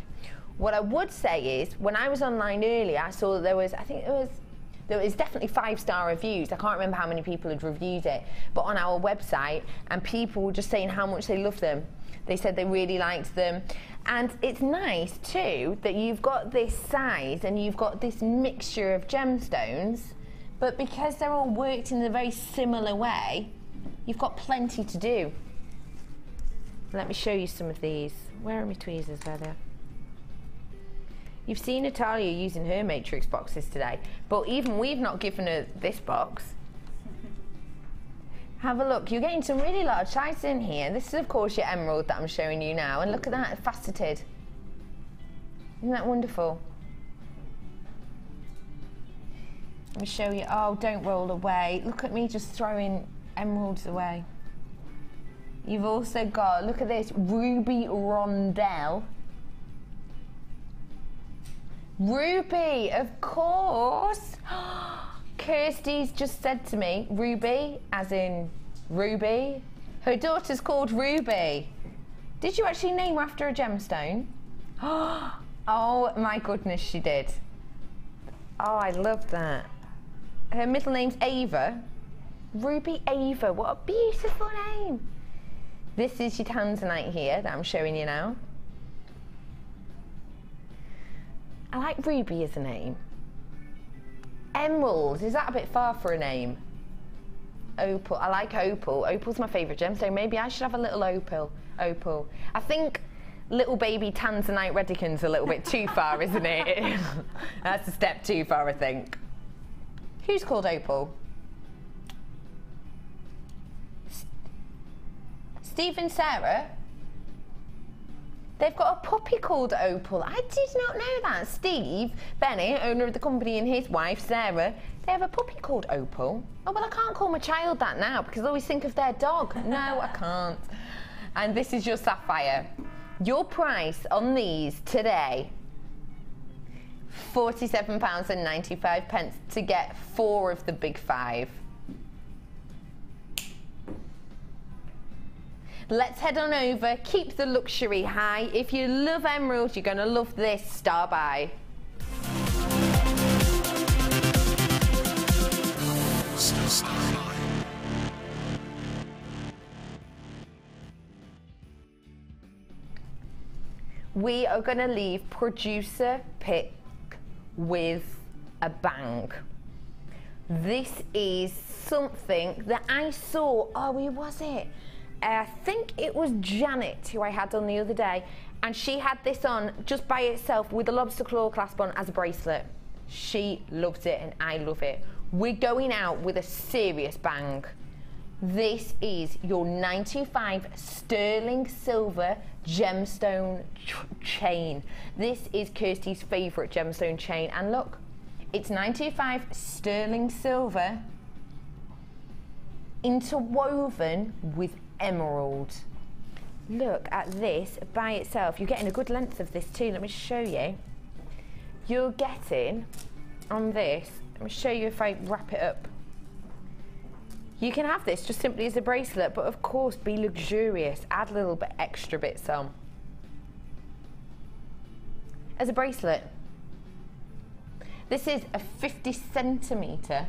What I would say is, when I was online earlier, I saw that there was definitely 5-star reviews. I can't remember how many people had reviewed it, but on our website, and people were just saying how much they loved them. They said they really liked them. And it's nice too that you've got this size and you've got this mixture of gemstones, but because they're all worked in a very similar way, you've got plenty to do. Let me show you some of these. Where are my tweezers? There they are. You've seen Natalia using her matrix boxes today, but even we've not given her this box. Have a look, you're getting some really large sizes in here. This is of course your emerald that I'm showing you now, and look at that, faceted. Isn't that wonderful? Let me show you. Oh, don't roll away. Look at me just throwing emeralds away. You've also got, look at this, ruby rondelle. Ruby, of course. Kirsty's just said to me, Ruby, as in Ruby. Her daughter's called Ruby. Did you actually name her after a gemstone? Oh my goodness, she did. Oh, I love that. Her middle name's Ava. Ruby Ava, what a beautiful name. This is your tanzanite here that I'm showing you now. I like Ruby as a name. Emerald, is that a bit far for a name? Opal, I like opal. Opal's my favourite gemstone. Maybe I should have a little opal. I think little baby tanzanite redican's a little bit too far, isn't it? That's a step too far, I think. Who's called Opal? Steve and Sarah, they've got a puppy called Opal. I did not know that. Steve Bennett, owner of the company, and his wife, Sarah, they have a puppy called Opal. Oh, well, I can't call my child that now because I always think of their dog. No, I can't. And this is your sapphire. Your price on these today, £47.95 to get 4 of the big 5. Let's head on over, keep the luxury high. If you love emeralds, you're going to love this star buy. We are going to leave producer pick with a bang. This is something that I saw, oh, who was it? I think it was Janet who I had on the other day, and she had this on just by itself with a lobster claw clasp on as a bracelet. She loved it and I love it. We're going out with a serious bang. This is your 95 sterling silver gemstone chain. This is Kirsty's favourite gemstone chain, and look, it's 95 sterling silver interwoven with emerald. Look at this by itself. You're getting a good length of this too. Let me show you. You're getting on this, let me show you if I wrap it up. You can have this just simply as a bracelet, but of course be luxurious, add a little bit extra bits on. As a bracelet. This is a 50 centimetre.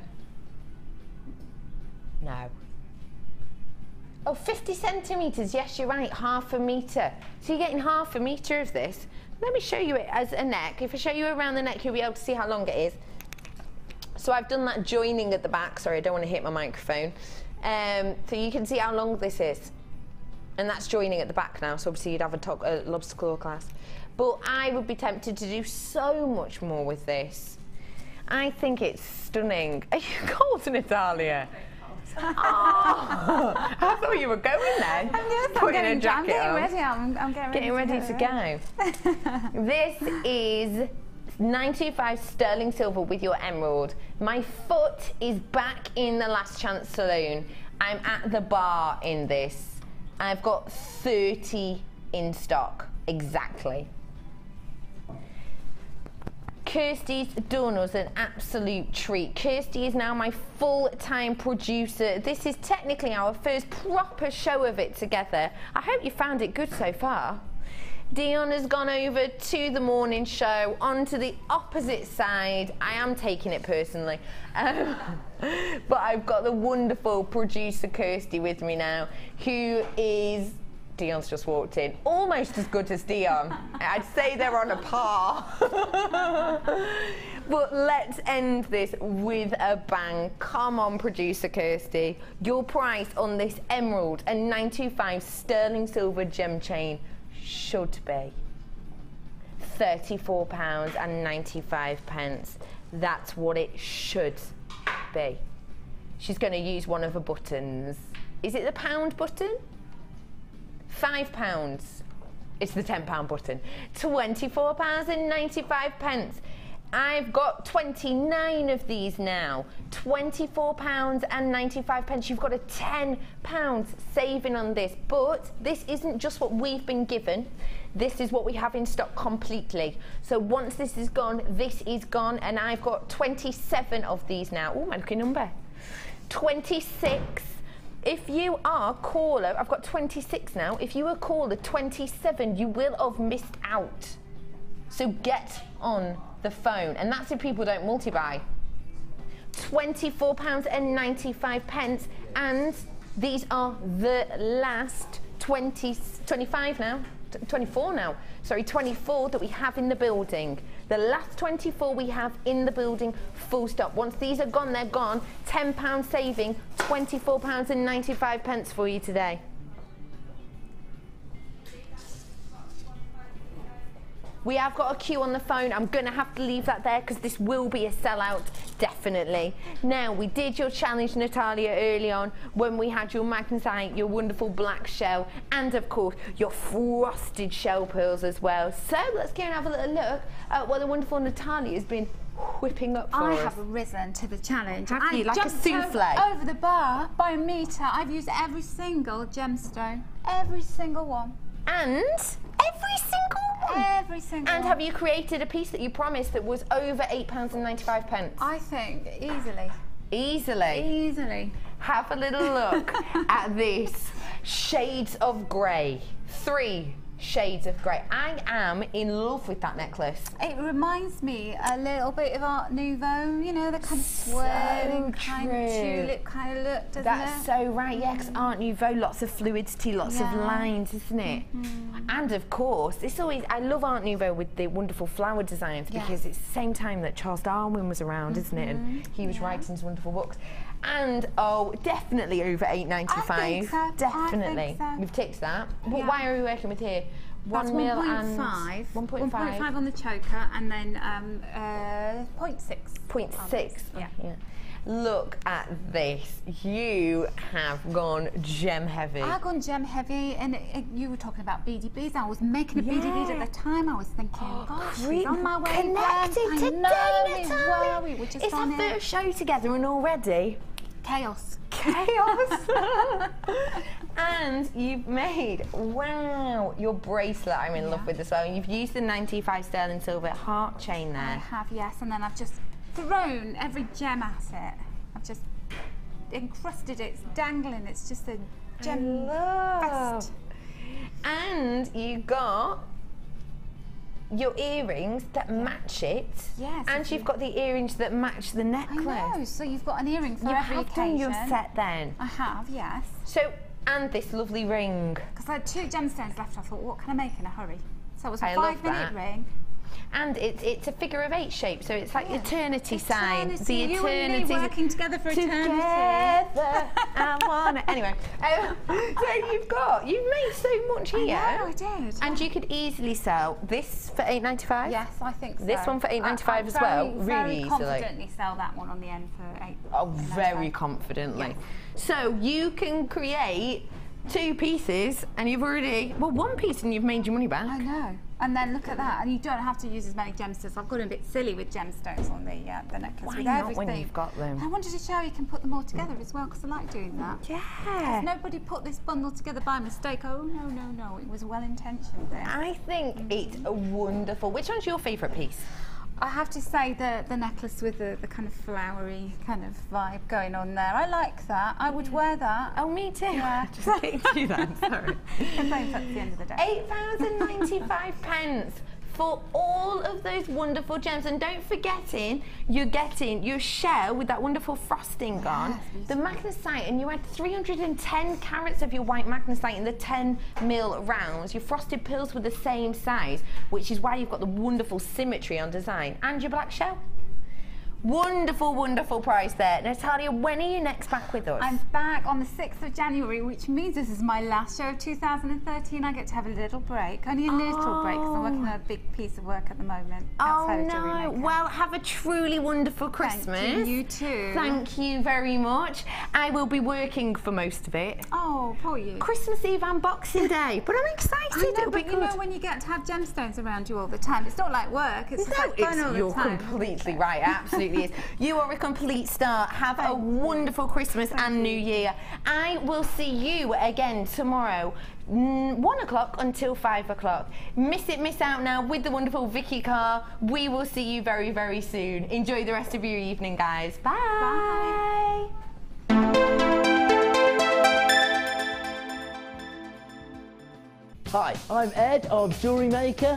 No. Oh, 50 centimetres, yes, you're right, half a metre. So you're getting half a metre of this. Let me show you it as a neck. If I show you around the neck, you'll be able to see how long it is. So I've done that joining at the back. Sorry, I don't want to hit my microphone. So you can see how long this is. And that's joining at the back now, so obviously you'd have a lobster claw clasp. But I would be tempted to do so much more with this. I think it's stunning. Are you cold, Natalia? Oh, I thought you were going then. Yes, Putting a jacket I'm on. getting ready. I'm getting ready to go. This is 95 sterling silver with your emerald. My foot is back in the Last Chance Saloon. I'm at the bar in this. I've got 30 in stock, exactly. Kirsty's done us an absolute treat. Kirsty is now my full-time producer. This is technically our first proper show of it together. I hope you found it good so far. Dion has gone over to the morning show, onto the opposite side. I am taking it personally. But I've got the wonderful producer Kirsty with me now, who is, Dion's just walked in, almost as good as Dion. I'd say they're on a par. But let's end this with a bang. Come on, producer Kirsty. Your price on this emerald and 925 sterling silver gem chain should be £34.95. That's what it should be. She's going to use one of her buttons. Is it the pound button? £5. It's the £10 button. £24.95. I've got 29 of these now. £24.95. You've got a £10 saving on this. But this isn't just what we've been given. This is what we have in stock completely. So once this is gone, this is gone. And I've got 27 of these now. Oh, my lucky number. 26. If you are caller, I've got 26 now. If you are caller 27, you will have missed out. So get on the phone. And that's if people don't multi-buy. £24.95. And these are the last 25 now. 24 now. Sorry, 24 that we have in the building. The last 24 we have in the building, full stop. Once these are gone, they're gone. £10 saving, £24.95 for you today. We have got a queue on the phone. I'm going to have to leave that there because this will be a sellout, definitely. Now, we did your challenge, Natalia, early on when we had your magnesite, your wonderful black shell, and of course, your frosted shell pearls as well. So let's go and have a little look at what the wonderful Natalia has been whipping up for us. I have risen to the challenge. Have you? Like a souffle? Over the bar by a metre. I've used every single gemstone. Every single one. And every single one? Every single and one. Have you created a piece that you promised that was over £8.95? I think easily. Easily? Easily. Have a little look at this. Shades of grey. 3 shades of grey. I am in love with that necklace. It reminds me a little bit of Art Nouveau, you know, the kind of swirling, kind of tulip kind of look, doesn't it? That's so right, yeah, because Art Nouveau, lots of fluidity, lots of lines, isn't it? And of course, it's always, I love Art Nouveau with the wonderful flower designs because it's the same time that Charles Darwin was around, isn't it? And he was writing his wonderful books. And definitely over £8.95. I think so. Definitely. I think so. We've ticked that. What wine are we working with here? That's 1 mil 1.5. and 1.5 on the choker, and then 0.6. 0.6. Yeah. Look at this. You have gone gem heavy. I've gone gem heavy, and you were talking about beady beads. I was making a beady bead at the time. I was thinking, gosh, she's on my way. Connected today, Natalia. We were just it's our first show together, and already chaos. And you've made, wow, your bracelet I'm in love with as well. You've used the 95 sterling silver heart chain there. I have, yes, and then I've just thrown every gem at it. I've just encrusted it. It's dangling. It's just a gem fest. And you got your earrings that match it. Yes. And you've got the earrings that match the necklace. I know. So you've got an earring for every occasion. You have done your set then. I have, yes. So, and this lovely ring. Because I had 2 gemstones left. I thought, what can I make in a hurry? So it was a I love 5-minute ring. And it's a figure of 8 shape, so it's like eternity sign. The eternity. You and me working together for eternity. Together, I wanna. Anyway, so you've made so much here. I did. And you could easily sell this for £8.95. Yes, I think so. This one for £8.95 as well, really very easily. confidently sell that one on the end for £8. Oh, very confidently. Yes. So you can create 2 pieces, and you've already 1 piece, and you've made your money back. I know. And then look at that, and you don't have to use as many gemstones. I've got a bit silly with gemstones on the necklace. Why with not everything. when you've got them? I wanted to show you can put them all together as well, because I like doing that. Yeah. Nobody put this bundle together by mistake. Oh no, it was well intentioned. I think it's a wonderful. Which one's your favourite piece? I have to say the necklace with the kind of flowery kind of vibe going on there. I like that. I would wear that. Oh, me too. Yeah. Just kidding you then, sorry. That's at the end of the day. £8.95 for all of those wonderful gems. And don't forget, you're getting your shell with that wonderful frosting on, the magnesite, and you had 310 carats of your white magnesite in the 10 mil rounds. Your frosted pearls were the same size, which is why you've got the wonderful symmetry on design, and your black shell. Wonderful, wonderful price there. Natalia, when are you next back with us? I'm back on the 6th of January, which means this is my last show of 2013. I get to have a little break, only a little break, because I'm working on a big piece of work at the moment. Oh no, well, have a truly wonderful Christmas. Thank you, you too. Thank you very much. I will be working for most of it. Oh, poor you. Christmas Eve and Boxing Day, but I'm excited. I know, It'll but be you good. know when you get to have gemstones around you all the time, it's not like work, it's just like fun all the You're time. completely right, absolutely is. You are a complete star. Have a wonderful Christmas and New Year. I will see you again tomorrow, 1 o'clock until 5 o'clock. Miss out now with the wonderful Vicky Carr. We will see you very, very soon. Enjoy the rest of your evening, guys. Bye. Hi, I'm Ed of JewelleryMaker